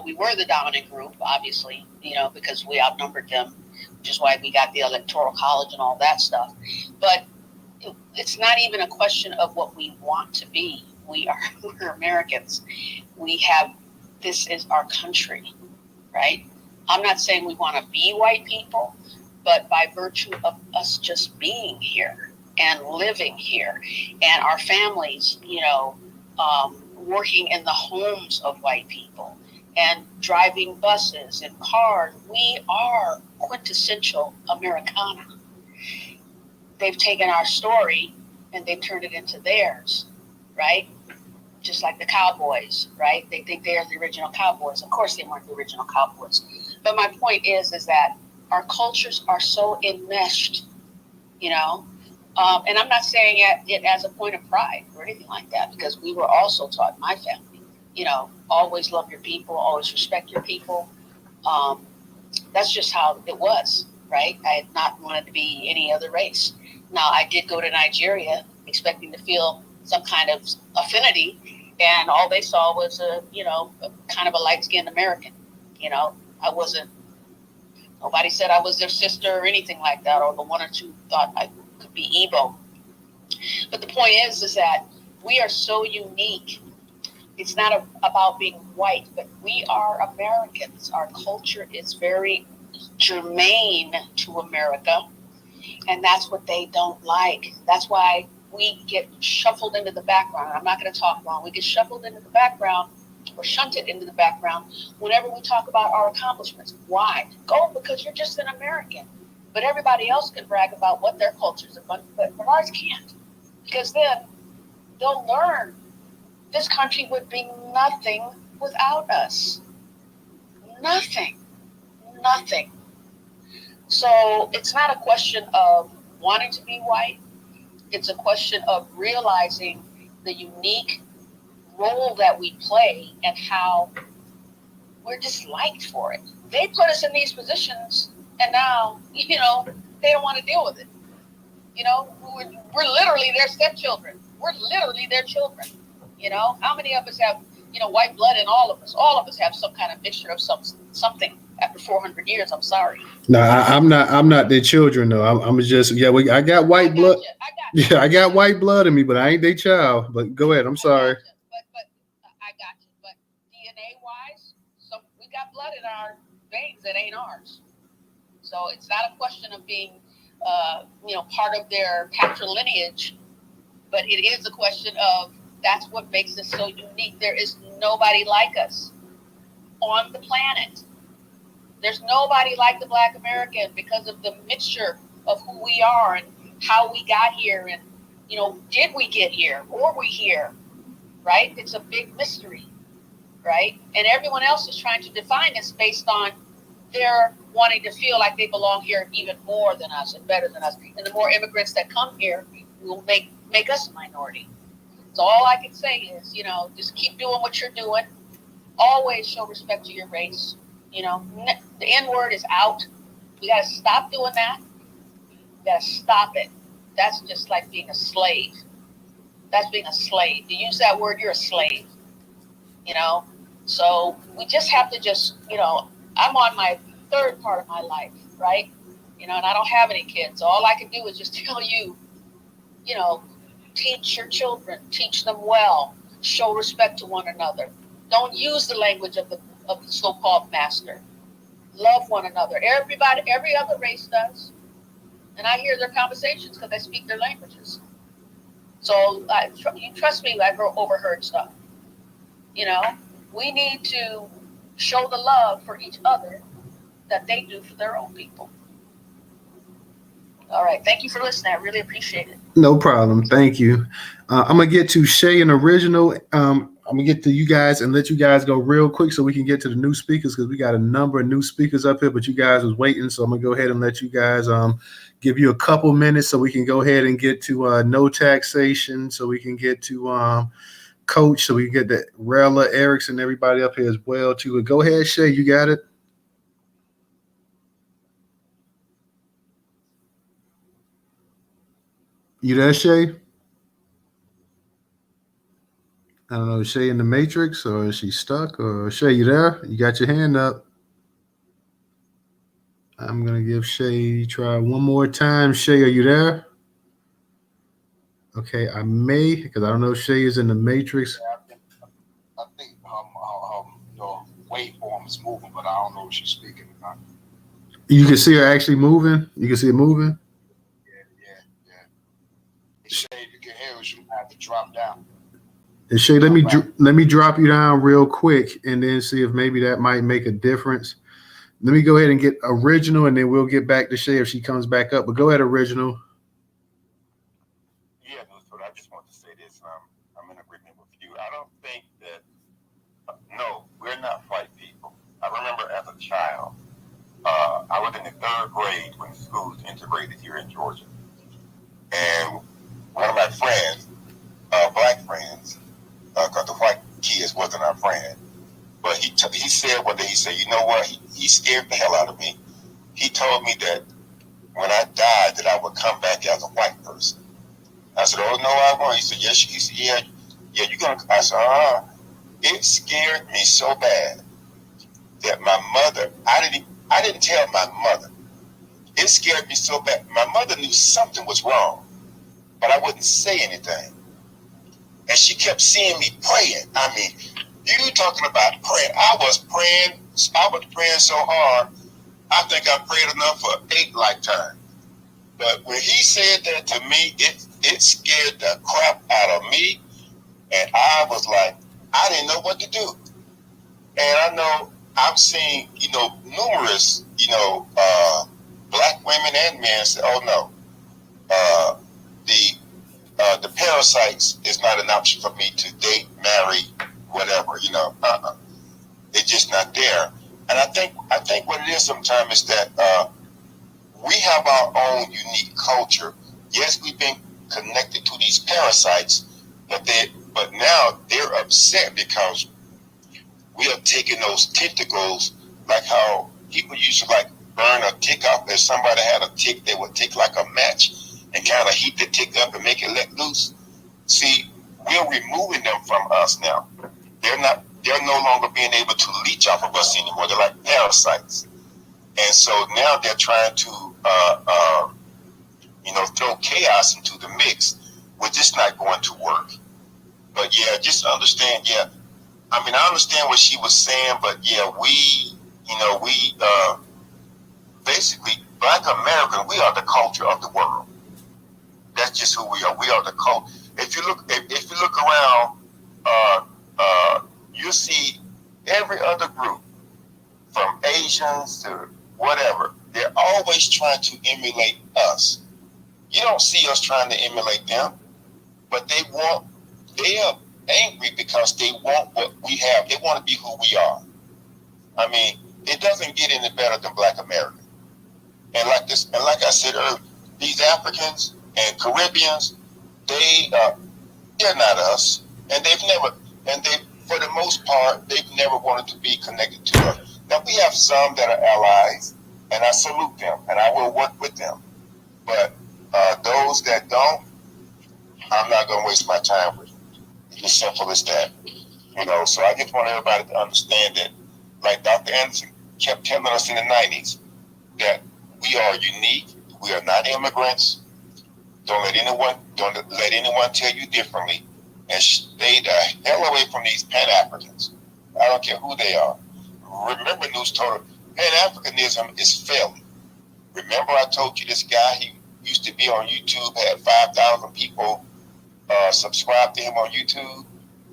we were the dominant group, obviously, because we outnumbered them, which is why we got the Electoral College and all that stuff. But it's not even a question of what we want to be. We're Americans. This is our country, right? I'm not saying we want to be white people, but by virtue of us just being here and living here, and our families, working in the homes of white people, and driving buses and cars, we are quintessential Americana. They've taken our story and they've turned it into theirs, right? Just like the cowboys, right? They think they're the original cowboys. Of course they weren't the original cowboys. But my point is that our cultures are so enmeshed, and I'm not saying it as a point of pride or anything like that, because we were also taught, my family, always love your people, always respect your people. That's just how it was, right? I had not wanted to be any other race. Now, I did go to Nigeria expecting to feel some kind of affinity, and all they saw was kind of a light-skinned American. Nobody said I was their sister or anything like that, or the one or two thought I could be Igbo. But the point is that we are so unique. It's not about being white, but we are Americans. Our culture is very germane to America, and that's what they don't like. That's why we get shuffled into the background. I'm not going to talk long. We get shuffled into the background, or shunted into the background, whenever we talk about our accomplishments. Why? Because you're just an American. But everybody else can brag about what their cultures are, but ours can't. Because then they'll learn this country would be nothing without us. Nothing. So it's not a question of wanting to be white. It's a question of realizing the unique role that we play and how we're disliked for it. They put us in these positions, and now, they don't want to deal with it. We're literally their stepchildren. We're literally their children. How many of us have, white blood in all of us? All of us have some kind of mixture of something after 400 years. I'm sorry. No, I'm not their children though. I'm just, I got white blood. Yeah, I got white blood in me, but I ain't their child. But go ahead. I'm sorry. But I got you. But DNA DNA wise, so we got blood in our veins that ain't ours. So it's not a question of being, part of their patrilineage, but it is a question of that's what makes us so unique. There is nobody like us on the planet. There's nobody like the Black American because of the mixture of who we are and how we got here, and did we get here? Were we here? Right? It's a big mystery, right? And everyone else is trying to define us based on their wanting to feel like they belong here even more than us and better than us. And the more immigrants that come here will make us a minority. So all I can say is, just keep doing what you're doing. Always show respect to your race. The N-word is out. We got to stop doing that. We got to stop it. That's just like being a slave. That's being a slave. You use that word, you're a slave. So we just have to I'm on my third part of my life, right? And I don't have any kids. So all I can do is just tell you, teach your children, teach them well, show respect to one another. Don't use the language of the so-called master. Love one another. Everybody, every other race does. And I hear their conversations because I speak their languages. So you trust me, I've overheard stuff. We need to show the love for each other that they do for their own people. All right. Thank you for listening. I really appreciate it. No problem. Thank you. I'm going to get to Shay and Original. I'm going to get to you guys and let you guys go real quick so we can get to the new speakers, because we got a number of new speakers up here, but you guys was waiting. So I'm going to go ahead and let you guys give you a couple minutes so we can go ahead and get to no taxation, so we can get to Coach, so we can get the Rella, Erickson, everybody up here as well too. Go ahead, Shay, you got it. You there, Shay? I don't know, is Shay in the Matrix, or is she stuck? Or Shay, you there? You got your hand up. I'm going to give Shay try one more time. Shay, are you there? Okay, I may, because I don't know if Shay is in the Matrix. I think waveform is moving, but I don't know if she's speaking or not. You can see her actually moving? You can see it moving? Yeah. Shay, if you can hear us, you have to drop down. And Shay, let me drop you down real quick and then see if maybe that might make a difference. Let me go ahead and get Original, and then we'll get back to Shay if she comes back up. But go ahead, Original. Yeah, Newstoter, I just want to say this. I'm in agreement with you. I don't think that, no, we're not white people. I remember as a child, I was in the 3rd grade when schools integrated here in Georgia. And one of my friends, black friends, because the white kids wasn't our friend, but he said one day, he said, you know what, he scared the hell out of me. He told me that when I died that I would come back as a white person. I said, oh, no, I won't. He said, yes. He said, yeah, you're going to. I said, It scared me so bad that my mother, I didn't tell my mother. It scared me so bad. My mother knew something was wrong, but I wouldn't say anything. And she kept seeing me praying. I mean, you talking about praying. I was praying so hard, I think I prayed enough for 8 lifetimes. But when he said that to me, it scared the crap out of me. And I was like, I didn't know what to do. And I know I'm seeing, numerous, black women and men say, oh no, the parasites is not an option for me to date, marry, whatever, It's just not there. And I think what it is sometimes is that we have our own unique culture. Yes, we've been connected to these parasites, but now they're upset because we are taking those tentacles, like how people used to burn a tick off. If somebody had a tick, they would take like a match and kind of heat the tick up and make it let loose. See, we're removing them from us now. They're no longer being able to leech off of us anymore. They're like parasites. And so now they're trying to, throw chaos into the mix, which is not going to work. But yeah, just understand, I mean, I understand what she was saying, but yeah, we basically, Black American, we are the culture of the world. That's just who we are. We are the culture. If you look around, you see every other group, from Asians to whatever, they're always trying to emulate us. You don't see us trying to emulate them, but they are angry because they want what we have. They want to be who we are. I mean, it doesn't get any better than Black American. And like I said earlier, these Africans and Caribbeans, they're not us, and for the most part, they've never wanted to be connected to us. Now we have some that are allies, and I salute them, and I will work with them. But those that don't, I'm not going to waste my time with them. It's as simple as that. So I just want everybody to understand that, like Dr. Anderson kept telling us in the 90s, that we are unique. We are not immigrants. Don't let anyone tell you differently, and stay the hell away from these Pan-Africans. I don't care who they are. Remember, Newstoter, Pan-Africanism is failing. Remember, I told you this guy, he used to be on YouTube, had 5,000 people subscribe to him on YouTube.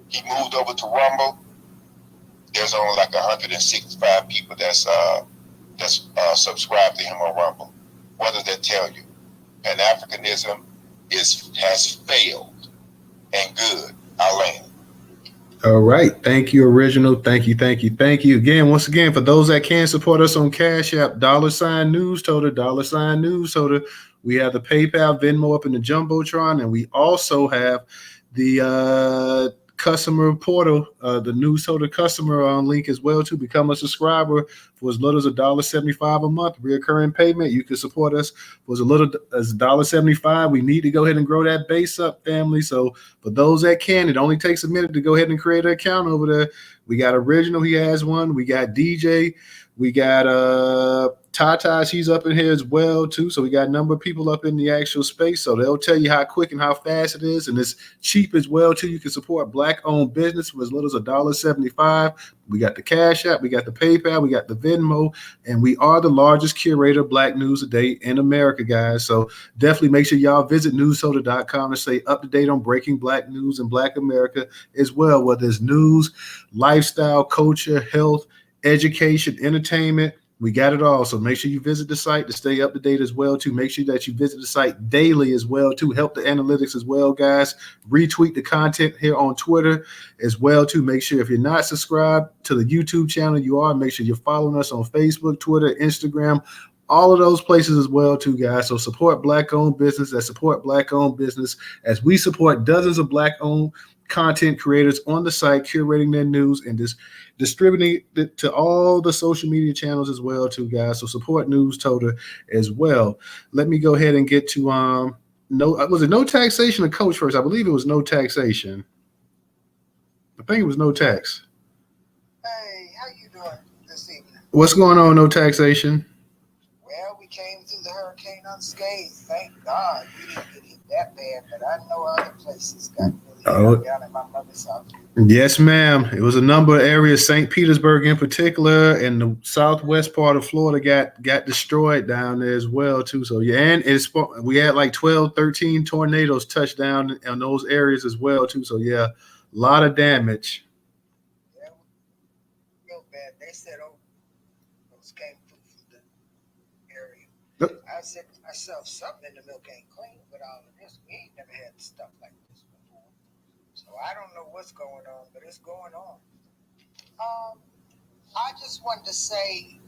He moved over to Rumble. There's only like 165 people that's subscribed to him on Rumble. What does that tell you? Pan-Africanism has failed, and good. I'll land. All right. Thank you, Original. Thank you. Again, once again, for those that can support us on Cash App, $Newstoter, $Newstoter. We have the PayPal, Venmo up in the Jumbotron, and we also have the customer portal, the Newstoter customer link as well to become a subscriber for as little as $1.75 a month, reoccurring payment. You can support us for as little as $1.75. We need to go ahead and grow that base up, family. So for those that can, it only takes a minute to go ahead and create an account over there. We got Original, he has one. We got DJ. We got Tata, she's up in here as well too. So we got a number of people up in the actual space. So they'll tell you how quick and how fast it is, and it's cheap as well too. You can support Black-owned business for as little as $1.75. We got the Cash App, we got the PayPal, we got the Venmo, and we are the largest curator of Black news a day in America, guys. So definitely make sure y'all visit Newstoter.com to stay up to date on breaking Black news in Black America as well, whether it's news, lifestyle, culture, health, education, entertainment. We got it all. So make sure you visit the site to stay up to date as well too. Make sure that you visit the site daily as well too. Help the analytics as well, guys. Retweet the content here on Twitter as well too. Make sure if you're not subscribed to the YouTube channel, you are. Make sure you're following us on Facebook, Twitter, Instagram, all of those places as well too, guys. So support Black-owned business that support Black-owned business as we support dozens of Black-owned content creators on the site, curating their news and distributing it to all the social media channels as well too, guys. So support Newstoter as well. Let me go ahead and get to no taxation or coach first. I believe it was no taxation. I think it was no tax. Hey, how you doing this evening? What's going on, no taxation? Well, we came through the hurricane unscathed. Thank God we didn't get hit that bad, but I know other places got really down in my mother's house. Yes, ma'am. It was a number of areas, St. Petersburg in particular, and the southwest part of Florida got destroyed down there as well, too. So, yeah, and we had like 12, 13 tornadoes touch down in those areas as well, too. So, yeah, a lot of damage. Yeah, real bad. They said, those came through the area. Yep. I said to myself, something in the milk ain't clean with all of this. We ain't never had stuff like this before. So I don't know what's going on, but it's going on. I just wanted to say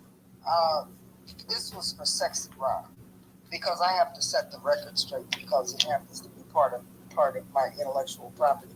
this was for Sexy Rob because I have to set the record straight because it happens to be part of my intellectual property.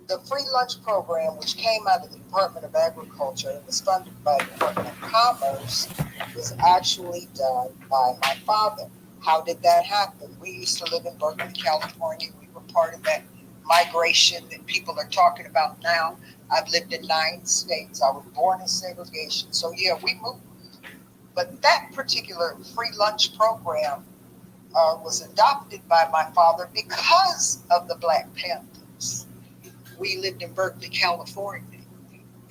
The free lunch program, which came out of the Department of Agriculture and was funded by the Department of Commerce, was actually done by my father. How did that happen? We used to live in Berkeley, California. We were part of that migration that people are talking about now. I've lived in 9 states. I was born in segregation. So, yeah, we moved. But that particular free lunch program was adopted by my father because of the Black Panthers. we lived in Berkeley, California.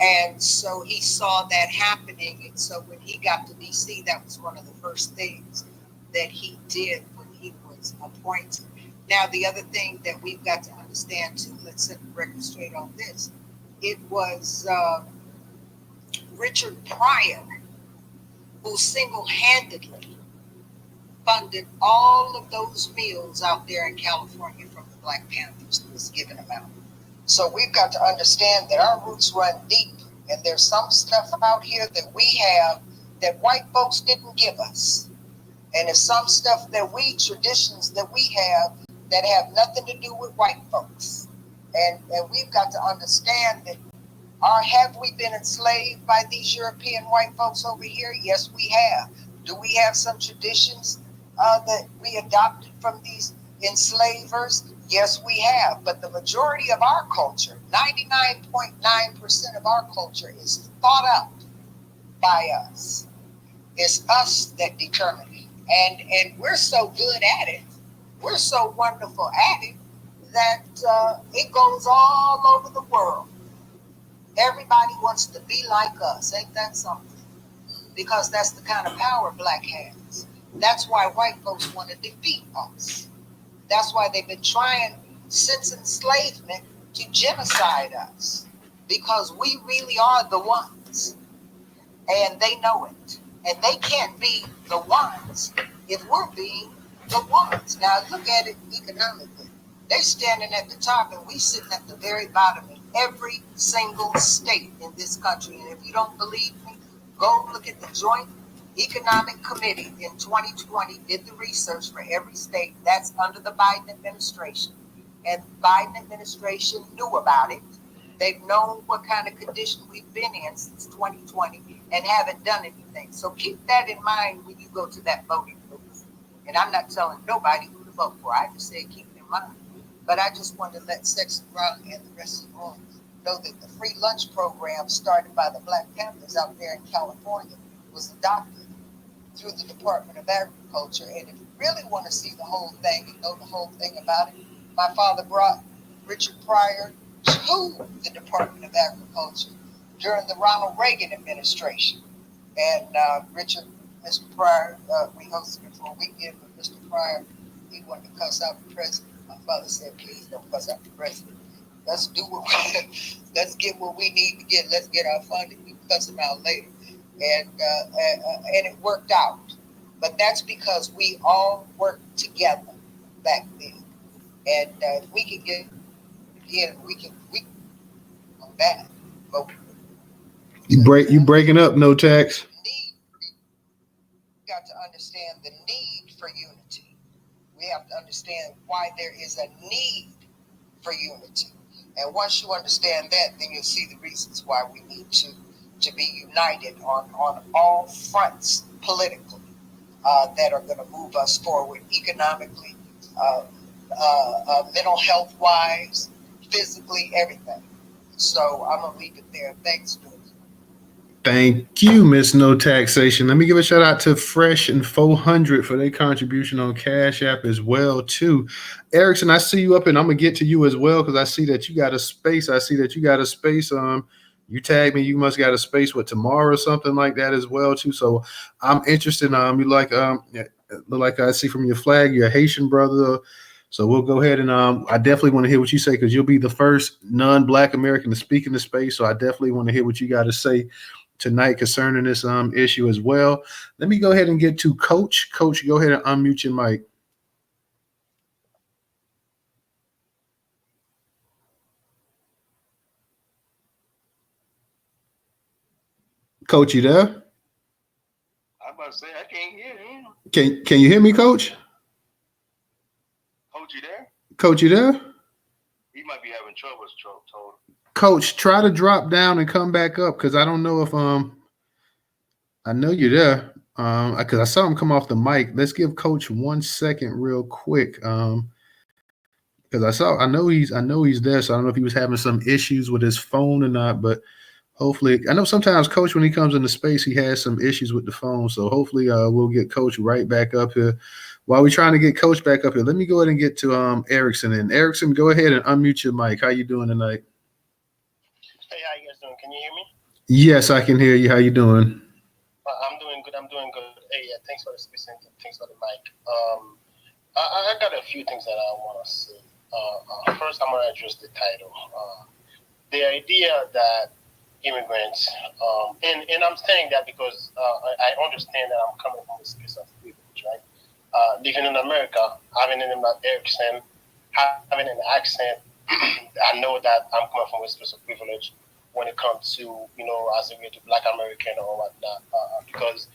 And so he saw that happening. And so when he got to DC, that was one of the first things that he did when he was appointed. Now, the other thing that we've got to understand too, let's set the record straight on this. It was Richard Pryor who single-handedly funded all of those meals out there in California from the Black Panthers that was given them out. So we've got to understand that our roots run deep, and there's some stuff out here that we have that white folks didn't give us. And there's some stuff that traditions that we have that have nothing to do with white folks. And we've got to understand that have we been enslaved by these European white folks over here? Yes, we have. Do we have some traditions that we adopted from these enslavers? Yes, we have. But the majority of our culture, 99.9% of our culture, is thought out by us. It's us that determine it. And we're so good at it. We're so wonderful at it that it goes all over the world. Everybody wants to be like us. Ain't that something? Because that's the kind of power black has. That's why white folks want to defeat us. That's why they've been trying since enslavement to genocide us. Because we really are the ones. And they know it. And they can't be the ones if we're being the ones. Now look at it economically. They're standing at the top and we sitting at the very bottom in every single state in this country. And if you don't believe me, go look at the Joint Economic Committee in 2020 did the research for every state. That's under the Biden administration. And the Biden administration knew about it. They've known what kind of condition we've been in since 2020 and haven't done anything. So keep that in mind when you go to that voting booth. And I'm not telling nobody who to vote for. I just say keep it in mind. But I just want to let Sexy Brown and the rest of the room know that the free lunch program started by the Black Panthers out there in California was adopted through the Department of Agriculture. And if you really want to see the whole thing and know the whole thing about it, my father brought Richard Pryor to the Department of Agriculture during the Ronald Reagan administration. And Mr. Pryor, we hosted it for a weekend with Mr. Pryor. He wanted to cuss out the president. My father said, please don't cuss out the president. Let's get what we need to get. Let's get our funding. We can cuss him out later. And it worked out. But that's because we all worked together back then. And if we can get in, we can on that. But you breaking up, No Tax. We got to understand the need for unity. We have to understand why there is a need for unity. And once you understand that, then you'll see the reasons why we need to be united on all fronts politically that are going to move us forward economically, mental health wise, physically, everything. So I'm going to leave it there. Thanks, Stuart. Thank you, Miss No Taxation. Let me give a shout out to Fresh and 400 for their contribution on Cash App as well, too. Erickson, I see you up, and I'm going to get to you as well because I see that you got a space. You tagged me. You must got a space with tomorrow or something like that as well, too. So I'm interested. You like I see from your flag, you're a Haitian brother. So we'll go ahead and I definitely want to hear what you say because you'll be the first non-Black American to speak in the space. So I definitely want to hear what you got to say tonight concerning this issue as well. Let me go ahead and get to Coach. Coach, go ahead and unmute your mic. Coach, you there? I'm about to say I can't hear him. Can you hear me, Coach? Coach, you there? Coach, you there? He might be having trouble. Coach, try to drop down and come back up because I don't know if I know you're there. Because I saw him come off the mic. Let's give Coach 1 second real quick. Because I know he's there, so I don't know if he was having some issues with his phone or not, but hopefully, I know sometimes Coach, when he comes into space, he has some issues with the phone. So hopefully we'll get Coach right back up here. While we're trying to get Coach back up here, let me go ahead and get to Erickson. And Erickson, go ahead and unmute your mic. How you doing tonight? doing? Can you hear me? Yes, I can hear you. How you doing? I'm doing good. I'm doing good. Hey, thanks for the space and thanks for the mic. I got a few things that I want to say. First, I'm gonna address the title. The idea that immigrants, and I'm saying that because I understand that I'm coming from a space of privilege, right? Living in America, having an accent, having an accent, I know that I'm coming from a space of privilege when it comes to as a way to Black American or whatnot. Because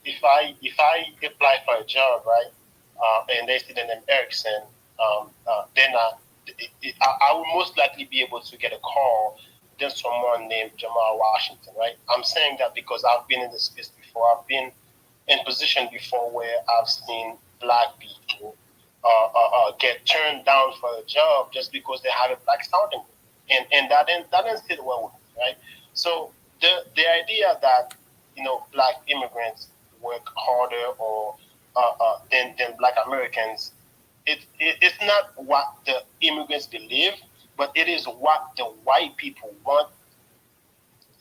if I apply for a job, right, and they see the name Erickson, then I will most likely be able to get a call than someone named Jamal Washington, right? I'm saying that because I've been in this space before. I've been in position before where I've seen Black people get turned down for a job just because they have a Black sounding name, and that didn't sit well with me, right? So the idea that Black immigrants work harder or than Black Americans, it's not what the immigrants believe, but it is what the white people want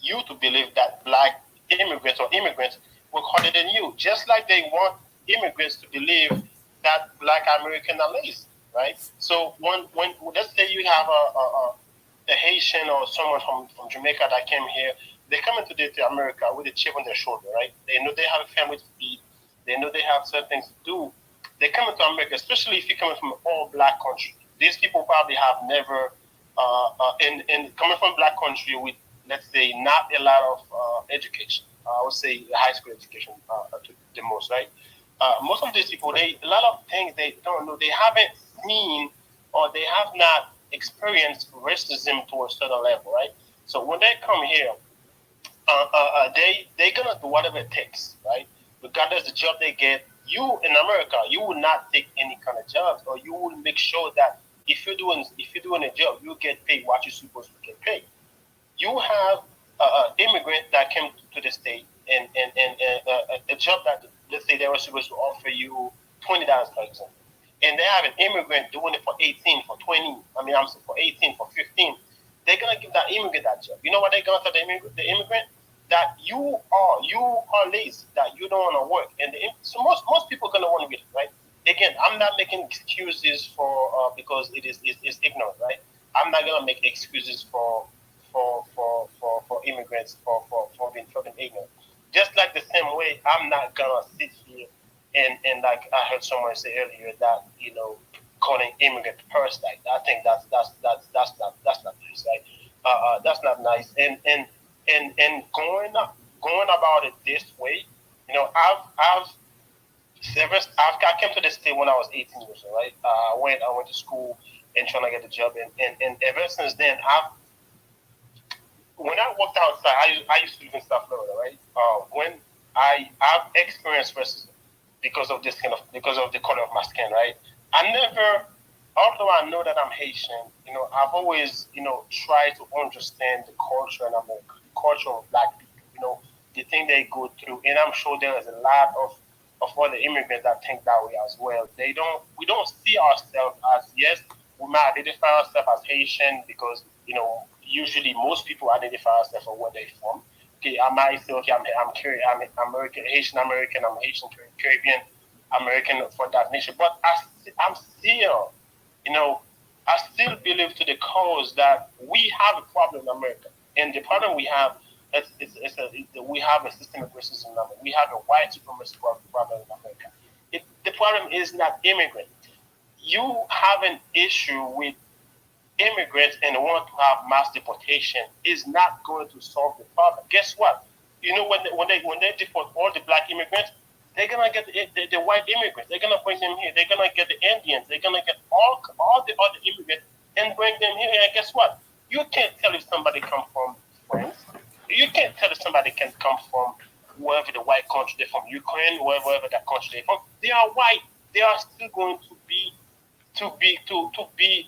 you to believe that Black immigrants or immigrants work harder than you, just like they want immigrants to believe that Black Americans are lazy, right? So when let's say you have a Haitian or someone from Jamaica that came here, they come into America with a chip on their shoulder, right? They know they have a family to feed, they know they have certain things to do. They come into America, especially if you're coming from an all Black country. These people probably have never, in coming from Black country with, let's say, not a lot of education. I would say high school education the most, right? Most of these people, a lot of things they don't know. They haven't seen or they have not experienced racism to a certain level, right? So when they come here, they're gonna do whatever it takes, right? Regardless the job they get, you in America, you will not take any kind of jobs, or you will make sure that if you're doing a job, you get paid what you're supposed to get paid. You have an immigrant that came to the state and a job that, let's say, they were supposed to offer you $20, for example, and they have an immigrant doing it for 18, for 20. I mean, I'm sorry, for 18, for 15. They're gonna give that immigrant that job. You know what they're gonna tell the immigrant? That you are lazy, that you don't want to work, and so most people are gonna want to get it, right. Again, I'm not making excuses for because it's ignorant, right? I'm not gonna make excuses for immigrants for being ignorant. Just like the same way, I'm not gonna sit here and like I heard someone say earlier that calling immigrant parasite. I think that's not nice, right? That's not nice. And going about it this way, I've I came to the state when I was 18 years old, right? I went to school and trying to get a job, and ever since then, when I walked outside, I used to live in South Florida, right? When I've experienced racism because of the color of my skin, right? I never, although I know that I'm Haitian, I've always tried to understand the culture and the culture of Black people, the thing they go through, and I'm sure there is a lot of other immigrants that think that way as well. We don't see ourselves as, yes, we might identify ourselves as Haitian because usually most people identify ourselves for where they're from. Okay, I might say, okay, I'm American, Haitian American, I'm Haitian Caribbean American for that nation, but I'm still, I still believe to the cause that we have a problem in America, and the problem we have we have a systemic racism in America. We have a white supremacy problem in America. The problem is not immigrant. You have an issue with immigrants and want to have mass deportation is not going to solve the problem. Guess what? When they deport all the Black immigrants, they're gonna get the white immigrants. They're gonna bring them here. They're gonna get the Indians. They're gonna get all the other immigrants and bring them here. And guess what? You can't tell if somebody come from France. You can't tell if somebody can come from wherever the white country they're from, Ukraine, wherever that country they're from. They are white. They are still going to be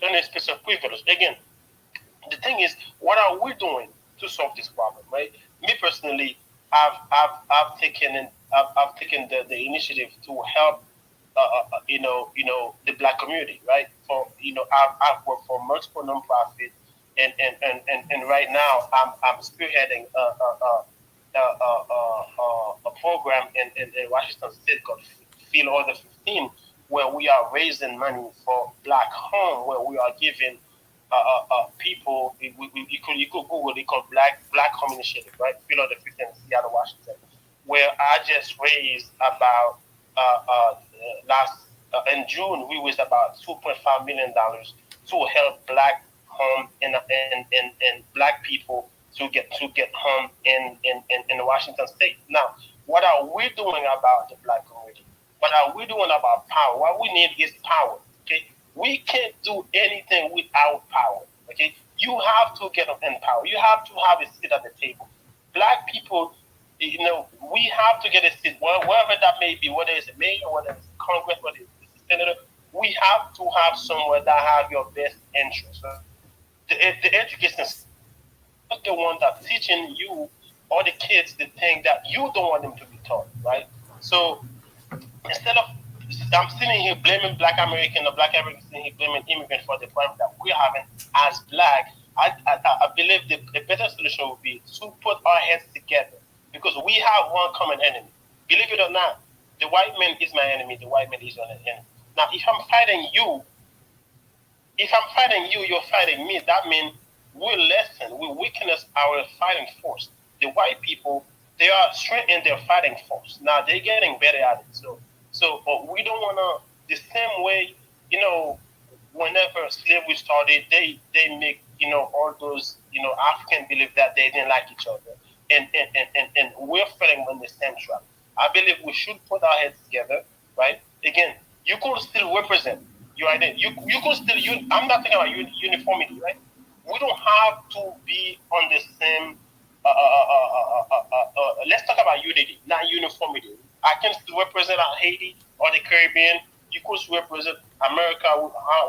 in a space of privilege. Again, the thing is, what are we doing to solve this problem, right? Me personally, I've taken the initiative to help, the Black community, right? I've worked for multiple nonprofits and right now I'm spearheading a program in Washington State called Field Order 15, where we are raising money for Black Home, where we are giving people. You could Google. They call Black Home Initiative, right? Field Order 15 in Seattle, Washington, where I just raised about last in June we raised about $2.5 million to help Black home and Black people to get home in Washington State. Now, what are we doing about the Black community? What are we doing about power? What we need is power. Okay, we can't do anything without power. Okay, you have to get in power. You have to have a seat at the table. Black people, we have to get a seat wherever that may be, whether it's a mayor, whether it's Congress, whether it's a senator. We have to have somewhere that have your best interests. The education is not the one that's teaching you or the kids the thing that you don't want them to be taught, right? So instead of I'm sitting here blaming Black American or Black Americans sitting here blaming immigrants for the problem that we're having as Black, I believe the better solution would be to put our heads together because we have one common enemy. Believe it or not, the white man is my enemy. The white man is your enemy. Now, if I'm fighting you, you're fighting me. That means we lessen, we weaken our fighting force. The white people, they are strengthening their fighting force. Now they're getting better at it. So we don't want to, the same way, whenever slavery started, they make, all those, African believe that they didn't like each other. And we're fighting on the same trap. I believe we should put our heads together, right? Again, you could still represent your identity. You could still, I'm not thinking about uniformity, right? We don't have to be on the same, let's talk about unity, not uniformity. I can still represent Haiti or the Caribbean. You could represent America,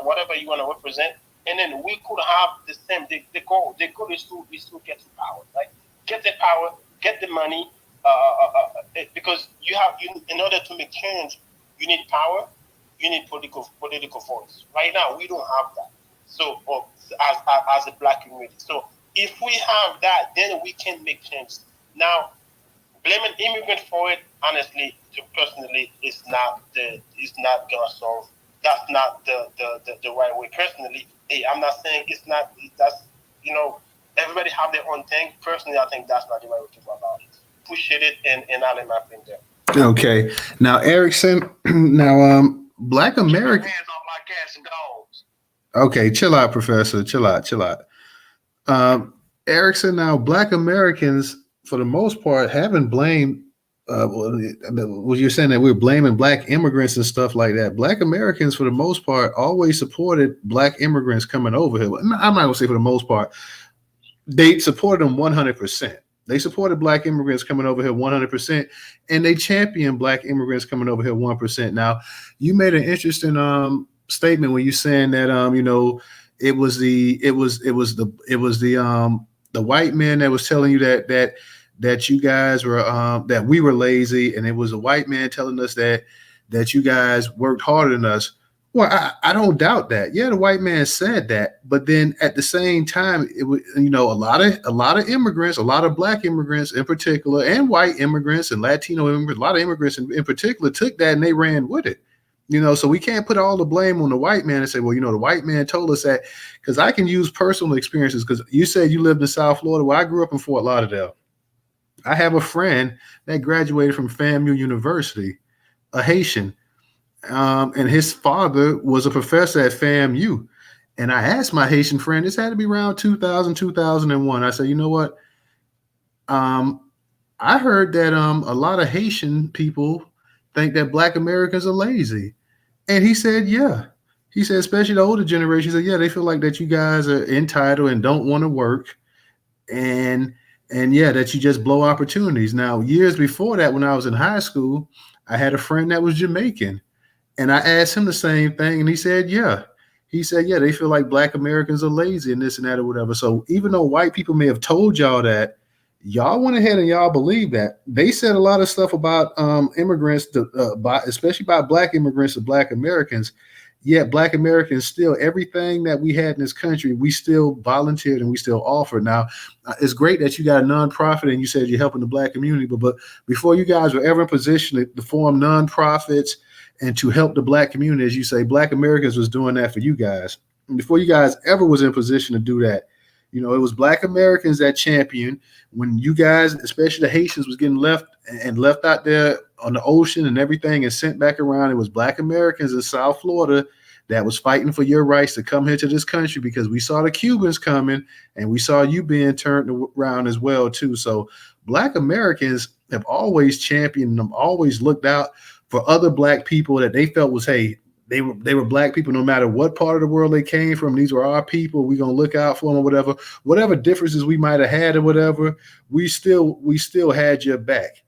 whatever you want to represent. And then we could have the same, the goal is to get to power, right? Get the power, get the money, because in order to make change, you need power, you need political voice. Right now, we don't have that. So, as a Black community. So, if we have that, then we can make change. Now, blaming immigrants for it, honestly, personally, is not gonna solve. That's not the right way. Personally, I'm not saying it's not. That's everybody have their own thing. Personally, I think that's not the right way to go about it. Appreciate it, and I'll let my friend there. Okay. Now, Erickson. Now, Black American. Hands off my cats and dogs. Okay, chill out, Professor. Chill out. Erickson. Now, Black Americans, for the most part, haven't blamed. Well, you're saying that we're blaming Black immigrants and stuff like that. Black Americans, for the most part, always supported Black immigrants coming over here. I'm not going to say for the most part. They supported them 100%. They supported Black immigrants coming over here 100%, and they championed Black immigrants coming over here 1%. Now, you made an interesting statement when you saying that it was the white man that was telling you that you guys were that we were lazy, and it was a white man telling us that you guys worked harder than us. Well, I don't doubt that. Yeah, the white man said that, but then at the same time, it was a lot of immigrants, a lot of Black immigrants in particular, and white immigrants and Latino immigrants, a lot of immigrants in particular took that and they ran with it. So we can't put all the blame on the white man and say, well, the white man told us that, because I can use personal experiences. Because you said you lived in South Florida. Well, I grew up in Fort Lauderdale. I have a friend that graduated from FAMU University, a Haitian. And his father was a professor at FAMU. And I asked my Haitian friend, this had to be around 2000, 2001. I said, you know what? I heard that a lot of Haitian people think that Black Americans are lazy. And he said, yeah. He said, especially the older generation, he said, yeah, they feel like that you guys are entitled and don't want to work. And yeah, that you just blow opportunities. Now, years before that, when I was in high school, I had a friend that was Jamaican. And I asked him the same thing, and he said, yeah. He said, yeah, they feel like Black Americans are lazy and this and that or whatever. So even though white people may have told y'all that, y'all went ahead and y'all believe that. They said a lot of stuff about immigrants, especially about Black immigrants to Black Americans. yet Black Americans still, everything that we had in this country, we still volunteered and we still offered. Now, it's great that you got a nonprofit and you said you're helping the Black community, but before you guys were ever in position to form nonprofits and to help the Black community, as you say, Black Americans was doing that for you guys. And before you guys ever was in position to do that, you know, it was Black Americans that championed when you guys, especially the Haitians, was getting left out there on the ocean and everything and sent back around. It was Black Americans in South Florida that was fighting for your rights to come here to this country, because we saw the Cubans coming and we saw you being turned around as well too. So Black Americans have always championed them, always looked out for other Black people that they felt was, hey, they were Black people no matter what part of the world they came from. These were our people. We're gonna look out for them or whatever differences we might have had or whatever. We still had your back.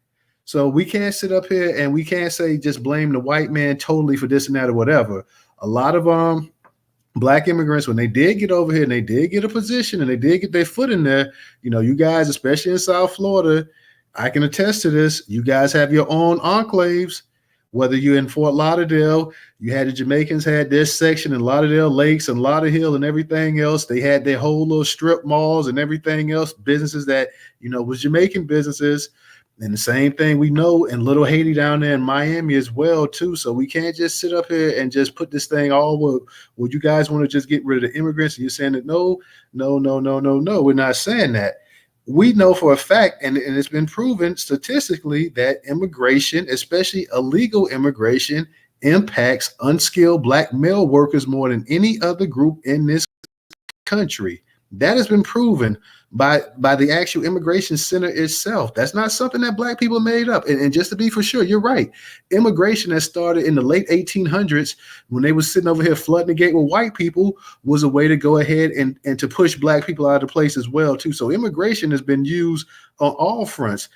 So we can't sit up here and we can't say just blame the white man totally for this and that or whatever. A lot of Black immigrants, when they did get over here and they did get a position and they did get their foot in there, you know, you guys, especially in South Florida, I can attest to this. You guys have your own enclaves. Whether you're in Fort Lauderdale, you had the Jamaicans had their section in Lauderdale Lakes and Lauderhill and everything else. They had their whole little strip malls and everything else, businesses that, you know, was Jamaican businesses. And the same thing we know in Little Haiti down there in Miami as well, too. So we can't just sit up here and just put this thing all, well, you guys want to just get rid of the immigrants? And you're saying that no, we're not saying that. We know for a fact, and it's been proven statistically, that immigration, especially illegal immigration, impacts unskilled Black male workers more than any other group in this country. That has been proven by the actual immigration center itself. That's not something that Black people made up. And just to be for sure, you're right. Immigration that started in the late 1800s, when they were sitting over here flooding the gate with white people, was a way to go ahead and to push Black people out of the place as well, too. So immigration has been used on all fronts.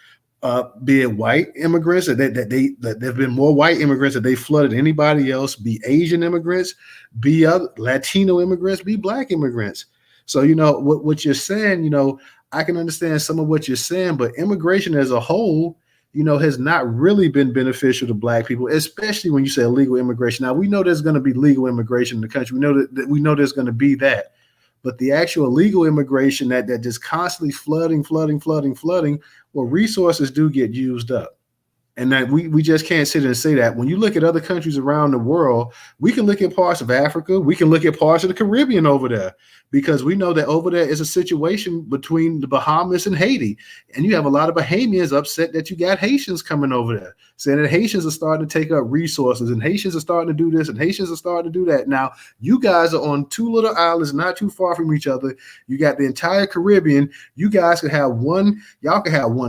Be it white immigrants, that there have been more white immigrants that they flooded anybody else, be Asian immigrants, be other Latino immigrants, be Black immigrants. So, you know, what you're saying, you know, I can understand some of what you're saying, but immigration as a whole, you know, has not really been beneficial to Black people, especially when you say illegal immigration. Now, we know there's going to be legal immigration in the country. We know there's going to be that. But the actual illegal immigration that just constantly flooding, well, resources do get used up. And that we just can't sit and say that. When you look at other countries around the world, we can look at parts of Africa, we can look at parts of the Caribbean over there, because we know that over there is a situation between the Bahamas and Haiti. And you have a lot of Bahamians upset that you got Haitians coming over there, saying that Haitians are starting to take up resources and Haitians are starting to do this and Haitians are starting to do that. Now, you guys are on two little islands not too far from each other. You got the entire Caribbean. You guys could have one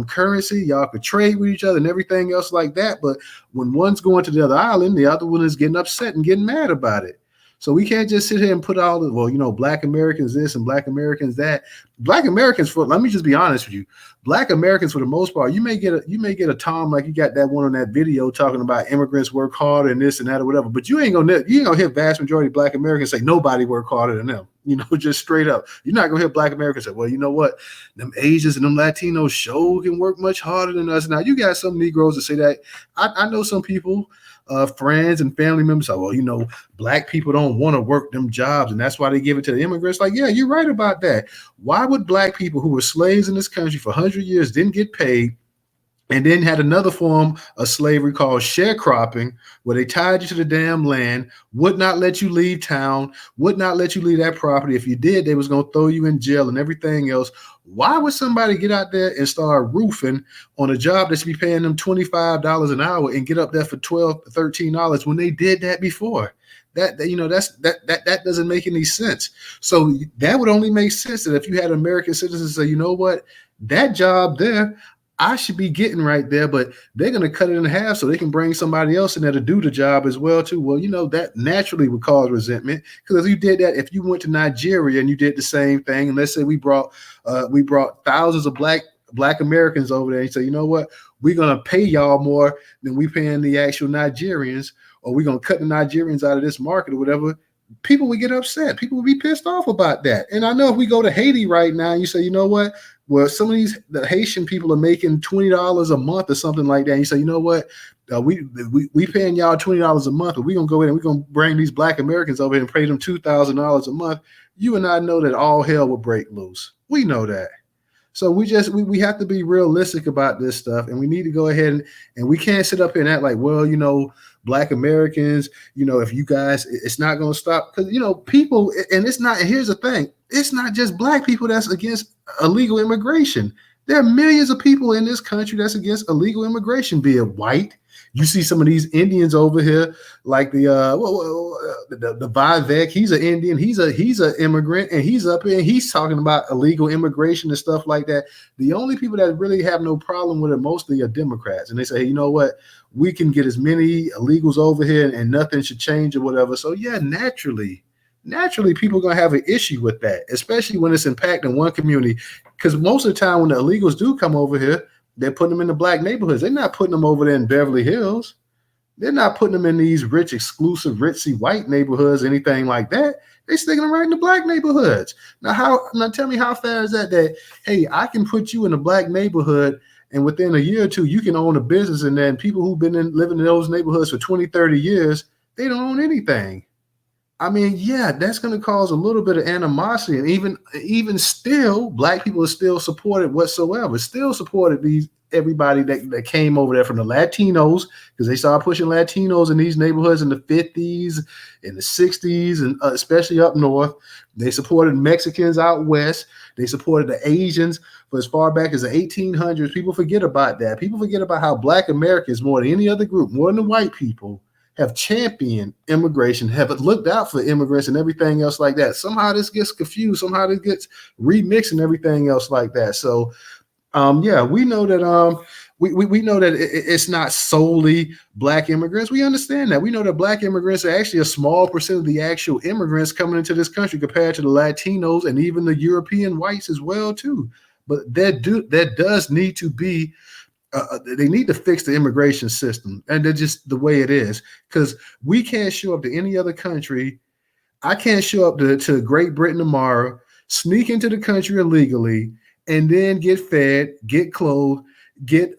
currency. Y'all could trade with each other and everything else like that. But when one's going to the other island, the other one is getting upset and getting mad about it. So we can't just sit here and put all the, well, you know, Black Americans this and Black Americans that. Black Americans, let me just be honest with you. Black Americans, for the most part, you may get a Tom like you got that one on that video talking about immigrants work harder and this and that or whatever. But you ain't gonna hear vast majority of Black Americans say nobody work harder than them. You know, just straight up. You're not gonna hear Black Americans say, well, you know what, them Asians and them Latinos sure can work much harder than us. Now you got some Negroes that say that. I know some people, friends and family members say, well, you know, Black people don't want to work them jobs and that's why they give it to the immigrants. Like, yeah, you're right about that. Why would Black people who were slaves in this country for 100 years didn't get paid, and then had another form of slavery called sharecropping, where they tied you to the damn land, would not let you leave town, would not let you leave that property. If you did, they was going to throw you in jail and everything else. Why would somebody get out there and start roofing on a job that should be paying them $25 an hour and get up there for $12, $13 when they did that before? That doesn't make any sense. So that would only make sense that if you had American citizens say, you know what, that job there, I should be getting right there, but they're going to cut it in half so they can bring somebody else in there to do the job as well, too. Well, you know, that naturally would cause resentment, because if you did that, if you went to Nigeria and you did the same thing, and let's say we brought thousands of black Americans over there and say, you know what, we're going to pay y'all more than we paying the actual Nigerians, or we're going to cut the Nigerians out of this market or whatever, people would get upset. People would be pissed off about that. And I know if we go to Haiti right now and you say, you know what, Well, some of the Haitian people are making $20 a month or something like that. And you say, you know what? We paying y'all $20 a month, but we're gonna go in and we're gonna bring these Black Americans over here and pay them $2,000 a month. You and I know that all hell will break loose. We know that. So we have to be realistic about this stuff, and we need to go ahead and we can't sit up here and act like, well, Black Americans, if you guys, it's not going to stop, because people, and it's not. And here's the thing: it's not just Black people that's against illegal immigration. There are millions of people in this country that's against illegal immigration, be it white. You see some of these Indians over here, like the Vivek. He's an Indian. He's an immigrant, and he's up here and he's talking about illegal immigration and stuff like that. The only people that really have no problem with it mostly are Democrats, and they say, hey, you know what? We can get as many illegals over here, and nothing should change or whatever. So yeah, naturally, people are gonna have an issue with that, especially when it's impacting one community. Because most of the time, when the illegals do come over here, they're putting them in the Black neighborhoods. They're not putting them over there in Beverly Hills. They're not putting them in these rich, exclusive, ritzy white neighborhoods, anything like that. They're sticking them right in the Black neighborhoods. Now tell me how fair is that, hey, I can put you in a Black neighborhood and within a year or two, you can own a business, and then people who've been living in those neighborhoods for 20, 30 years, they don't own anything. I mean, yeah, that's going to cause a little bit of animosity, and even still, Black people are still supported whatsoever. Still supported everybody that came over there, from the Latinos, because they started pushing Latinos in these neighborhoods in the 50s, in the 60s, and especially up north. They supported Mexicans out west. They supported the Asians for as far back as the 1800s. People forget about that. People forget about how Black Americans, more than any other group, more than the white people, have championed immigration, have looked out for immigrants and everything else like that. Somehow this gets confused. Somehow this gets remixed and everything else like that. So, yeah, we know that we know that it's not solely Black immigrants. We understand that. We know that Black immigrants are actually a small percent of the actual immigrants coming into this country compared to the Latinos and even the European whites as well too. But that does need to be. They need to fix the immigration system, and they're just the way it is, because we can't show up to any other country. I can't show up to Great Britain tomorrow, sneak into the country illegally, and then get fed, get clothed, get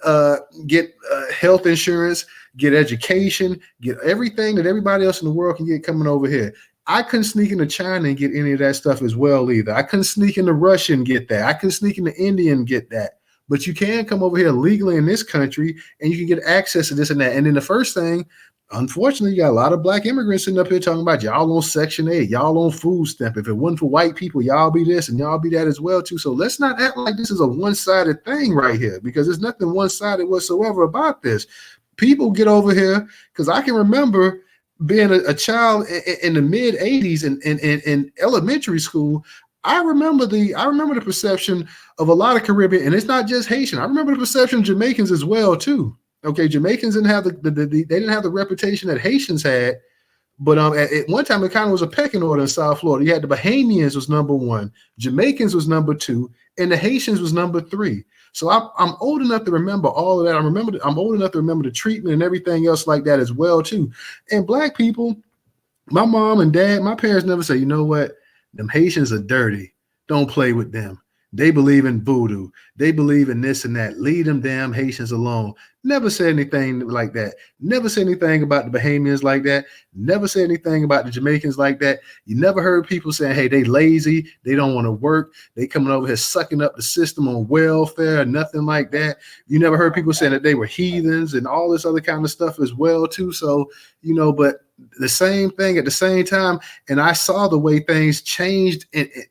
health insurance, get education, get everything that everybody else in the world can get coming over here. I couldn't sneak into China and get any of that stuff as well either. I couldn't sneak into Russia and get that. I couldn't sneak into India and get that. But you can come over here legally in this country, and you can get access to this and that. And then the first thing, unfortunately, you got a lot of Black immigrants sitting up here talking about y'all on Section 8, y'all on food stamp. If it wasn't for white people, y'all be this and y'all be that as well too. So let's not act like this is a one-sided thing right here, because there's nothing one-sided whatsoever about this. People get over here, because I can remember being a child in the mid 80s in elementary school. I remember the perception of a lot of Caribbean, and it's not just Haitian. I remember the perception of Jamaicans as well too. Okay, Jamaicans didn't have they didn't have the reputation that Haitians had, but at one time it kind of was a pecking order in South Florida. You had the Bahamians was number one, Jamaicans was number two, and the Haitians was number three. So I'm old enough to remember all of that. I'm old enough to remember the treatment and everything else like that as well too. And Black people, my mom and dad, my parents never say, you know what? Them Haitians are dirty. Don't play with them. They believe in voodoo. They believe in this and that. Leave them damn Haitians alone. Never said anything like that. Never said anything about the Bahamians like that. Never said anything about the Jamaicans like that. You never heard people saying, hey, they lazy. They don't want to work. They coming over here sucking up the system on welfare, nothing like that. You never heard people saying that they were heathens and all this other kind of stuff as well too. So, but the same thing at the same time. And I saw the way things changed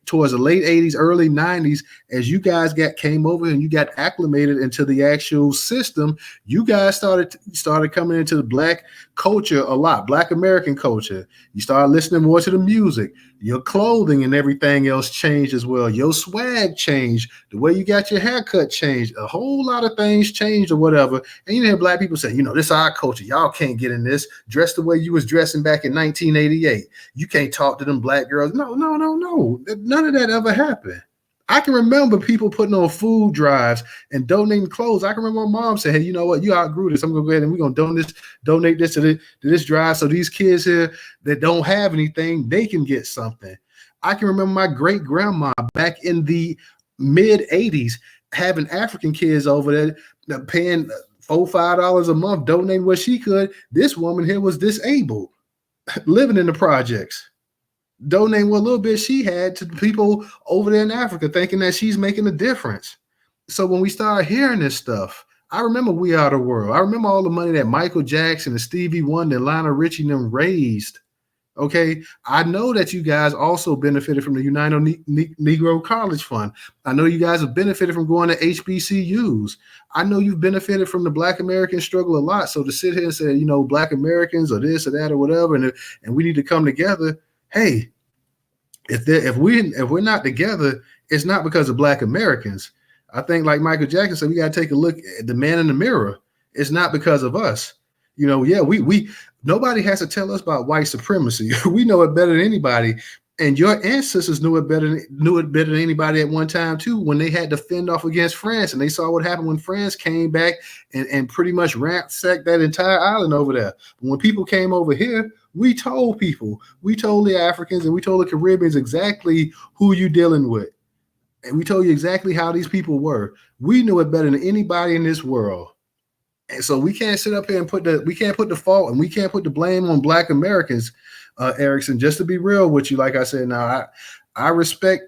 towards the late 80s, early 90s, as you guys came over and you got acclimated into the actual system. You guys started coming into the Black culture a lot, Black American culture. You started listening more to the music. Your clothing and everything else changed as well. Your swag changed. The way you got your haircut changed. A whole lot of things changed or whatever. And you hear Black people say, this is our culture. Y'all can't get in this. Dress the way you was dressing back in 1988. You can't talk to them Black girls. No. None of that ever happened. I can remember people putting on food drives and donating clothes. I can remember my mom saying, hey, you know what? You outgrew this. I'm going to go ahead and we're going to donate this to this drive. So these kids here that don't have anything, they can get something. I can remember my great grandma back in the mid 80s, having African kids over there paying $4-5 a month, donating what she could. This woman here was disabled, living in the projects, donating what little bit she had to people over there in Africa, thinking that she's making a difference. So when we started hearing this stuff, I remember We Are the World. I remember all the money that Michael Jackson and Stevie Wonder and Lionel Richie and them raised. Okay, I know that you guys also benefited from the United Negro College Fund. I know you guys have benefited from going to HBCUs. I know you've benefited from the Black American struggle a lot. So to sit here and say, you know, Black Americans or this or that or whatever, and we need to come together. Hey, if we're not together, it's not because of Black Americans. I think, like Michael Jackson said, we got to take a look at the man in the mirror. It's not because of us. You know, yeah, we nobody has to tell us about white supremacy. We know it better than anybody. And your ancestors knew it better than anybody at one time too, when they had to fend off against France, and they saw what happened when France came back and pretty much ransacked that entire island over there. But when people came over here, we told the Africans and we told the Caribbeans exactly who you dealing with. And we told you exactly how these people were. We knew it better than anybody in this world. And so we can't sit up here and put the fault and we can't put the blame on Black Americans, Erickson. Just to be real with you, like I said, now I respect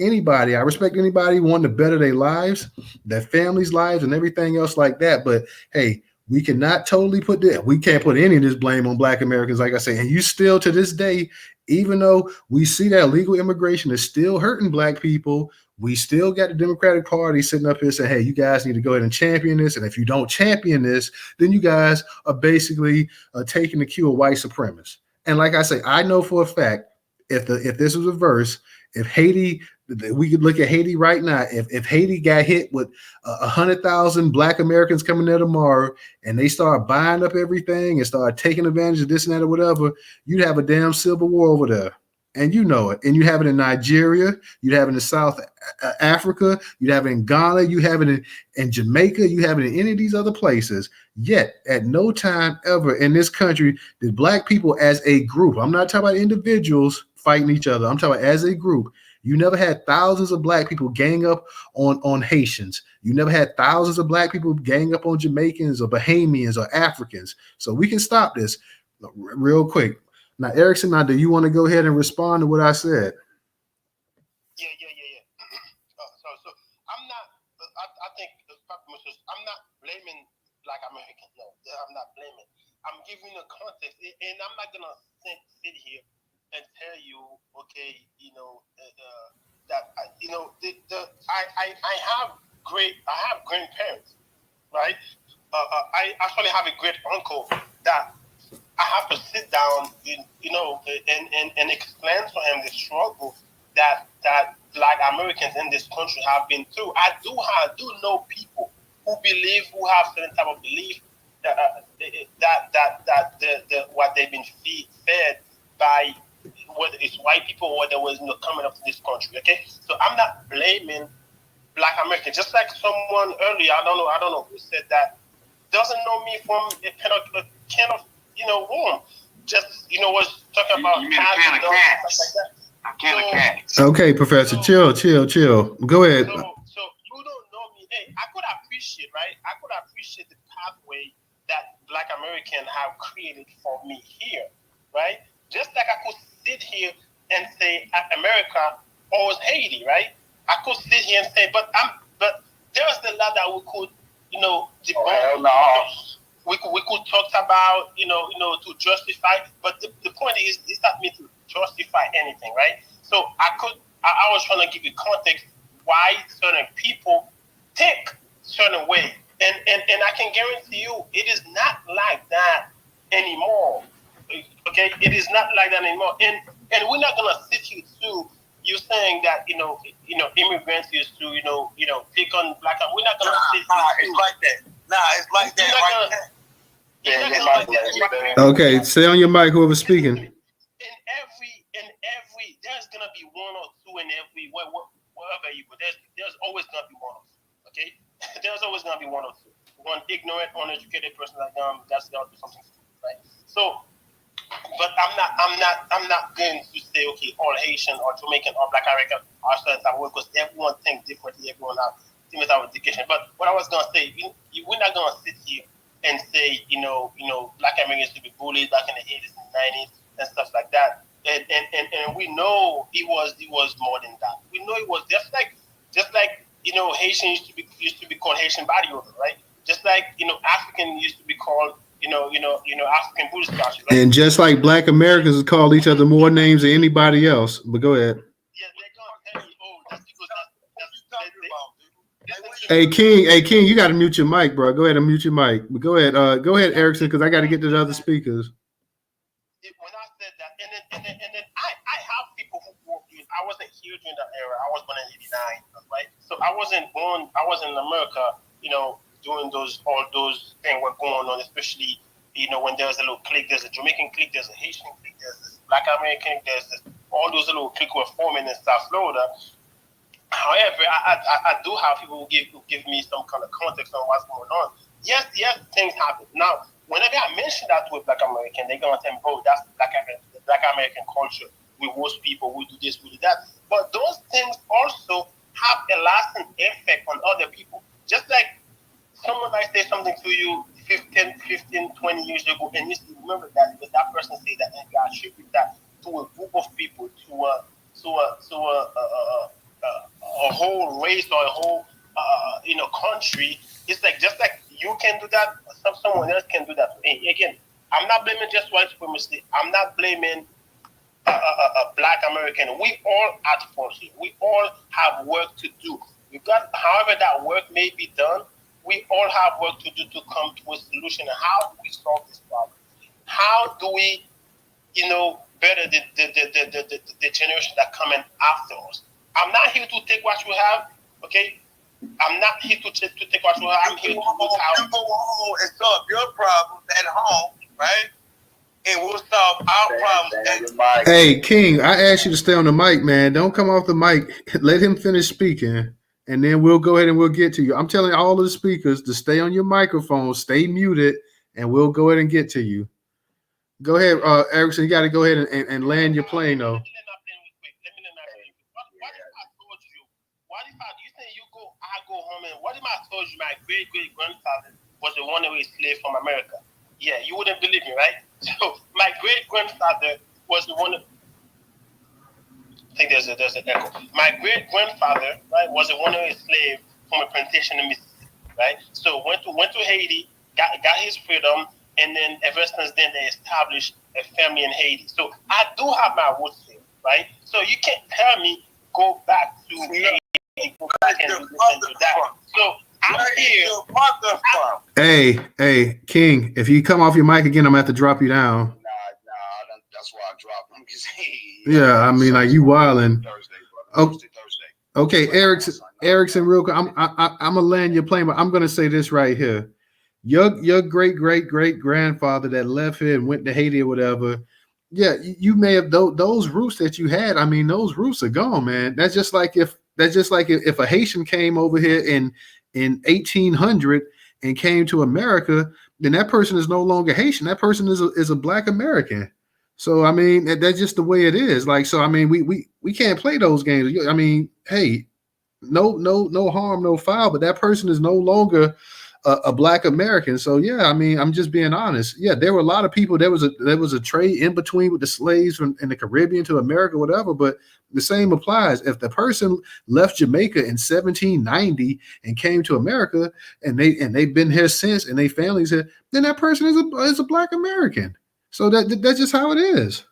anybody. I respect anybody wanting to better their lives, their families' lives, and everything else like that. But hey, we cannot totally we can't put any of this blame on Black Americans, like I say. And you still to this day, even though we see that illegal immigration is still hurting Black people, we still got the Democratic Party sitting up here saying, hey, you guys need to go ahead and champion this. And if you don't champion this, then you guys are basically taking the cue of white supremacists. And like I say, I know for a fact, if this was reversed, if Haiti, we could look at Haiti right now. If Haiti got hit with 100,000 Black Americans coming there tomorrow and they start buying up everything and start taking advantage of this and that or whatever, you'd have a damn civil war over there. And you know it. And you have it in Nigeria, you'd have it in South Africa, you'd have it in Ghana, you have it in Jamaica, you have it in any of these other places. Yet, at no time ever in this country did Black people as a group, I'm not talking about individuals fighting each other, I'm talking about as a group. You never had thousands of Black people gang up on Haitians. You never had thousands of Black people gang up on Jamaicans or Bahamians or Africans. So we can stop this real quick. Now, Erickson, do you want to go ahead and respond to what I said? Yeah. So I'm not. I think I'm not blaming Black Americans. No, I'm not blaming. I'm giving a context, and I'm not gonna sit here and tell you, okay, that I have grandparents, right? I actually have a great uncle that I have to sit down, and explain to him the struggle that Black Americans in this country have been through. I do know people who have certain type of belief that what they've been fed by whether it's white people or whether was coming up to this country. Okay, so I'm not blaming Black Americans. Just like someone earlier, I don't know who said that, doesn't know me from a can of room. Just was talking about cats and dogs, like that. Okay, Professor, chill. Go ahead. So you don't know me. Hey, I could appreciate, right? I could appreciate the pathway that Black Americans have created for me here, right? Just like I could sit here and say America owes Haiti, right? I could sit here and say, but there's a lot that we could, we could talk about, to justify, but the point is, it's not me to justify anything, right? So I was trying to give you context why certain people think certain way, and I can guarantee you, it is not like that anymore. Okay, it is not like that anymore, and we're not gonna sit here too. You saying that immigrants used to pick on Black. We're not gonna sit here. It's like that. It's like that. Okay, stay on your mic, whoever's speaking. In every, there's gonna be one or two in every wherever you go. There's always gonna be one or two. Okay, there's always gonna be one or two. One ignorant, uneducated person like them, that's gonna do something stupid, right? So, but I'm not going to say, okay, all Haitian or Jamaican or Black American our certain type of way because everyone thinks differently. Everyone has different type of education. But what I was gonna say, we're not gonna sit here and say, Black Americans to be bullied back in the 80s and 90s and stuff like that. And we know he was more than that. We know it was just like Haitian used to be called Haitian body odor, right? Just like African used to be called African Buddhist culture, right? And just like Black Americans call each other more names than anybody else. But go ahead. Yeah, they're gonna tell you, oh, that's because Hey King, you got to mute your mic, bro. Go ahead and mute your mic. But go ahead, Erickson, because I got to get to the other speakers. When I said that, and then I have people who grew up. I wasn't here during that era. I was born in '89, right? So I wasn't in America, doing all those things were going on, especially when there's a little clique, there's a Jamaican clique, there's a Haitian clique, there's this Black American, all those little cliques were forming in South Florida. However, I do have people who give me some kind of context on what's going on. Yes, things happen. Now, whenever I mention that to a Black American, they're gonna think, "Oh, that's the Black American culture. We roast people, we do this, we do that." But those things also have a lasting effect on other people. Just like someone might say something to you 15, 20 years ago, and you still remember that because that person said that, and you attribute that to a group of people, to a whole race or a whole country. It's like just like you can do that, someone else can do that. And again, I'm not blaming just white supremacy. I'm not blaming a Black American. We all at fault here. We all have work to do. However that work may be done, we all have work to do to come to a solution. And how do we solve this problem? How do we, better the generation that coming after us? I'm not here to take what you have, okay? I'm not here to take what you have. I'm here to look out. You go home and solve your problems at home, right? And we'll solve our problems. Hey, King, I asked you to stay on the mic, man. Don't come off the mic. Let him finish speaking, and then we'll go ahead and we'll get to you. I'm telling all of the speakers to stay on your microphone, stay muted, and we'll go ahead and get to you. Go ahead, Erickson. You got to go ahead and land your plane, though. What if I told you my great-great-grandfather was a runaway slave from America? Yeah, you wouldn't believe me, right? So my great-grandfather was the one. I think there's an echo. My great-grandfather, right, was a runaway slave from a plantation in Mississippi, right? So went to Haiti, got his freedom, and then ever since then they established a family in Haiti. So I do have my roots here, right? So you can't tell me go back to Haiti. So I'm here. Hey, King, if you come off your mic again, I'm gonna have to drop you down. That's why I dropped him. Yeah, I mean, like you wilding. Thursday. Okay, Erickson, real quick. I'm gonna land your plane, but I'm gonna say this right here. Your great grandfather that left here and went to Haiti or whatever. Yeah, you may have those roots that you had. I mean, those roots are gone, man. That's just like if a Haitian came over here in 1800 and came to America, then that person is no longer Haitian. That person is a Black American. So I mean, that's just the way it is. Like, so I mean, we can't play those games. I mean, hey, no harm, no foul, but that person is no longer a Black American. So yeah, I mean, I'm just being honest. Yeah, there were a lot of people. There was a trade in between with the slaves from in the Caribbean to America, whatever. But the same applies. If the person left Jamaica in 1790 and came to America, and they've been here since, and they families here, then that person is a Black American. So that's just how it is.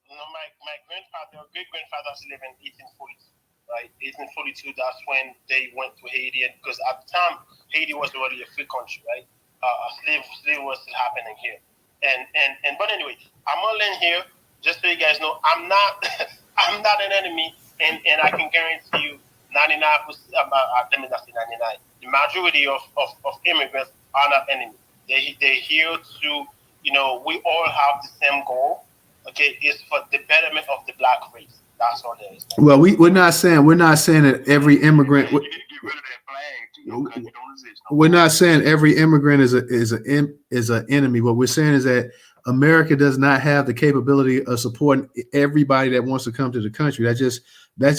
My great grandfather was living in 1842. Right, 1842. That's when they went to Haiti, and because at the time Haiti was already a free country, right? Slavery was still happening here, and but anyway, I'm gonna land here just so you guys know I'm not an enemy, and I can guarantee you 99%. Let me not say 99. The majority of immigrants are not enemies. They're here to, we all have the same goal. Okay, it's for the betterment of the Black race. That's all there is. Well, we're not saying that every immigrant. We're not saying every immigrant is an enemy. What we're saying is that America does not have the capability of supporting everybody that wants to come to the country. That's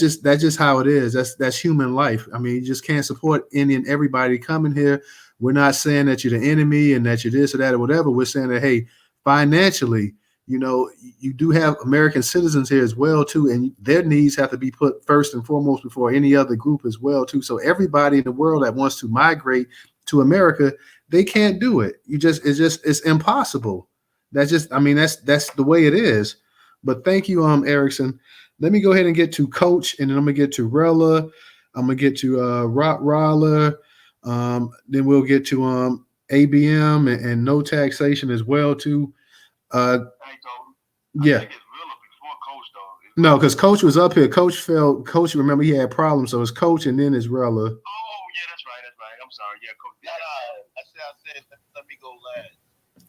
just how it is. That's human life. I mean, you just can't support any and everybody coming here. We're not saying that you're the enemy and that you're this or that or whatever. We're saying that, hey, financially, you know, you do have American citizens here as well too, and their needs have to be put first and foremost before any other group as well too. So everybody in the world that wants to migrate to America, they can't do it. It's impossible. That's the way it is. But thank you, Erickson. Let me go ahead and get to Coach, and then I'm gonna get to Rella. I'm gonna get to Rottweiler. Then we'll get to ABM and no taxation as well too. Yeah. No, because Coach was up here. Coach fell. Coach, remember he had problems, so it's Coach and then it's Rella. Oh, yeah, that's right. I'm sorry. Yeah, Coach. I said, let me go last.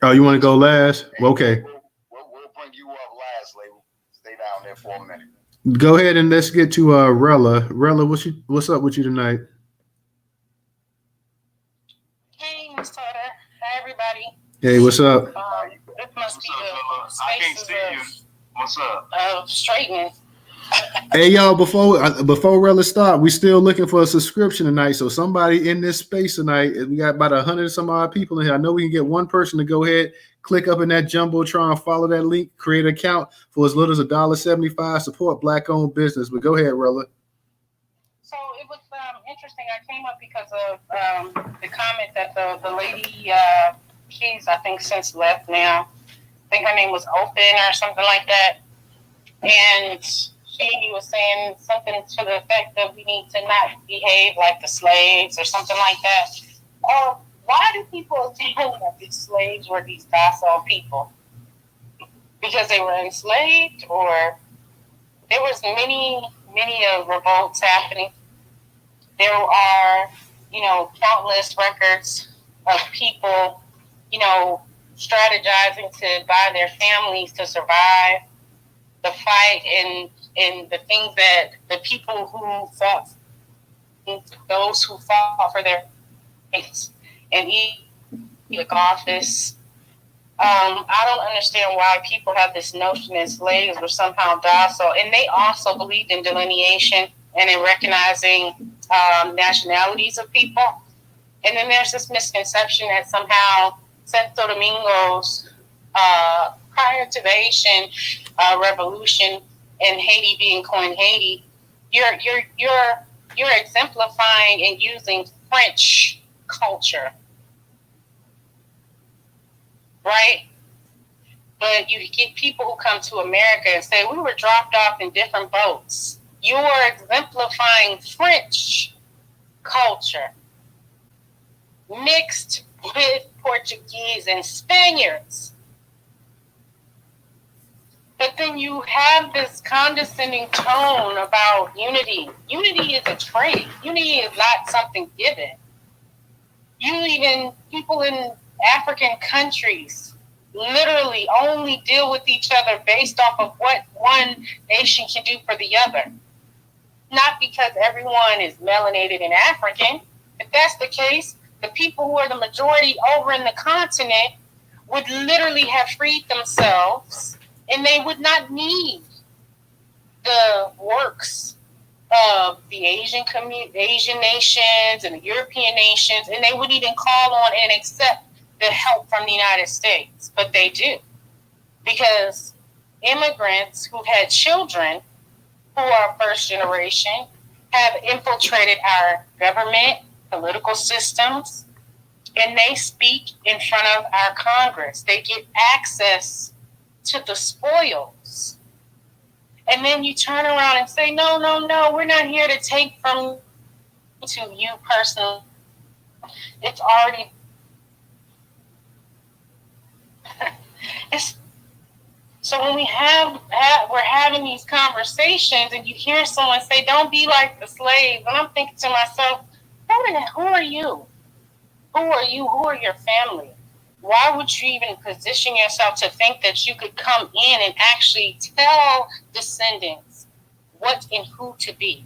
Oh, you want to go last? Well, okay. We'll bring you up last, label. Stay down there for a minute. Go ahead and let's get to Rella. Rella, what's up with you tonight? Hey, Newstoter. Hi, everybody. Hey, what's up? This must be the I can't see you. What's up? Of straightening. Hey, y'all, before Rella start, we still looking for a subscription tonight. So somebody in this space tonight, we got about 100 some odd people in here. I know we can get one person to go ahead, click up in that Jumbotron, follow that link, create an account for as little as $1.75, support Black-owned business. But go ahead, Rella. So it was interesting. I came up because of the comment that the lady, she's, I think, since left now. I think her name was Open or something like that. And she was saying something to the effect that we need to not behave like the slaves or something like that. Or why do people think that these slaves were these docile people? Because they were enslaved, or there was many revolts happening. There are, countless records of people, strategizing to buy their families to survive the fight and the things that the people who fought, those who fought for their rights and public office. I don't understand why people have this notion that slaves were somehow docile, and they also believed in delineation and in recognizing nationalities of people. And then there's this misconception that somehow Santo Domingo's prior to the Haitian revolution and Haiti being coined Haiti, you're exemplifying and using French culture, right? But you get people who come to America and say, we were dropped off in different boats. You are exemplifying French culture mixed with Portuguese and Spaniards. But then you have this condescending tone about unity. Unity is a trait. Unity is not something given. People in African countries literally only deal with each other based off of what one nation can do for the other. Not because everyone is melanated and African. If that's the case, the people who are the majority over in the continent would literally have freed themselves, and they would not need the works of the Asian nations and the European nations, and they would even call on and accept the help from the United States. But they do, because immigrants who've had children who are first generation have infiltrated our government, political systems, and they speak in front of our Congress. They get access to the spoils. And then you turn around and say, no, we're not here to take from to you personally. It's already so when we're having these conversations and you hear someone say, don't be like the slaves, and I'm thinking to myself, who are you? Who are you? Who are your family? Why would you even position yourself to think that you could come in and actually tell descendants what and who to be?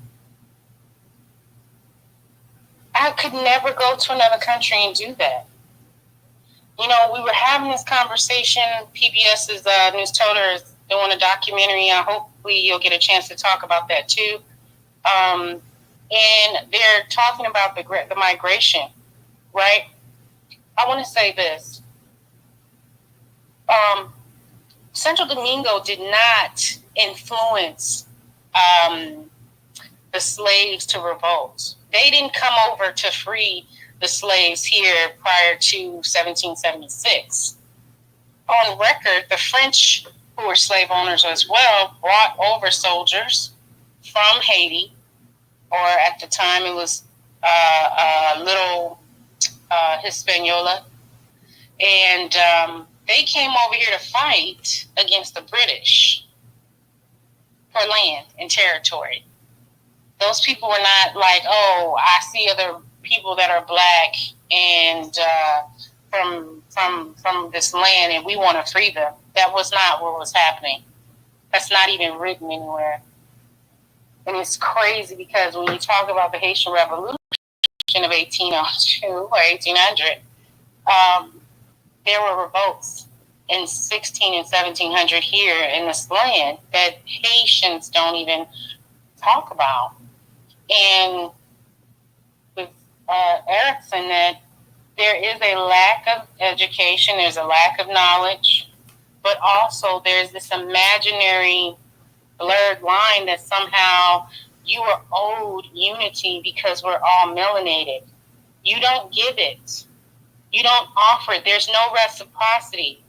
I could never go to another country and do that. You know, we were having this conversation. PBS's Newstoter is doing a documentary. Hopefully you'll get a chance to talk about that too. And they're talking about the migration, right? I want to say this. Central Domingo did not influence the slaves to revolt. They didn't come over to free the slaves here prior to 1776. On record, the French, who were slave owners as well, brought over soldiers from Haiti, or at the time it was Little Hispaniola, and they came over here to fight against the British for land and territory. Those people were not like, oh, I see other people that are black and from this land and we want to free them. That was not what was happening. That's not even written anywhere. And it's crazy because when you talk about the Haitian Revolution of 1802 or 1800, there were revolts in 16 and 1700 here in this land that Haitians don't even talk about. And with Erickson, that there is a lack of education, there's a lack of knowledge, but also there's this imaginary blurred line that somehow you are owed unity because we're all melanated. You don't give it. You don't offer it. There's no reciprocity.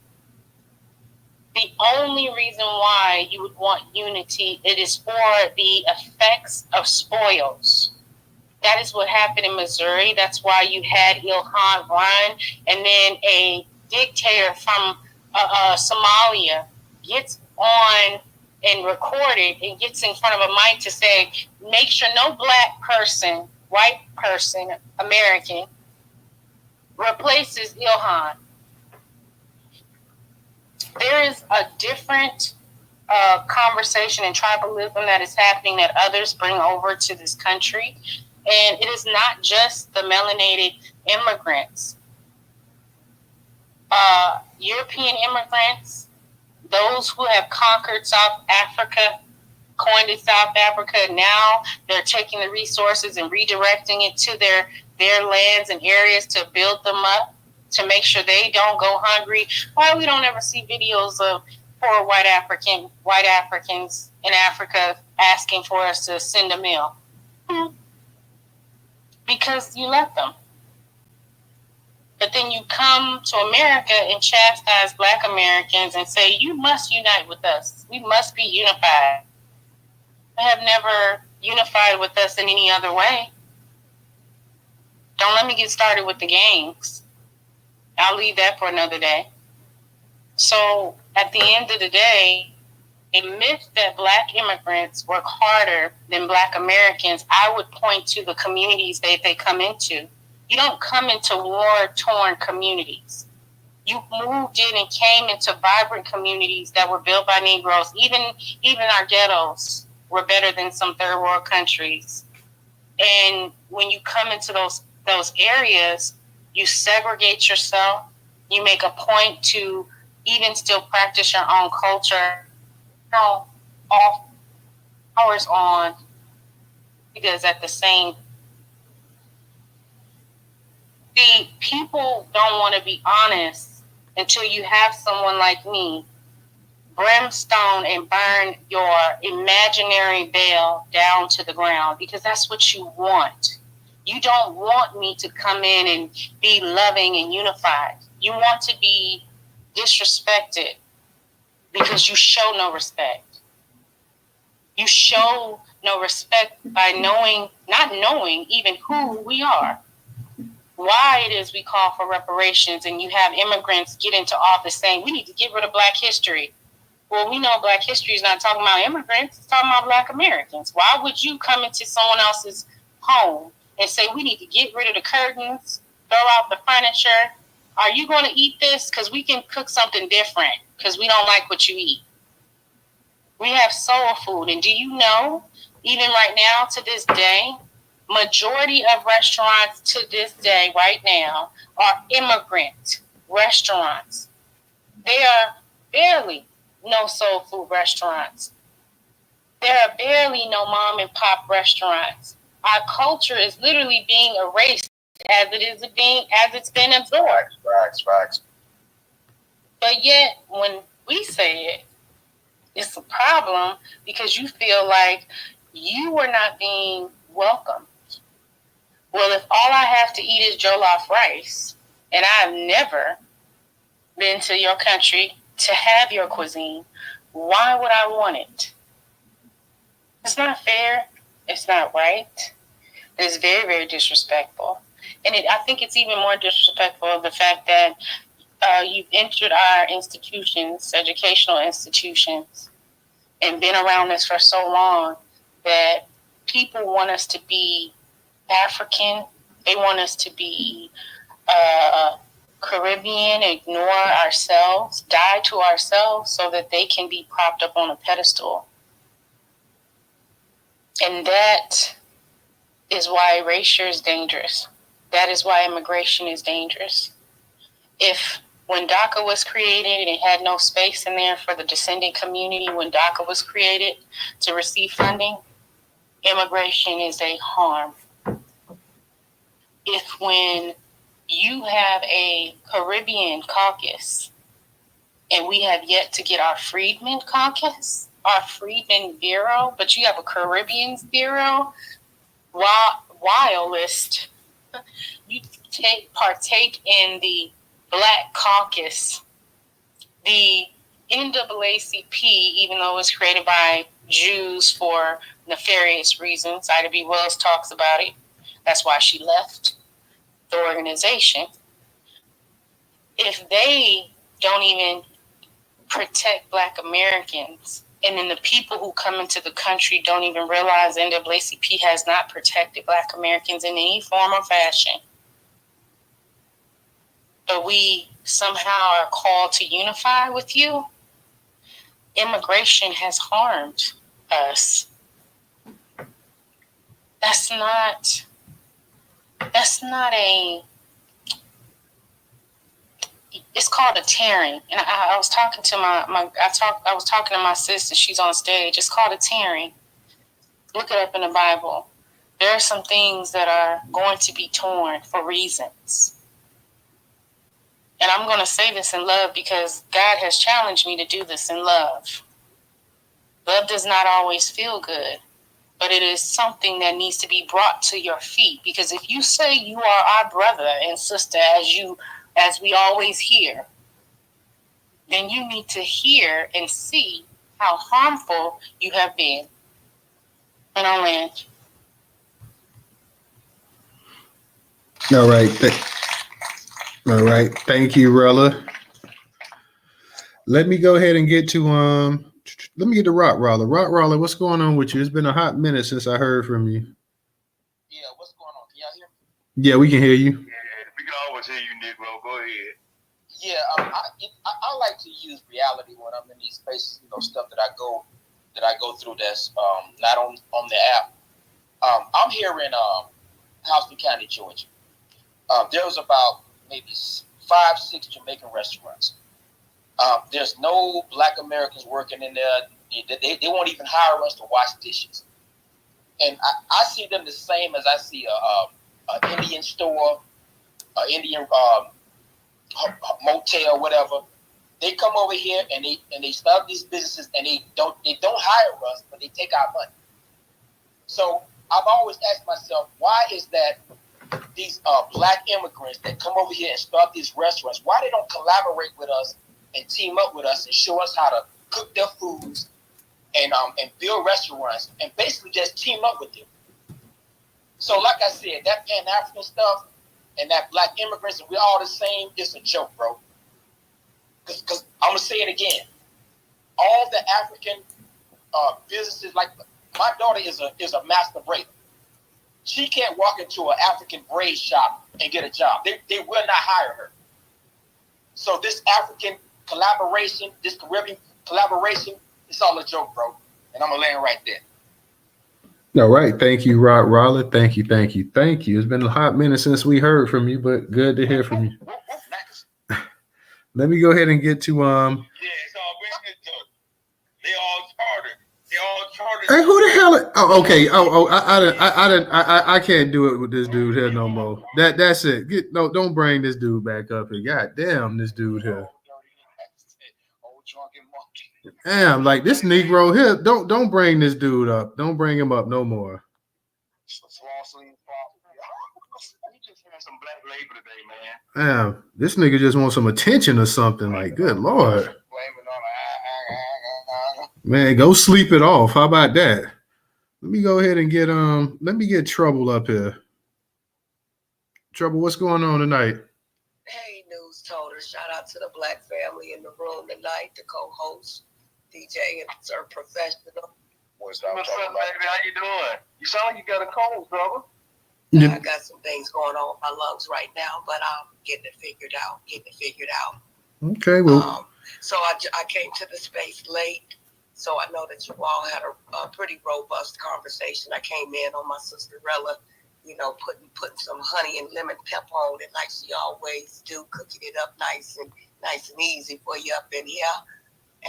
The only reason why you would want unity, it is for the effects of spoils. That is what happened in Missouri. That's why you had Ilhan run, and then a dictator from Somalia gets on and recorded and gets in front of a mic to say, make sure no black person, white person, American, replaces Ilhan. There is a different conversation and tribalism that is happening that others bring over to this country. And it is not just the melanated immigrants. European immigrants, those who have conquered South Africa, coined it South Africa, now they're taking the resources and redirecting it to their lands and areas to build them up, to make sure they don't go hungry. Why we don't ever see videos of poor white Africans in Africa asking for us to send a meal? Because you let them. But then you come to America and chastise black Americans and say, you must unite with us. We must be unified. They have never unified with us in any other way. Don't let me get started with the gangs. I'll leave that for another day. So at the end of the day, a myth that black immigrants work harder than black Americans, I would point to the communities that they come into. You don't come into war-torn communities. You moved in and came into vibrant communities that were built by Negroes. Even our ghettos were better than some third world countries. And when you come into those areas, you segregate yourself. You make a point to even still practice your own culture. Off hours on, because at the same, the people don't want to be honest until you have someone like me brimstone and burn your imaginary veil down to the ground, because that's what you want. You don't want me to come in and be loving and unified. You want to be disrespected because you show no respect. You show no respect by not knowing even who we are. Why it is we call for reparations and you have immigrants get into office saying we need to get rid of black history. Well, we know black history is not talking about immigrants, it's talking about black Americans. Why would you come into someone else's home and say we need to get rid of the curtains, throw out the furniture? Are you going to eat this? Because we can cook something different because we don't like what you eat. We have soul food. And do you know, even right now to this day, majority of restaurants to this day right now are immigrant restaurants. There are barely no soul food restaurants. There are barely no mom and pop restaurants. Our culture is literally being erased as it's been absorbed. Facts. But yet, when we say it, it's a problem because you feel like you were not being welcomed. Well, if all I have to eat is jollof rice, and I've never been to your country to have your cuisine, why would I want it? It's not fair. It's not right. It's very, very disrespectful. And I think it's even more disrespectful of the fact that you've entered our institutions, educational institutions, and been around us for so long that people want us to be African. They want us to be Caribbean, ignore ourselves, die to ourselves so that they can be propped up on a pedestal. And that is why erasure is dangerous. That is why immigration is dangerous. If when DACA was created, it had no space in there for the descendant community when DACA was created to receive funding, immigration is a harm. If when you have a Caribbean caucus and we have yet to get our Freedmen caucus, our Freedmen Bureau, but you have a Caribbean Bureau, whilst you partake in the Black Caucus, the NAACP, even though it was created by Jews for nefarious reasons, Ida B. Wells talks about it. That's why she left the organization. If they don't even protect Black Americans, and then the people who come into the country don't even realize NAACP has not protected Black Americans in any form or fashion, but we somehow are called to unify with you, immigration has harmed us. That's not it's called a tearing. And I was talking to I was talking to my sister, she's on stage. It's called a tearing. Look it up in the Bible. There are some things that are going to be torn for reasons. And I'm going to say this in love because God has challenged me to do this in love. Love does not always feel good, but it is something that needs to be brought to your feet. Because if you say you are our brother and sister, as we always hear, then you need to hear and see how harmful you have been. And I'll land. All right. Thank you, Rella. Let me go ahead and get to let me get to Rock Roller. Rock Roller, what's going on with you? It's been a hot minute since I heard from you. Yeah, what's going on? Can y'all hear me? Yeah, we can hear you. Yeah, we can always hear you, Negro. Go ahead. Yeah, I like to use reality when I'm in these spaces, stuff that I go through that's not on the app. I'm here in Houston County, Georgia. There was about maybe 5-6 Jamaican restaurants. There's no Black Americans working in there. They won't even hire us to wash dishes. And I see them the same as I see a Indian store, an Indian motel, whatever. They come over here and they start these businesses and they don't hire us, but they take our money. So I've always asked myself, why is that these Black immigrants that come over here and start these restaurants, why they don't collaborate with us and team up with us and show us how to cook their foods and build restaurants and basically just team up with them? So like I said, that Pan-African stuff and that Black immigrants and we're all the same, it's a joke, bro. Because I'm going to say it again. All the African businesses, like my daughter is a master braider. She can't walk into an African braid shop and get a job. They will not hire her. So this African collaboration, this Caribbean collaboration, it's all a joke, bro. And I'm going to land right there. All right. Thank you, Rock Roller. Thank you. It's been a hot minute since we heard from you, but good to hear from you. Let me go ahead and get to Yeah, it's all been they all chartered. They all chartered. Hey, who the hell? Oh, okay. I can't do it with this dude here no more. That's it. Don't bring this dude back up here. God damn, this dude here. Old drunken monkey. Damn, like this Negro here. Don't bring this dude up. Don't bring him up no more. We just had some black labor today, man. Damn, this nigga just wants some attention or something. Like, good lord. Man, go sleep it off. How about that? Let me go ahead and let me get Trouble up here. Trouble, what's going on tonight? Hey, Newstoter. Shout out to the black family in the room tonight, the co-host, DJ, and Sir Professional. What's up, baby? How you doing? You sound like you got a cold, brother. I got some things going on with my lungs right now, but I'm getting it figured out. Okay, well. So I came to the space late, so I know that you all had a pretty robust conversation. I came in on my sister Rella, putting some honey and lemon pepper on it like she always do, cooking it up nice and easy for you up in here.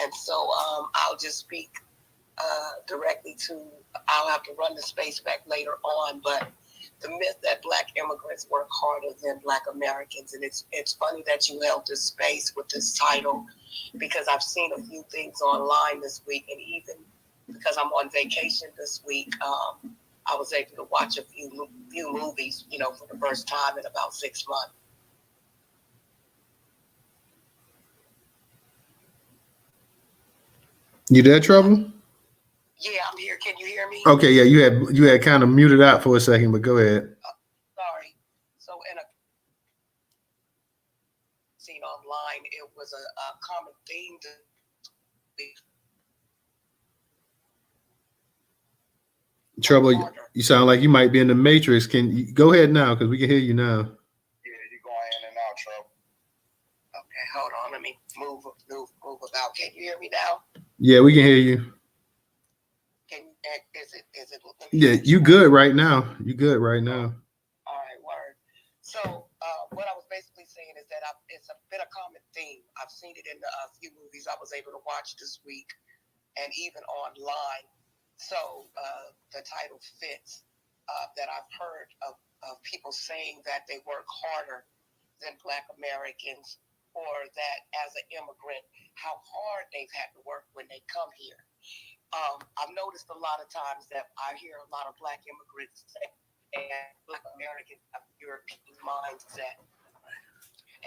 And so I'll just speak directly to. I'll have to run the space back later on, but the myth that black immigrants work harder than black Americans. And it's funny that you held this space with this title, because I've seen a few things online this week, and even because I'm on vacation this week, I was able to watch a few movies, for the first time in about 6 months. You there, Trouble? Yeah, I'm here. Can you hear me? Okay, yeah, you had kind of muted out for a second, but go ahead. Sorry. So in a seen online, it was a common theme to Trouble, you sound like you might be in the Matrix. Can you go ahead now, because we can hear you now. Yeah, you're going in and out, Trouble. Okay, hold on. Let me move about. Can you hear me now? Yeah, we can hear you. Is it? Yeah, you good right now. You good right now. All right, word. So what I was basically saying is that it's been a common theme. I've seen it in a few movies I was able to watch this week, and even online. So the title fits. That I've heard of people saying that they work harder than black Americans, or that as an immigrant, how hard they've had to work when they come here. I've noticed a lot of times that I hear a lot of black immigrants say, and black Americans have a European mindset.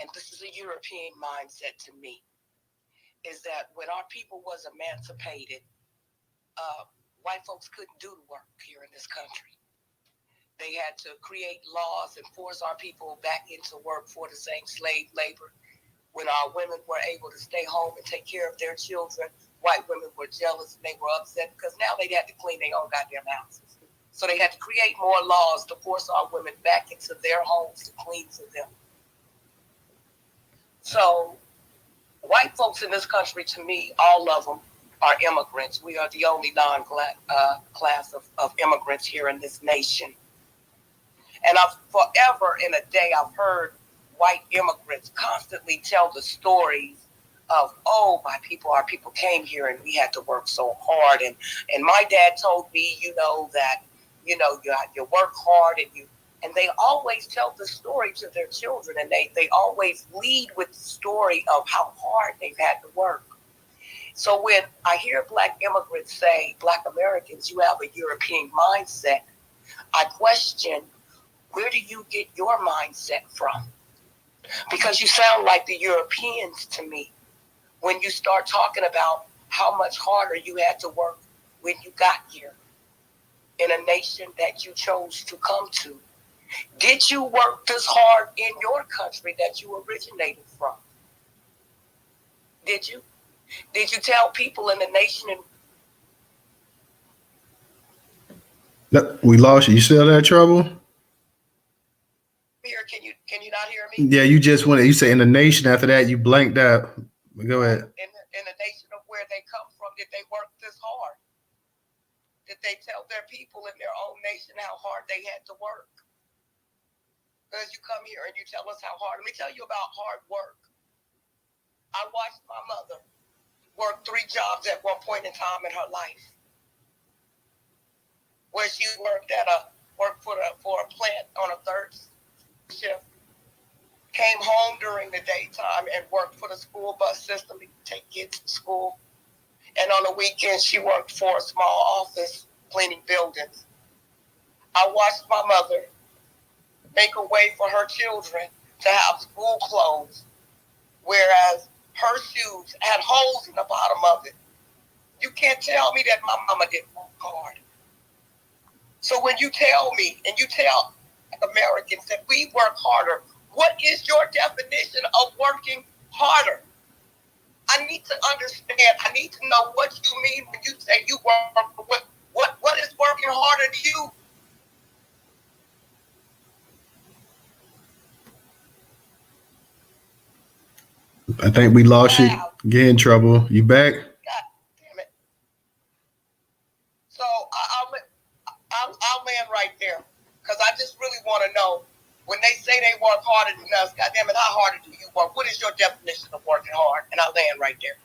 And this is a European mindset to me, is that when our people was emancipated, white folks couldn't do the work here in this country. They had to create laws and force our people back into work for the same slave labor. When our women were able to stay home and take care of their children, white women were jealous and they were upset because now they had to clean their own goddamn houses. So they had to create more laws to force our women back into their homes to clean for them. So white folks in this country, to me, all of them are immigrants. We are the only non-class of immigrants here in this nation. And I've forever in a day, I've heard white immigrants constantly tell the stories of, oh, our people came here and we had to work so hard. And my dad told me, that, you work hard and they always tell the story to their children, and they always lead with the story of how hard they've had to work. So when I hear black immigrants say, black Americans, you have a European mindset, I question, where do you get your mindset from? Because you sound like the Europeans to me when you start talking about how much harder you had to work when you got here in a nation that you chose to come to. Did you work this hard in your country that you originated from? Did you? Did you tell people in the nation? We lost you. You still there, Trouble? Here, can you not hear me? Yeah, you just went. You say in the nation. After that, you blanked out. Go ahead. In the nation of where they come from, did they work this hard? Did they tell their people in their own nation how hard they had to work? Because you come here and you tell us how hard. Let me tell you about hard work. I watched my mother work 3 jobs at one point in time in her life, where she worked for a plant on a third shift, came home during the daytime and worked for the school bus system to take kids to school. And on the weekends, she worked for a small office cleaning buildings. I watched my mother make a way for her children to have school clothes, whereas her shoes had holes in the bottom of it. You can't tell me that my mama didn't work hard. So when you tell me and you tell Americans that we work harder, what is your definition of working harder? I need to understand. I need to know what you mean when you say you work. What is working harder to you? I think we lost you. Get in trouble. You back? God damn it. So I'll land right there because I just really want to know when they say they work harder than us. God damn it, how harder do you work? What is your definition of working hard? And I'll land right there.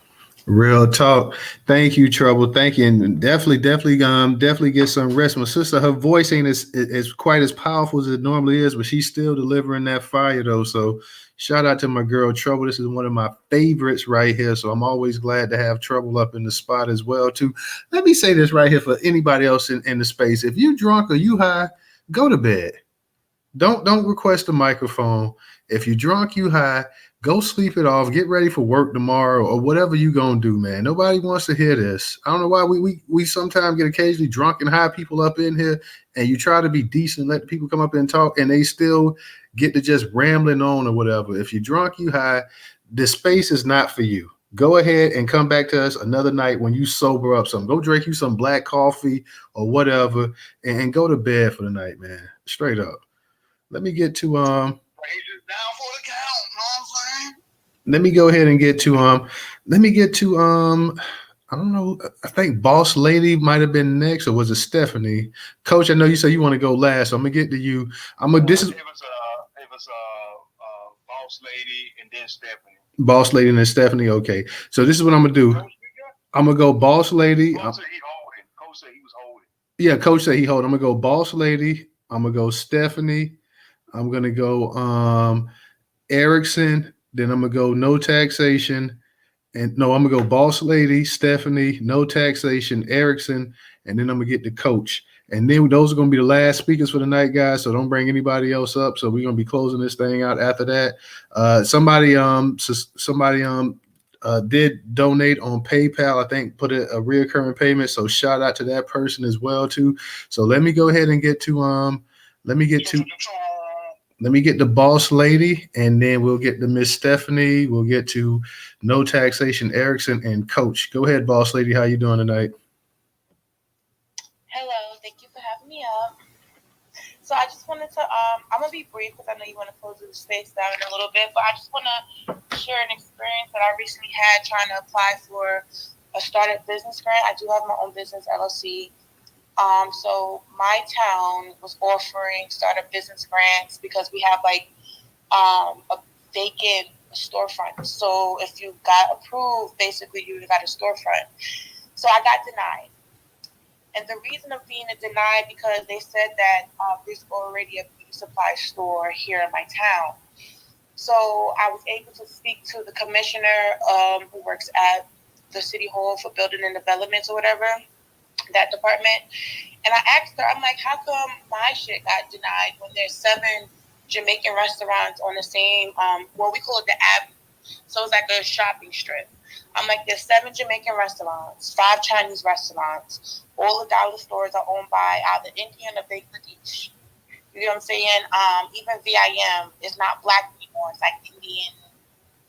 Real talk. Thank you, Trouble. Thank you, and definitely get some rest. My sister, her voice ain't as quite as powerful as it normally is, but she's still delivering that fire though. So shout out to my girl Trouble. This is one of my favorites right here. So I'm always glad to have Trouble up in the spot as well too. Let me say this right here for anybody else in the space. If you drunk or you high, go to bed. Don't request a microphone. If you're drunk, you high, go sleep it off. Get ready for work tomorrow or whatever you gonna do, man. Nobody wants to hear this. I don't know why we sometimes get occasionally drunk and high people up in here, and you try to be decent, let the people come up and talk, and they still get to just rambling on or whatever. If you're drunk, you high, this space is not for you. Go ahead and come back to us another night when you sober up some. Go drink you some black coffee or whatever, and go to bed for the night, man. Straight up. Let me get to let me go ahead and get to I don't know. I think Boss Lady might have been next, or was it Stephanie? Coach, I know you said you want to go last, so I'm gonna get to you. It was Boss Lady and then Stephanie. Boss Lady and then Stephanie. Okay, so this is what I'm gonna do. I'm gonna go Boss Lady. Coach said he holding. Coach said he was holding. Yeah, Coach said he holding. I'm gonna go Boss Lady. I'm gonna go Stephanie. I'm gonna go Erickson. Then I'm gonna go No Taxation. And no, I'm gonna go Boss Lady, Stephanie, No Taxation, Erickson, and then I'm gonna get the Coach. And then those are gonna be the last speakers for the night, guys. So don't bring anybody else up. So we're gonna be closing this thing out after that. Somebody did donate on PayPal. I think put a reoccurring payment. So shout out to that person as well too. So let me go ahead and get to let me get the Boss Lady, and then we'll get to Miss Stephanie. We'll get to No Taxation, Erickson, and Coach. Go ahead, Boss Lady. How you doing tonight? Hello, thank you for having me up. So I just wanted to, I'm gonna be brief because I know you want to close the space down in a little bit, but I just want to share an experience that I recently had trying to apply for a startup business grant. I do have my own business LLC. So my town was offering startup business grants because we have like a vacant storefront. So if you got approved, basically you got a storefront. So I got denied. And the reason of being denied because they said that there's already a beauty supply store here in my town. So I was able to speak to the commissioner who works at the city hall for building and developments or whatever, that department. And I asked her, I'm like, how come my shit got denied when there's 7 Jamaican restaurants on the same, we call it the Avenue. So it's like a shopping strip. I'm like, there's 7 Jamaican restaurants, 5 Chinese restaurants. All the dollar stores are owned by either Indian or Bangladesh. You know what I'm saying? Even VIM is not black anymore. It's like Indian,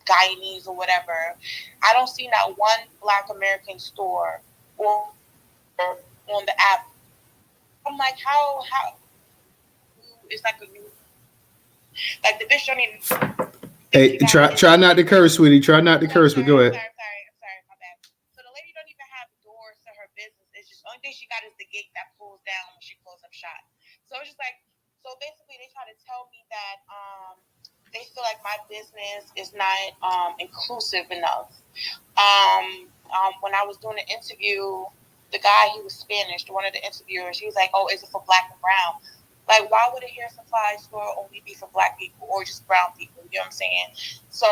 Guyanese, or whatever. I don't see not one black American store or on the app. I'm like, how it's like a new, like the bitch don't even. Hey, try not to curse, sweetie. Try not to curse, but go ahead. I'm sorry, my bad. So the lady don't even have doors to her business. It's just the only thing she got is the gate that pulls down when she closes up shop. So it's just like, so basically they try to tell me that they feel like my business is not inclusive enough. When I was doing the interview, the guy, he was Spanish, one of the interviewers, he was like, oh, is it for black and brown? Like, why would a hair supply store only be for black people or just brown people? You know what I'm saying? So,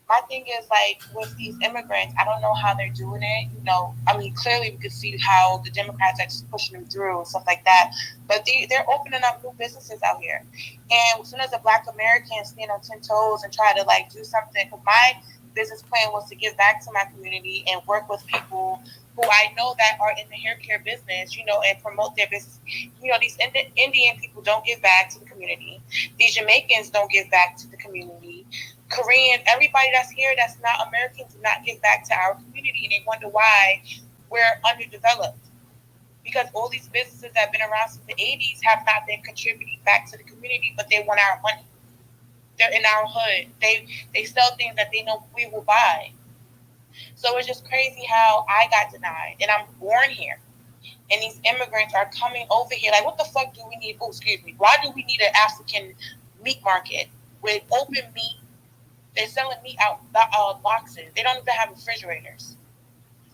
my thing is, like, with these immigrants, I don't know how they're doing it. You know, I mean, clearly we could see how the Democrats are just pushing them through and stuff like that. But they're opening up new businesses out here. And as soon as a black American stand on 10 toes and try to, like, do something, because my business plan was to give back to my community and work with people who I know that are in the hair care business, you know, and promote their business. You know, these Indian people don't give back to the community. These Jamaicans don't give back to the community. Korean, everybody that's here that's not American do not give back to our community, and they wonder why we're underdeveloped. Because all these businesses that have been around since the 80s have not been contributing back to the community, but they want our money. They're in our hood. They sell things that they know we will buy. So it's just crazy how I got denied, and I'm born here. And these immigrants are coming over here. Like, what the fuck do we need? Oh, excuse me. Why do we need an African meat market with open meat? They're selling meat out boxes. They don't even have refrigerators.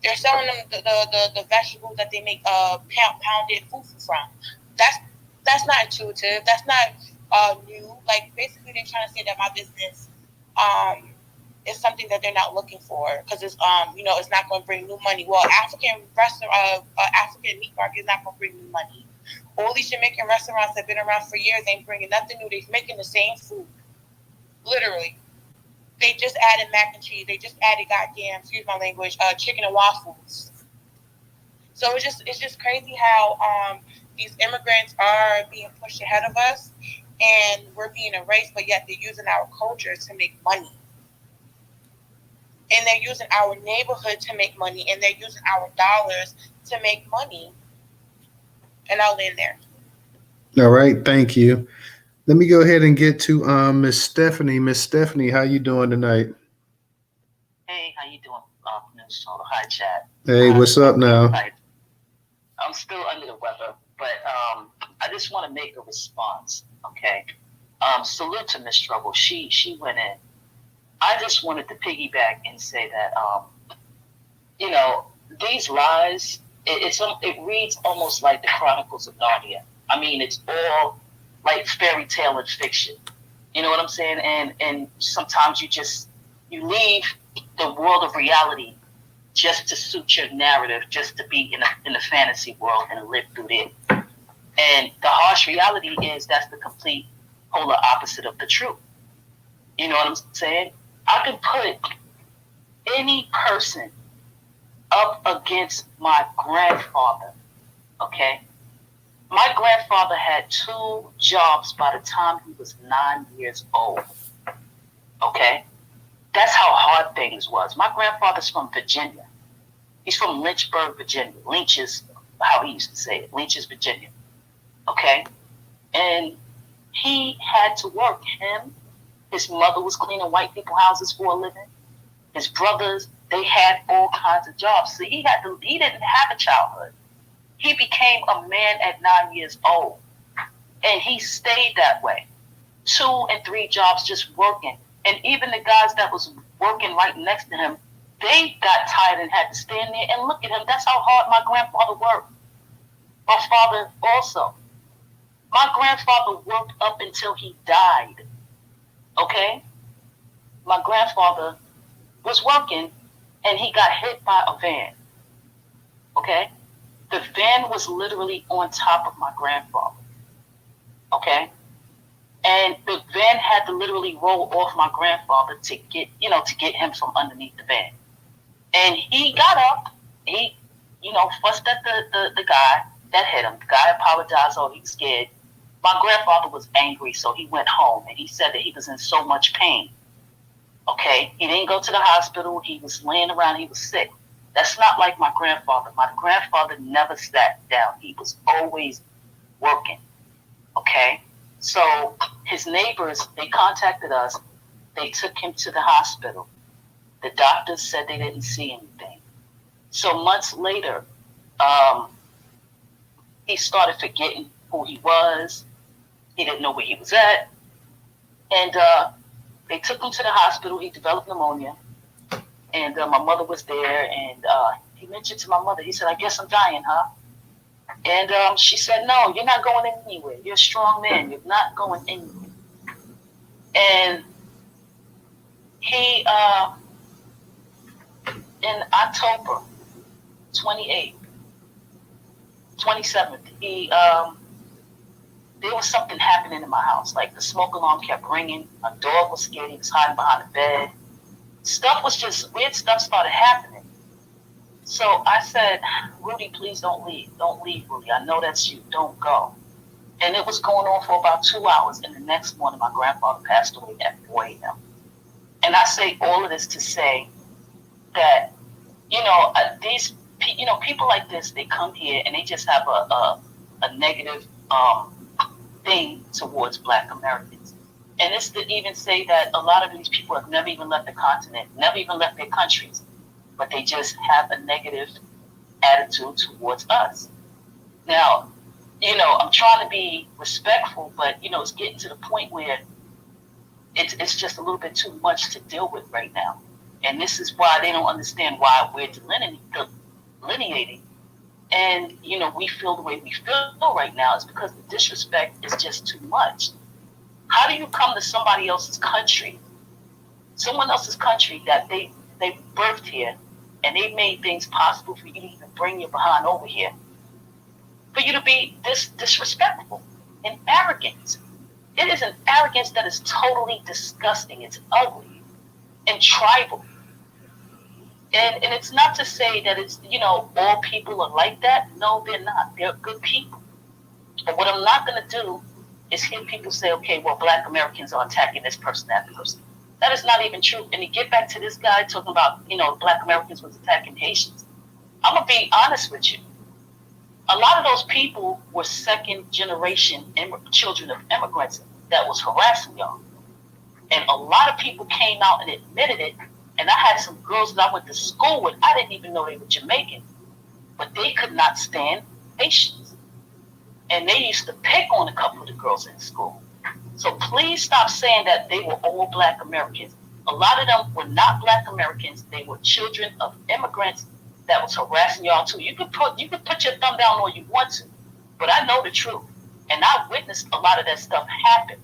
They're selling them the vegetables that they make pounded fufu from. That's not intuitive. That's not new. Like, basically, they're trying to say that my business is something that they're not looking for because it's you know, it's not going to bring new money. Well, African meat market is not going to bring new money. All these Jamaican restaurants that have been around for years ain't bringing nothing new. They're making the same food, literally. They just added mac and cheese. They just added excuse my language, chicken and waffles. So it's just crazy how these immigrants are being pushed ahead of us, and we're being erased, but yet they're using our culture to make money. And they're using our neighborhood to make money, and they're using our dollars to make money. And I'll end there. All right, thank you. Let me go ahead and get to Miss Stephanie. Miss Stephanie, how you doing tonight? Hey, how you doing, Newstoter? Hi, Chad. Hey, what's up now? I'm still under the weather, but I just want to make a response, okay? Salute to Miss Trouble. She went in. I just wanted to piggyback and say that, you know, these lies, it reads almost like the Chronicles of Narnia. I mean, it's all like fairy tale and fiction. You know what I'm saying? And sometimes you leave the world of reality just to suit your narrative, just to be in a fantasy world and live through it. And the harsh reality is that's the complete polar opposite of the truth. You know what I'm saying? I can put any person up against my grandfather, okay? My grandfather had 2 jobs by the time he was 9 years old, okay? That's how hard things was. My grandfather's from Virginia. He's from Lynchburg, Virginia. Lynch is how he used to say it. Lynch is Virginia, okay? And he had to work. His mother was cleaning white people's houses for a living. His brothers, they had all kinds of jobs. So he didn't have a childhood. He became a man at 9 years old. And he stayed that way. 2 and 3 jobs just working. And even the guys that was working right next to him, they got tired and had to stand there and look at him. That's how hard my grandfather worked. My father also. My grandfather worked up until he died. Okay? My grandfather was working and he got hit by a van. Okay? The van was literally on top of my grandfather. Okay? And the van had to literally roll off my grandfather to get him from underneath the van. And he got up, he, fussed at the guy that hit him. The guy apologized, he was scared. My grandfather was angry, so he went home and he said that he was in so much pain. Okay? He didn't go to the hospital. He was laying around. He was sick. That's not like my grandfather. My grandfather never sat down. He was always working. Okay? So his neighbors, they contacted us. They took him to the hospital. The doctors said they didn't see anything. So months later, he started forgetting who he was. He didn't know where he was at. And they took him to the hospital. He developed pneumonia. And my mother was there. And he mentioned to my mother, he said, I guess I'm dying, huh? And she said, no, you're not going anywhere. You're a strong man. You're not going anywhere. And he, in October 28th, 27th, there was something happening in my house. Like the smoke alarm kept ringing. A dog was scared. He was hiding behind the bed. Weird stuff started happening. So I said, Rudy, please don't leave. Don't leave, Rudy. I know that's you. Don't go. And it was going on for about 2 hours. And the next morning, my grandfather passed away at 4 a.m. And I say all of this to say that, people like this, they come here and they just have a negative thing towards Black Americans. And it's to even say that a lot of these people have never even left the continent, never even left their countries, but they just have a negative attitude towards us. Now, I'm trying to be respectful, but, it's getting to the point where it's just a little bit too much to deal with right now. And this is why they don't understand why we're delineating. And, we feel the way we feel right now is because the disrespect is just too much. How do you come to somebody else's country, someone else's country that they birthed here, and they made things possible for you to even bring your behind over here, for you to be this disrespectful and arrogant? It is an arrogance that is totally disgusting. It's ugly and tribal. And it's not to say that it's, all people are like that. No, they're not. They're good people. But what I'm not going to do is hear people say, okay, well, Black Americans are attacking this person, that person. That is not even true. And to get back to this guy talking about, Black Americans was attacking Haitians. I'm going to be honest with you. A lot of those people were second generation children of immigrants that was harassing y'all. And a lot of people came out and admitted it. And I had some girls that I went to school with, I didn't even know they were Jamaican. But they could not stand Haitians. And they used to pick on a couple of the girls in school. So please stop saying that they were all Black Americans. A lot of them were not Black Americans. They were children of immigrants that was harassing y'all too. You could put your thumb down all you want to, but I know the truth. And I witnessed a lot of that stuff happen.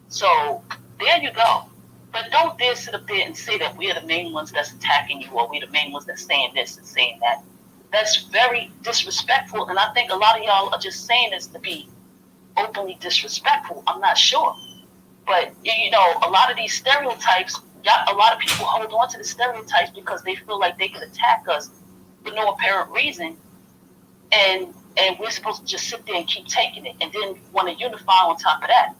So there you go. But don't dare sit up there and say that we are the main ones that's attacking you, or we're the main ones that's saying this and saying that. That's very disrespectful, and I think a lot of y'all are just saying this to be openly disrespectful. I'm not sure. But, a lot of these stereotypes, a lot of people hold on to the stereotypes because they feel like they can attack us for no apparent reason, and we're supposed to just sit there and keep taking it, and then want to unify on top of that.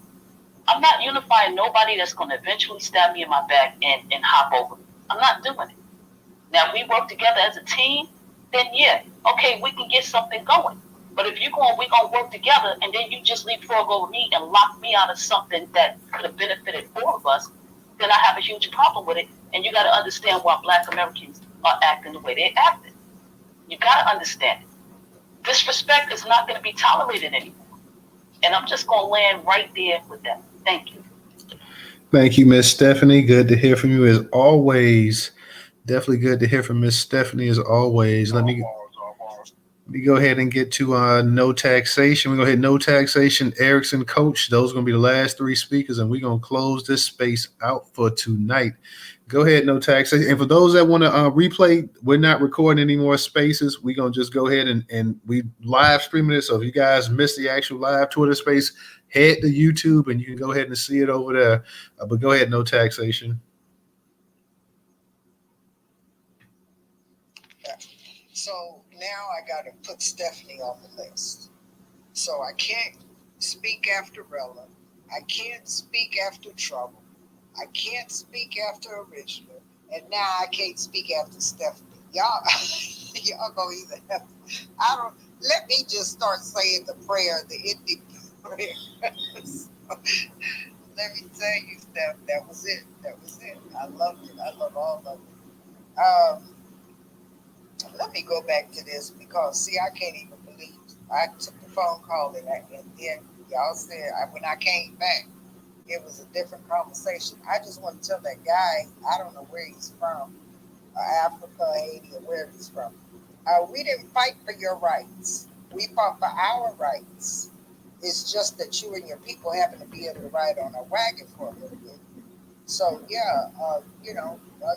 I'm not unifying nobody that's going to eventually stab me in my back and hop over me. I'm not doing it. Now, if we work together as a team, then yeah, okay, we can get something going. But if we're going to work together and then you just leapfrog over me and lock me out of something that could have benefited all of us, then I have a huge problem with it. And you got to understand why Black Americans are acting the way they're acting. You got to understand it. Disrespect is not going to be tolerated anymore. And I'm just going to land right there with that. Thank you. Thank you, Miss Stephanie. Good to hear from you as always. Definitely good to hear from Miss Stephanie as always. Let me go ahead and get to no taxation. We're going to hit no taxation, Erickson, Coach. Those are going to be the last three speakers, and we're going to close this space out for tonight. Go ahead, no taxation. And for those that want to replay, we're not recording any more spaces. We're going to just go ahead and we live streaming it. So if you guys missed the actual live Twitter space, head to YouTube and you can go ahead and see it over there. But go ahead, no taxation. So now I got to put Stephanie on the list. So I can't speak after Rella. I can't speak after Trouble. I can't speak after Original. And now I can't speak after Stephanie. Y'all go either have, let me just start saying the prayer, the ending prayer. Let me tell you, Steph, that was it. That was it. I loved it. I love all of it. Let me go back to this because, see, I can't even believe I took the phone call and then y'all said when I came back, it was a different conversation. I just want to tell that guy, I don't know where he's from, Africa, Haiti, or where he's from. We didn't fight for your rights. We fought for our rights. It's just that you and your people happen to be able to ride on a wagon for a little bit. So yeah,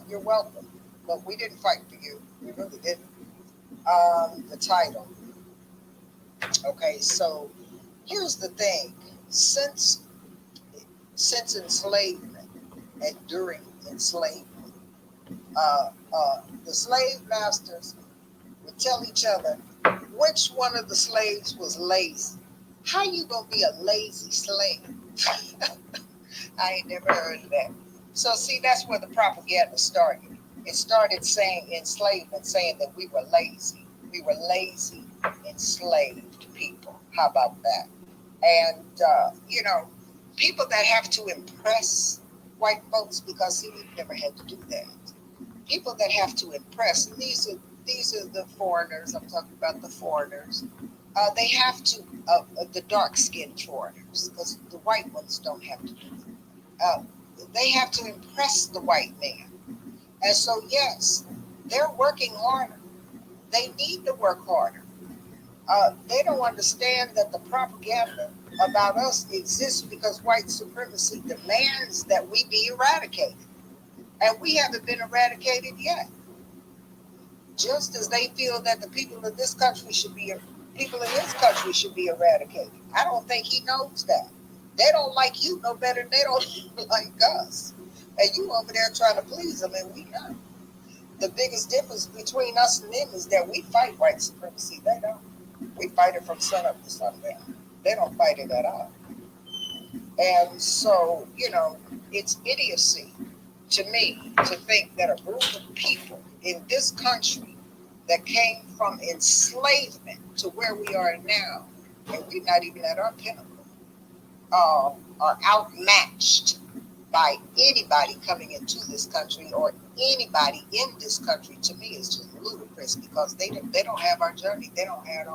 you're welcome. But we didn't fight for you. We really didn't. The title. Okay, so here's the thing. Since enslavement and during enslavement, the slave masters would tell each other which one of the slaves was lazy. How you gonna be a lazy slave? I ain't never heard of that. So see, that's where the propaganda started. It started saying enslavement, saying that we were lazy. We were lazy, enslaved people. How about that? And, people that have to impress white folks, because see, we've never had to do that. People that have to impress, and these are the foreigners, I'm talking about the foreigners. They have to, the dark-skinned foreigners, because the white ones don't have to do it. They have to impress the white man. And so, yes, they're working harder. They need to work harder. They don't understand that the propaganda about us exists because white supremacy demands that we be eradicated. And we haven't been eradicated yet. Just as they feel that the people in this country should be eradicated. I don't think he knows that. They don't like you no better than they don't like us. And you over there trying to please them, and we not. The biggest difference between us and them is that we fight white supremacy. They don't. We fight it from sun up to sundown. They don't fight it at all. And so, it's idiocy to me to think that a group of people in this country that came from enslavement to where we are now, and we're not even at our pinnacle, are outmatched by anybody coming into this country or anybody in this country. To me, is just ludicrous because they don't have our journey, they don't have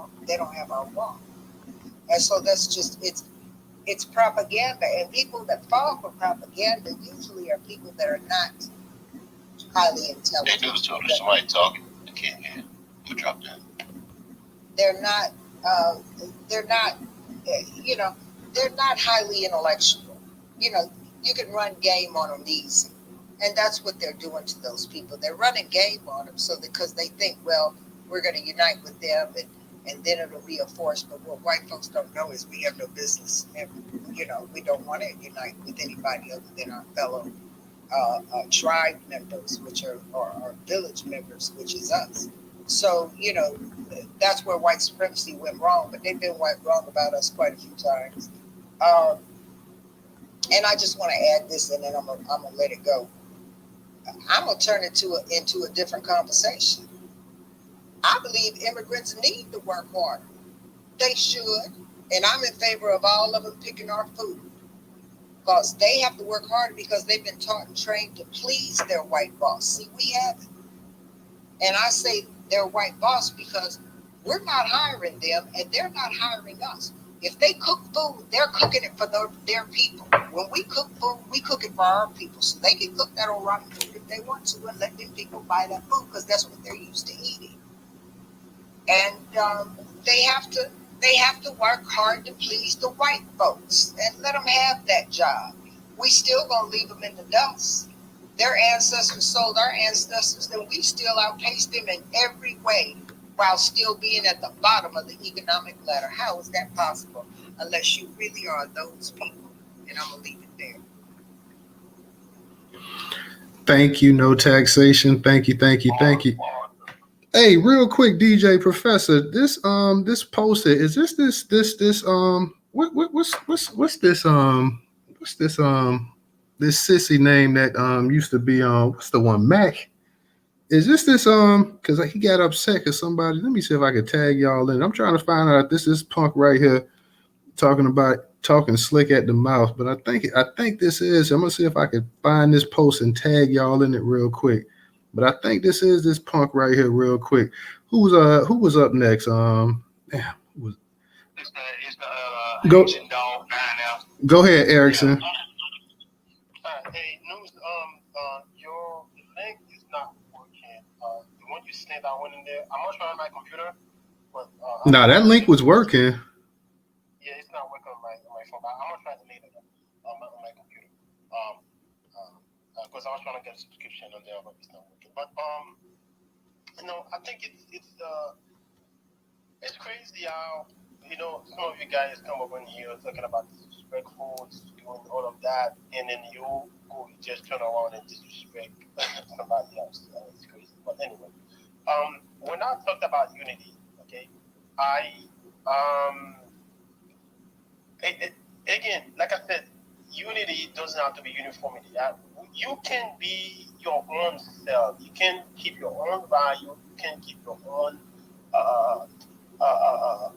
our walk, and so that's just it's propaganda. And people that fall for propaganda usually are people that are not highly intelligent. Hey, Newstoter, somebody talking. I can't hear. You drop that. They're not. They're not highly intellectual. You can run game on them easy. And that's what they're doing to those people. They're running game on them because they think, well, we're going to unite with them and then it'll be a force. But what white folks don't know is we have no business. And, we don't want to unite with anybody other than our fellow tribe members, which are our village members, which is us. So, that's where white supremacy went wrong. But they've been wrong about us quite a few times. And I just want to add this, and then I'm gonna let it go. I'm gonna turn it into a different conversation. I believe immigrants need to work harder. They should, and I'm in favor of all of them picking our food, because they have to work harder because they've been taught and trained to please their white boss. See, we haven't, and I say their white boss because we're not hiring them, and they're not hiring us. If they cook food, they're cooking it for their people. When we cook food, we cook it for our people. So they can cook that old rotten food if they want to and let them people buy that food because that's what they're used to eating. And they have to work hard to please the white folks and let them have that job. We still gonna leave them in the dust. Their ancestors sold our ancestors, and we still outpace them in every way, while still being at the bottom of the economic ladder. How is that possible? Unless you really are those people. And I'm going to leave it there. Thank you, no taxation. Thank you. Hey, real quick, DJ Professor, this poster, is this this sissy name that used to be on, what's the one, Mac? Is this because he got upset because somebody, let me see if I can tag y'all in. I'm trying to find out if this is punk right here talking slick at the mouth, but I think this is. I'm gonna see if I can find this post and tag y'all in it real quick. But I think this is this punk right here real quick. Who was up next? Go ahead, Erickson. Hey, News, your link is not working. The one you sent, I went in there. I'm gonna try on my computer, but Nah, that link was working. yeah, it's not working on my phone. But I'm gonna try it later on my computer. Because I was trying to get a subscription on there, but it's not working. But I think it's crazy how some of you guys come over here talking about disrespectful, doing all of that, and then you just turn around and disrespect somebody else. It's crazy. But anyway, when I talked about unity, okay, again, like I said, unity doesn't have to be uniformity. You can be your own self. You can keep your own value. You can keep your own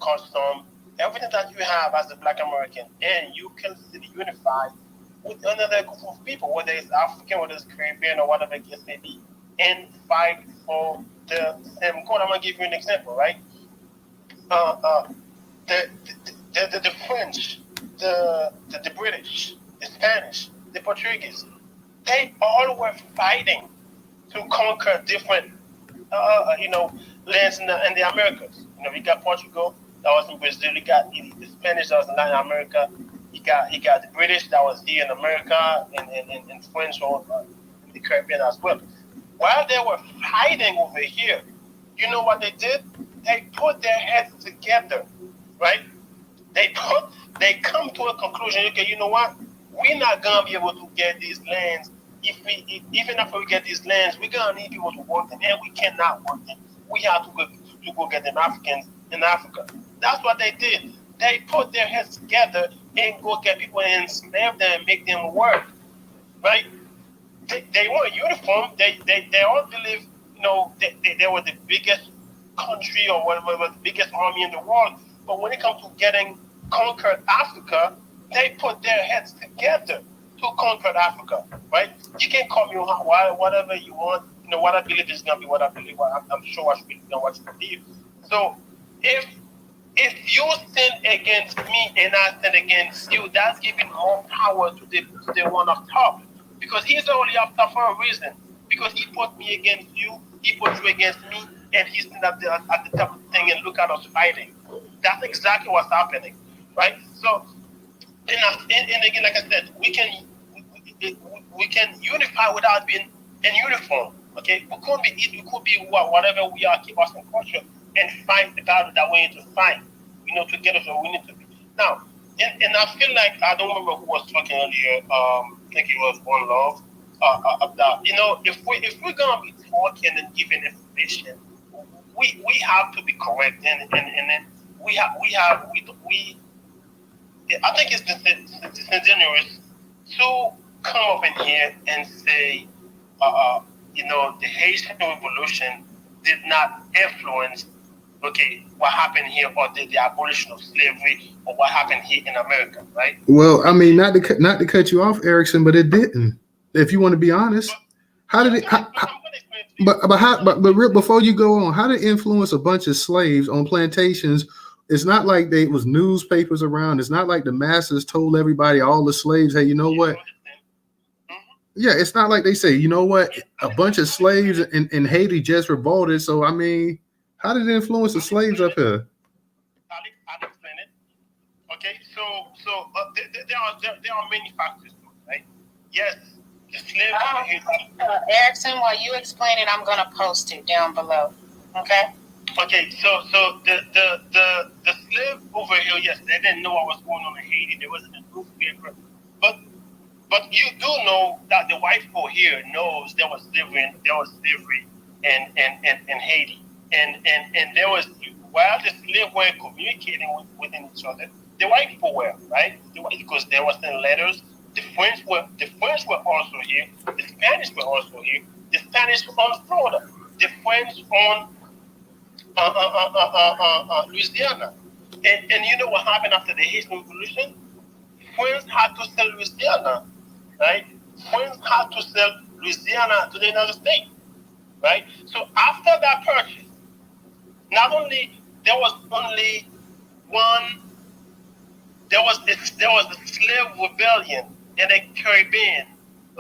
custom, everything that you have as a Black American, and you can still unify with another group of people, whether it's African, whether it's Caribbean, or whatever the case may be, and fight for the same goal. I'm gonna give you an example, right? The French, the British, the Spanish, the Portuguese, they all were fighting to conquer different, lands in the Americas. We got Portugal, that was in Brazil. You got the Spanish, that was in Latin America. You got the British, that was here in America, and French or in the Caribbean as well. While they were fighting over here, you know what they did? They put their heads together, right? They come to a conclusion. Okay, you know what? We're not gonna be able to get these lands. Even after we get these lands, we're gonna need people to work them, and we cannot work them. We have to go get them Africans in Africa. That's what they did. They put their heads together and go get people and enslave them and make them work, right? They weren't uniform. They all believe, they were the biggest country or whatever, the biggest army in the world. But when it comes to getting conquered Africa, they put their heads together to conquer Africa, right? You can call me whatever you want. What I believe is gonna be what I believe. I'm sure what you believe. So if you sin against me and I sin against you, that's giving more power to the one up top, because he's only up top for a reason. Because he put me against you, he put you against me, and he's at the top of the thing, and look at us fighting. That's exactly what's happening, right? So, and again, like I said, we can unify without being in uniform. Okay, we could be whatever we are, keep us in culture and fight the battle that we need to fight. Together, so we need to be. Now, and I feel like I don't remember who was talking earlier. I think it was One Love. About if we're gonna be talking and giving information, we have to be correct, and then I think it's disingenuous to come up in here and say, the Haitian Revolution did not influence, what happened here, or the abolition of slavery, or what happened here in America, right? Well, I mean, not to cut you off, Erickson, but it didn't. If you want to be honest, how did it? Before you go on, how did it influence a bunch of slaves on plantations? It's not like there was newspapers around. It's not like the masters told everybody, all the slaves, hey, you know what? Yeah, it's not like they say, you know what? A bunch of slaves in Haiti just revolted. So, I mean, how did it influence the slaves up here? I'll explain it. Okay, so there are many factors to it, right? Yes, the slave. Erickson, while you explain it, I'm gonna post it down below. Okay. Okay, so the slave over here, yes, they didn't know what was going on in Haiti. There wasn't a newspaper, but you do know that the white people here knows there was slavery in Haiti, and there was, while the slaves were communicating within each other, the white people were, right, because there was the letters. The French were also here. The Spanish were also here. The Spanish on Florida. The French on Louisiana. And you know what happened after the Haitian Revolution? France had to sell Louisiana, right? France had to sell Louisiana to the United States, right? So after that purchase, not only there was only one, there was a slave rebellion in the Caribbean,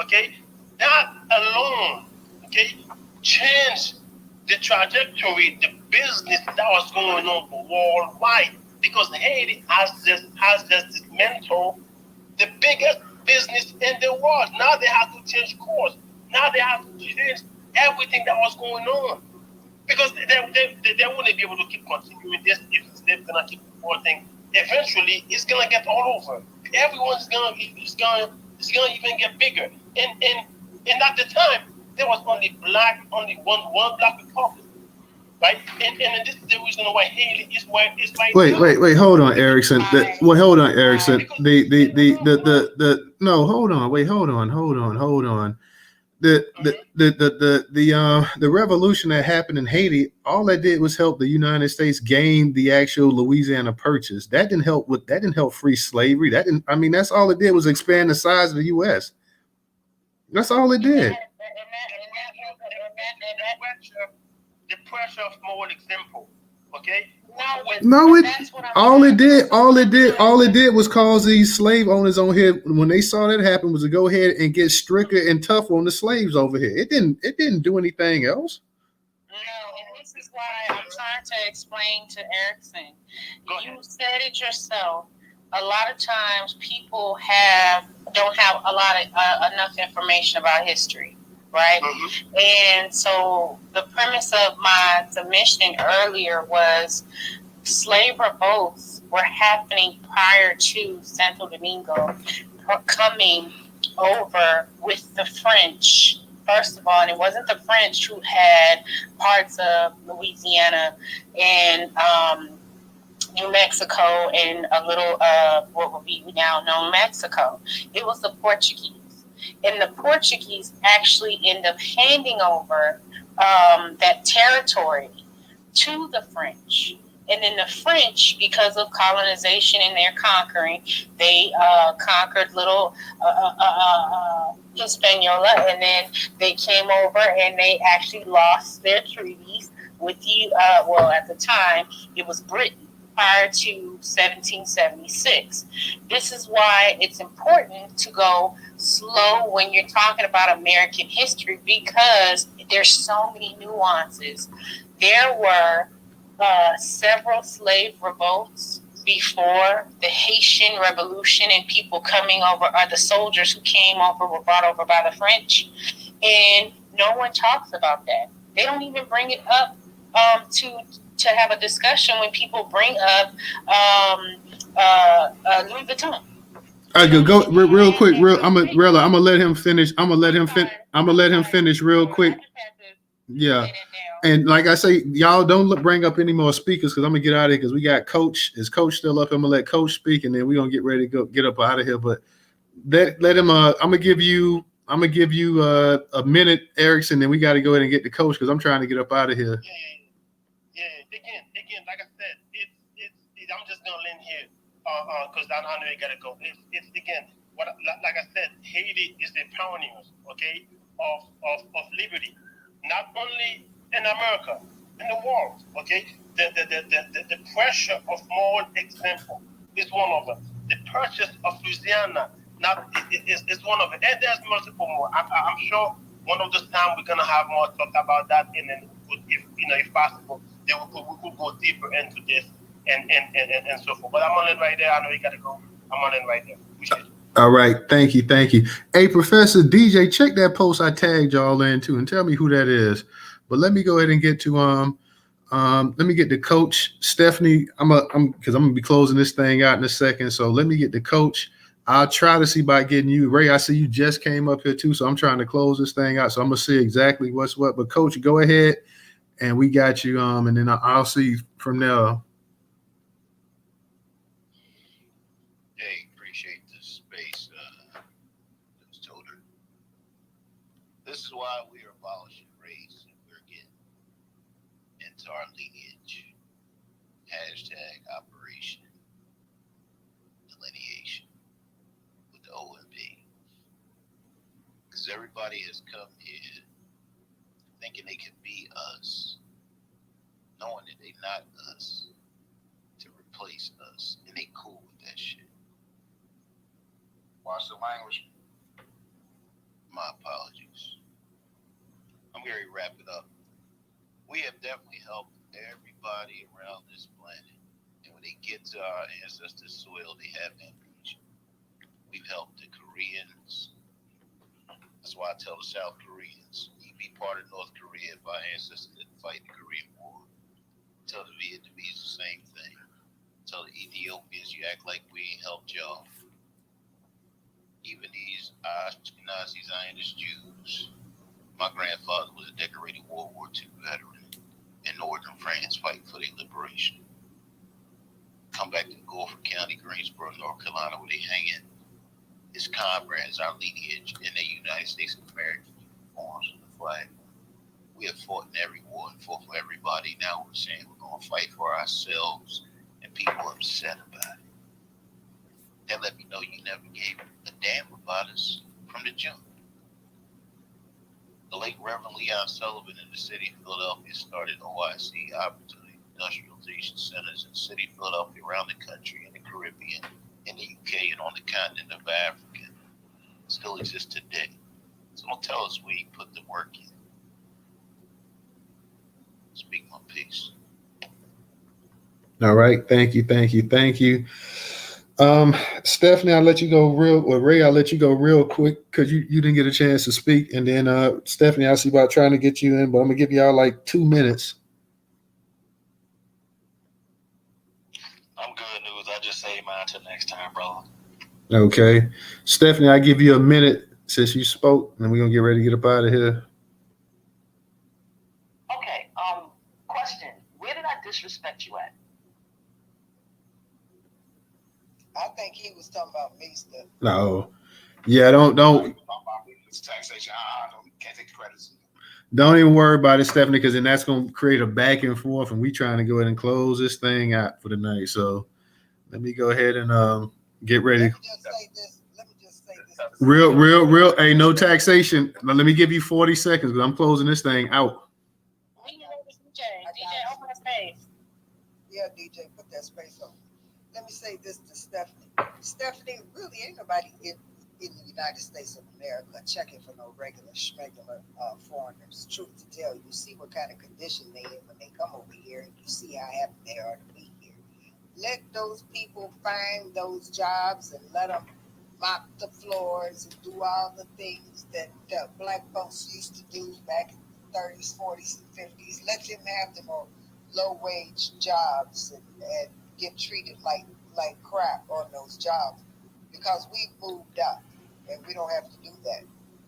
Okay, that alone, okay, changed the trajectory, the business that was going on worldwide. Because Haiti has just dismantled the biggest business in the world. Now they have to change course. Now they have to change everything that was going on. Because they wouldn't be able to keep continuing this if they're gonna keep reporting. Eventually, it's gonna get all over. Everyone's gonna even get bigger. And at the time, there was only one black republic, right? And this is the reason why Haiti is where it's right now. Wait, hold on, Erickson. Hold on, Erickson. No, hold on, hold on. The revolution that happened in Haiti, all that did was help the United States gain the actual Louisiana Purchase. That didn't help free slavery. That's all it did was expand the size of the US. That's all it did. The pressure of moral example, okay? All it did was cause these slave owners on here, when they saw that happen, was to go ahead and get stricter and tougher on the slaves over here. It didn't do anything else. No, and this is why I'm trying to explain to Erickson. You said it yourself. A lot of times people don't have a lot of enough information about history, right? Mm-hmm. And so the premise of my submission earlier was slave revolts were happening prior to Santo Domingo coming over with the French. First of all, and it wasn't the French who had parts of Louisiana and New Mexico and a little of what would be now known Mexico. It was the Portuguese. And the Portuguese actually end up handing over that territory to the French. And then the French, because of colonization and their conquering, they conquered little Hispaniola, and then they came over and they actually lost their treaties with the, at the time, it was Britain prior to 1776. This is why it's important to go slow when you're talking about American history, because there's so many nuances. There were several slave revolts before the Haitian Revolution, and people coming over, or the soldiers who came over were brought over by the French, and no one talks about that. They don't even bring it up to have a discussion when people bring up Louis Vuitton. I go real quick. I'm gonna let him finish. I'm gonna let him finish real quick. Yeah. And like I say, y'all don't bring up any more speakers, because I'm gonna get out of here, because we got Coach. Is Coach still up? I'm gonna let Coach speak, and then we're gonna get ready to get up out of here. But let him. I'm gonna give you a minute, Erickson. Then we got to go ahead and get the Coach, because I'm trying to get up out of here. Yeah. Again, like I said, I'm just gonna land here, because I know you gotta go. It's again, like I said, Haiti is the pioneers, okay, of liberty, not only in America, in the world, okay. The pressure of moral example is one of them. The purchase of Louisiana is one of it, and there's multiple more. I'm sure one of those time we're gonna have more talk about that, and then if possible, then we could go deeper into this and so forth. But I'm on it right there. I know you gotta go. I'm on it right there. Appreciate it. All right, thank you. Hey, Professor DJ, check that post I tagged y'all into and tell me who that is. But let me go ahead and get to let me get the Coach Stephanie. I'm gonna be closing this thing out in a second. So let me get the Coach. I'll try to see about getting you. Ray, I see you just came up here too, so I'm trying to close this thing out. So I'm gonna see exactly what's what. But Coach, go ahead, and we got you. And then I'll see from there. Hey, appreciate the space, Newstoter. This is why we are abolishing race, and we're getting into our lineage. Hashtag Operation Delineation with the OMP. Because everybody has come here thinking they can be us, knowing that they're not us, to replace us, and they cool with that shit. Watch the language. my apologies. I'm going to wrap it up. We have definitely helped everybody around this planet. And when they get to our ancestors' soil, they have amnesia. We've helped the Koreans. That's why I tell the South Koreans, you be part of North Korea if our ancestors didn't fight the Korean War. Tell the Vietnamese the same thing. Tell the Ethiopians you act like we ain't helped y'all. Even these Ashkenazi Zionist Jews. My grandfather was a decorated World War II veteran in northern France fighting for their liberation. Come back to Guilford County, Greensboro, North Carolina, where they hang in. His comrades, our lineage in the United States of America uniforms and the flag. We have fought in every war and fought for everybody. Now we're saying we're going to fight for ourselves, and people are upset about it. That let me know you never gave a damn about us from the jump. The late Reverend Leon Sullivan in the city of Philadelphia started OIC, Opportunity Industrialization Centers in the city of Philadelphia, around the country, in the Caribbean, in the UK, and on the continent of Africa. Still exists today. So don't tell us we put the work in. Speak my piece. All right. Thank you. Stephanie, I'll let you go Ray, I'll let you go real quick because you didn't get a chance to speak. And then Stephanie, I see about trying to get you in, but I'm gonna give y'all like 2 minutes. I'm good news. I just saved mine till next time, brother. Okay. Stephanie, I give you a minute since you spoke, and we're gonna get ready to get up out of here. Okay. Question. Where did I disrespect you at? I think he was talking about me stuff. No. Yeah, don't It's taxation. Can't take the credits. Don't even worry about it, Stephanie, because then that's going to create a back and forth, and we trying to go ahead and close this thing out for the night. So let me go ahead and get ready. Let me just say this. Real. Hey, no taxation. Now, let me give you 40 seconds because I'm closing this thing out. DJ, open the space. Yeah, DJ, put that space on. Let me say this to Stephanie. Stephanie, really ain't nobody in the United States of America checking for no regular schmegular foreigners. Truth to tell, you see what kind of condition they in when they come over here, and you see how happy they are to be here. Let those people find those jobs and let them mop the floors and do all the things that black folks used to do back in the 30s, 40s, and 50s. Let them have them on low-wage jobs and get treated like crap on those jobs, because we've moved up and we don't have to do that.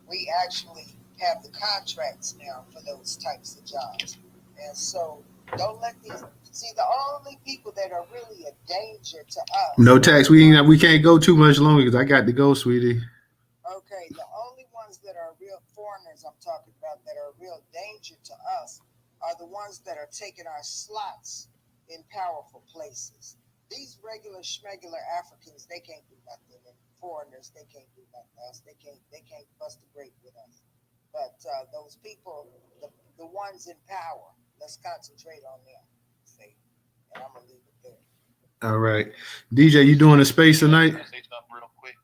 We actually have the contracts now for those types of jobs. And so don't let these, see, the only people that are really a danger to us. No tax. We can't go too much longer because I got to go, sweetie. Okay, the only ones that are real foreigners I'm talking about that are a real danger to us are the ones that are taking our slots in powerful places. These regular schmegular Africans, they can't do nothing. And foreigners, they can't do nothing else. They can't bust a grape with us. But those people, the ones in power, let's concentrate on them. See, and I'm gonna leave it there. All right, DJ, you doing a space tonight? Say something real quick.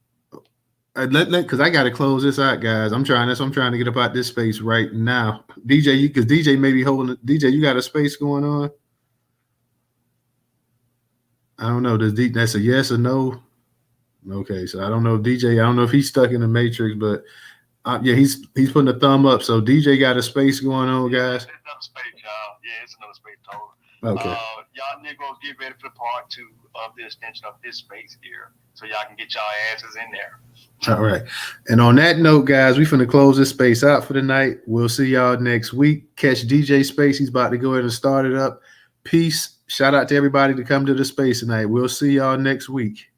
Because I got to close this out, guys. I'm trying to get up out this space right now. DJ, because DJ may be holding it. DJ, you got a space going on? I don't know. That's a yes or no? Okay, so I don't know if DJ. I don't know if he's stuck in the matrix, but yeah, he's putting a thumb up. So DJ got a space going on, guys. It's another space, y'all. Yeah, it's another space total. Okay. Y'all niggas get ready for part 2 of the extension of this space here, so y'all can get y'all asses in there. All right. And on that note, guys, we finna close this space out for the night. We'll see y'all next week. Catch DJ Space. He's about to go ahead and start it up. Peace. Shout out to everybody to come to the space tonight. We'll see y'all next week.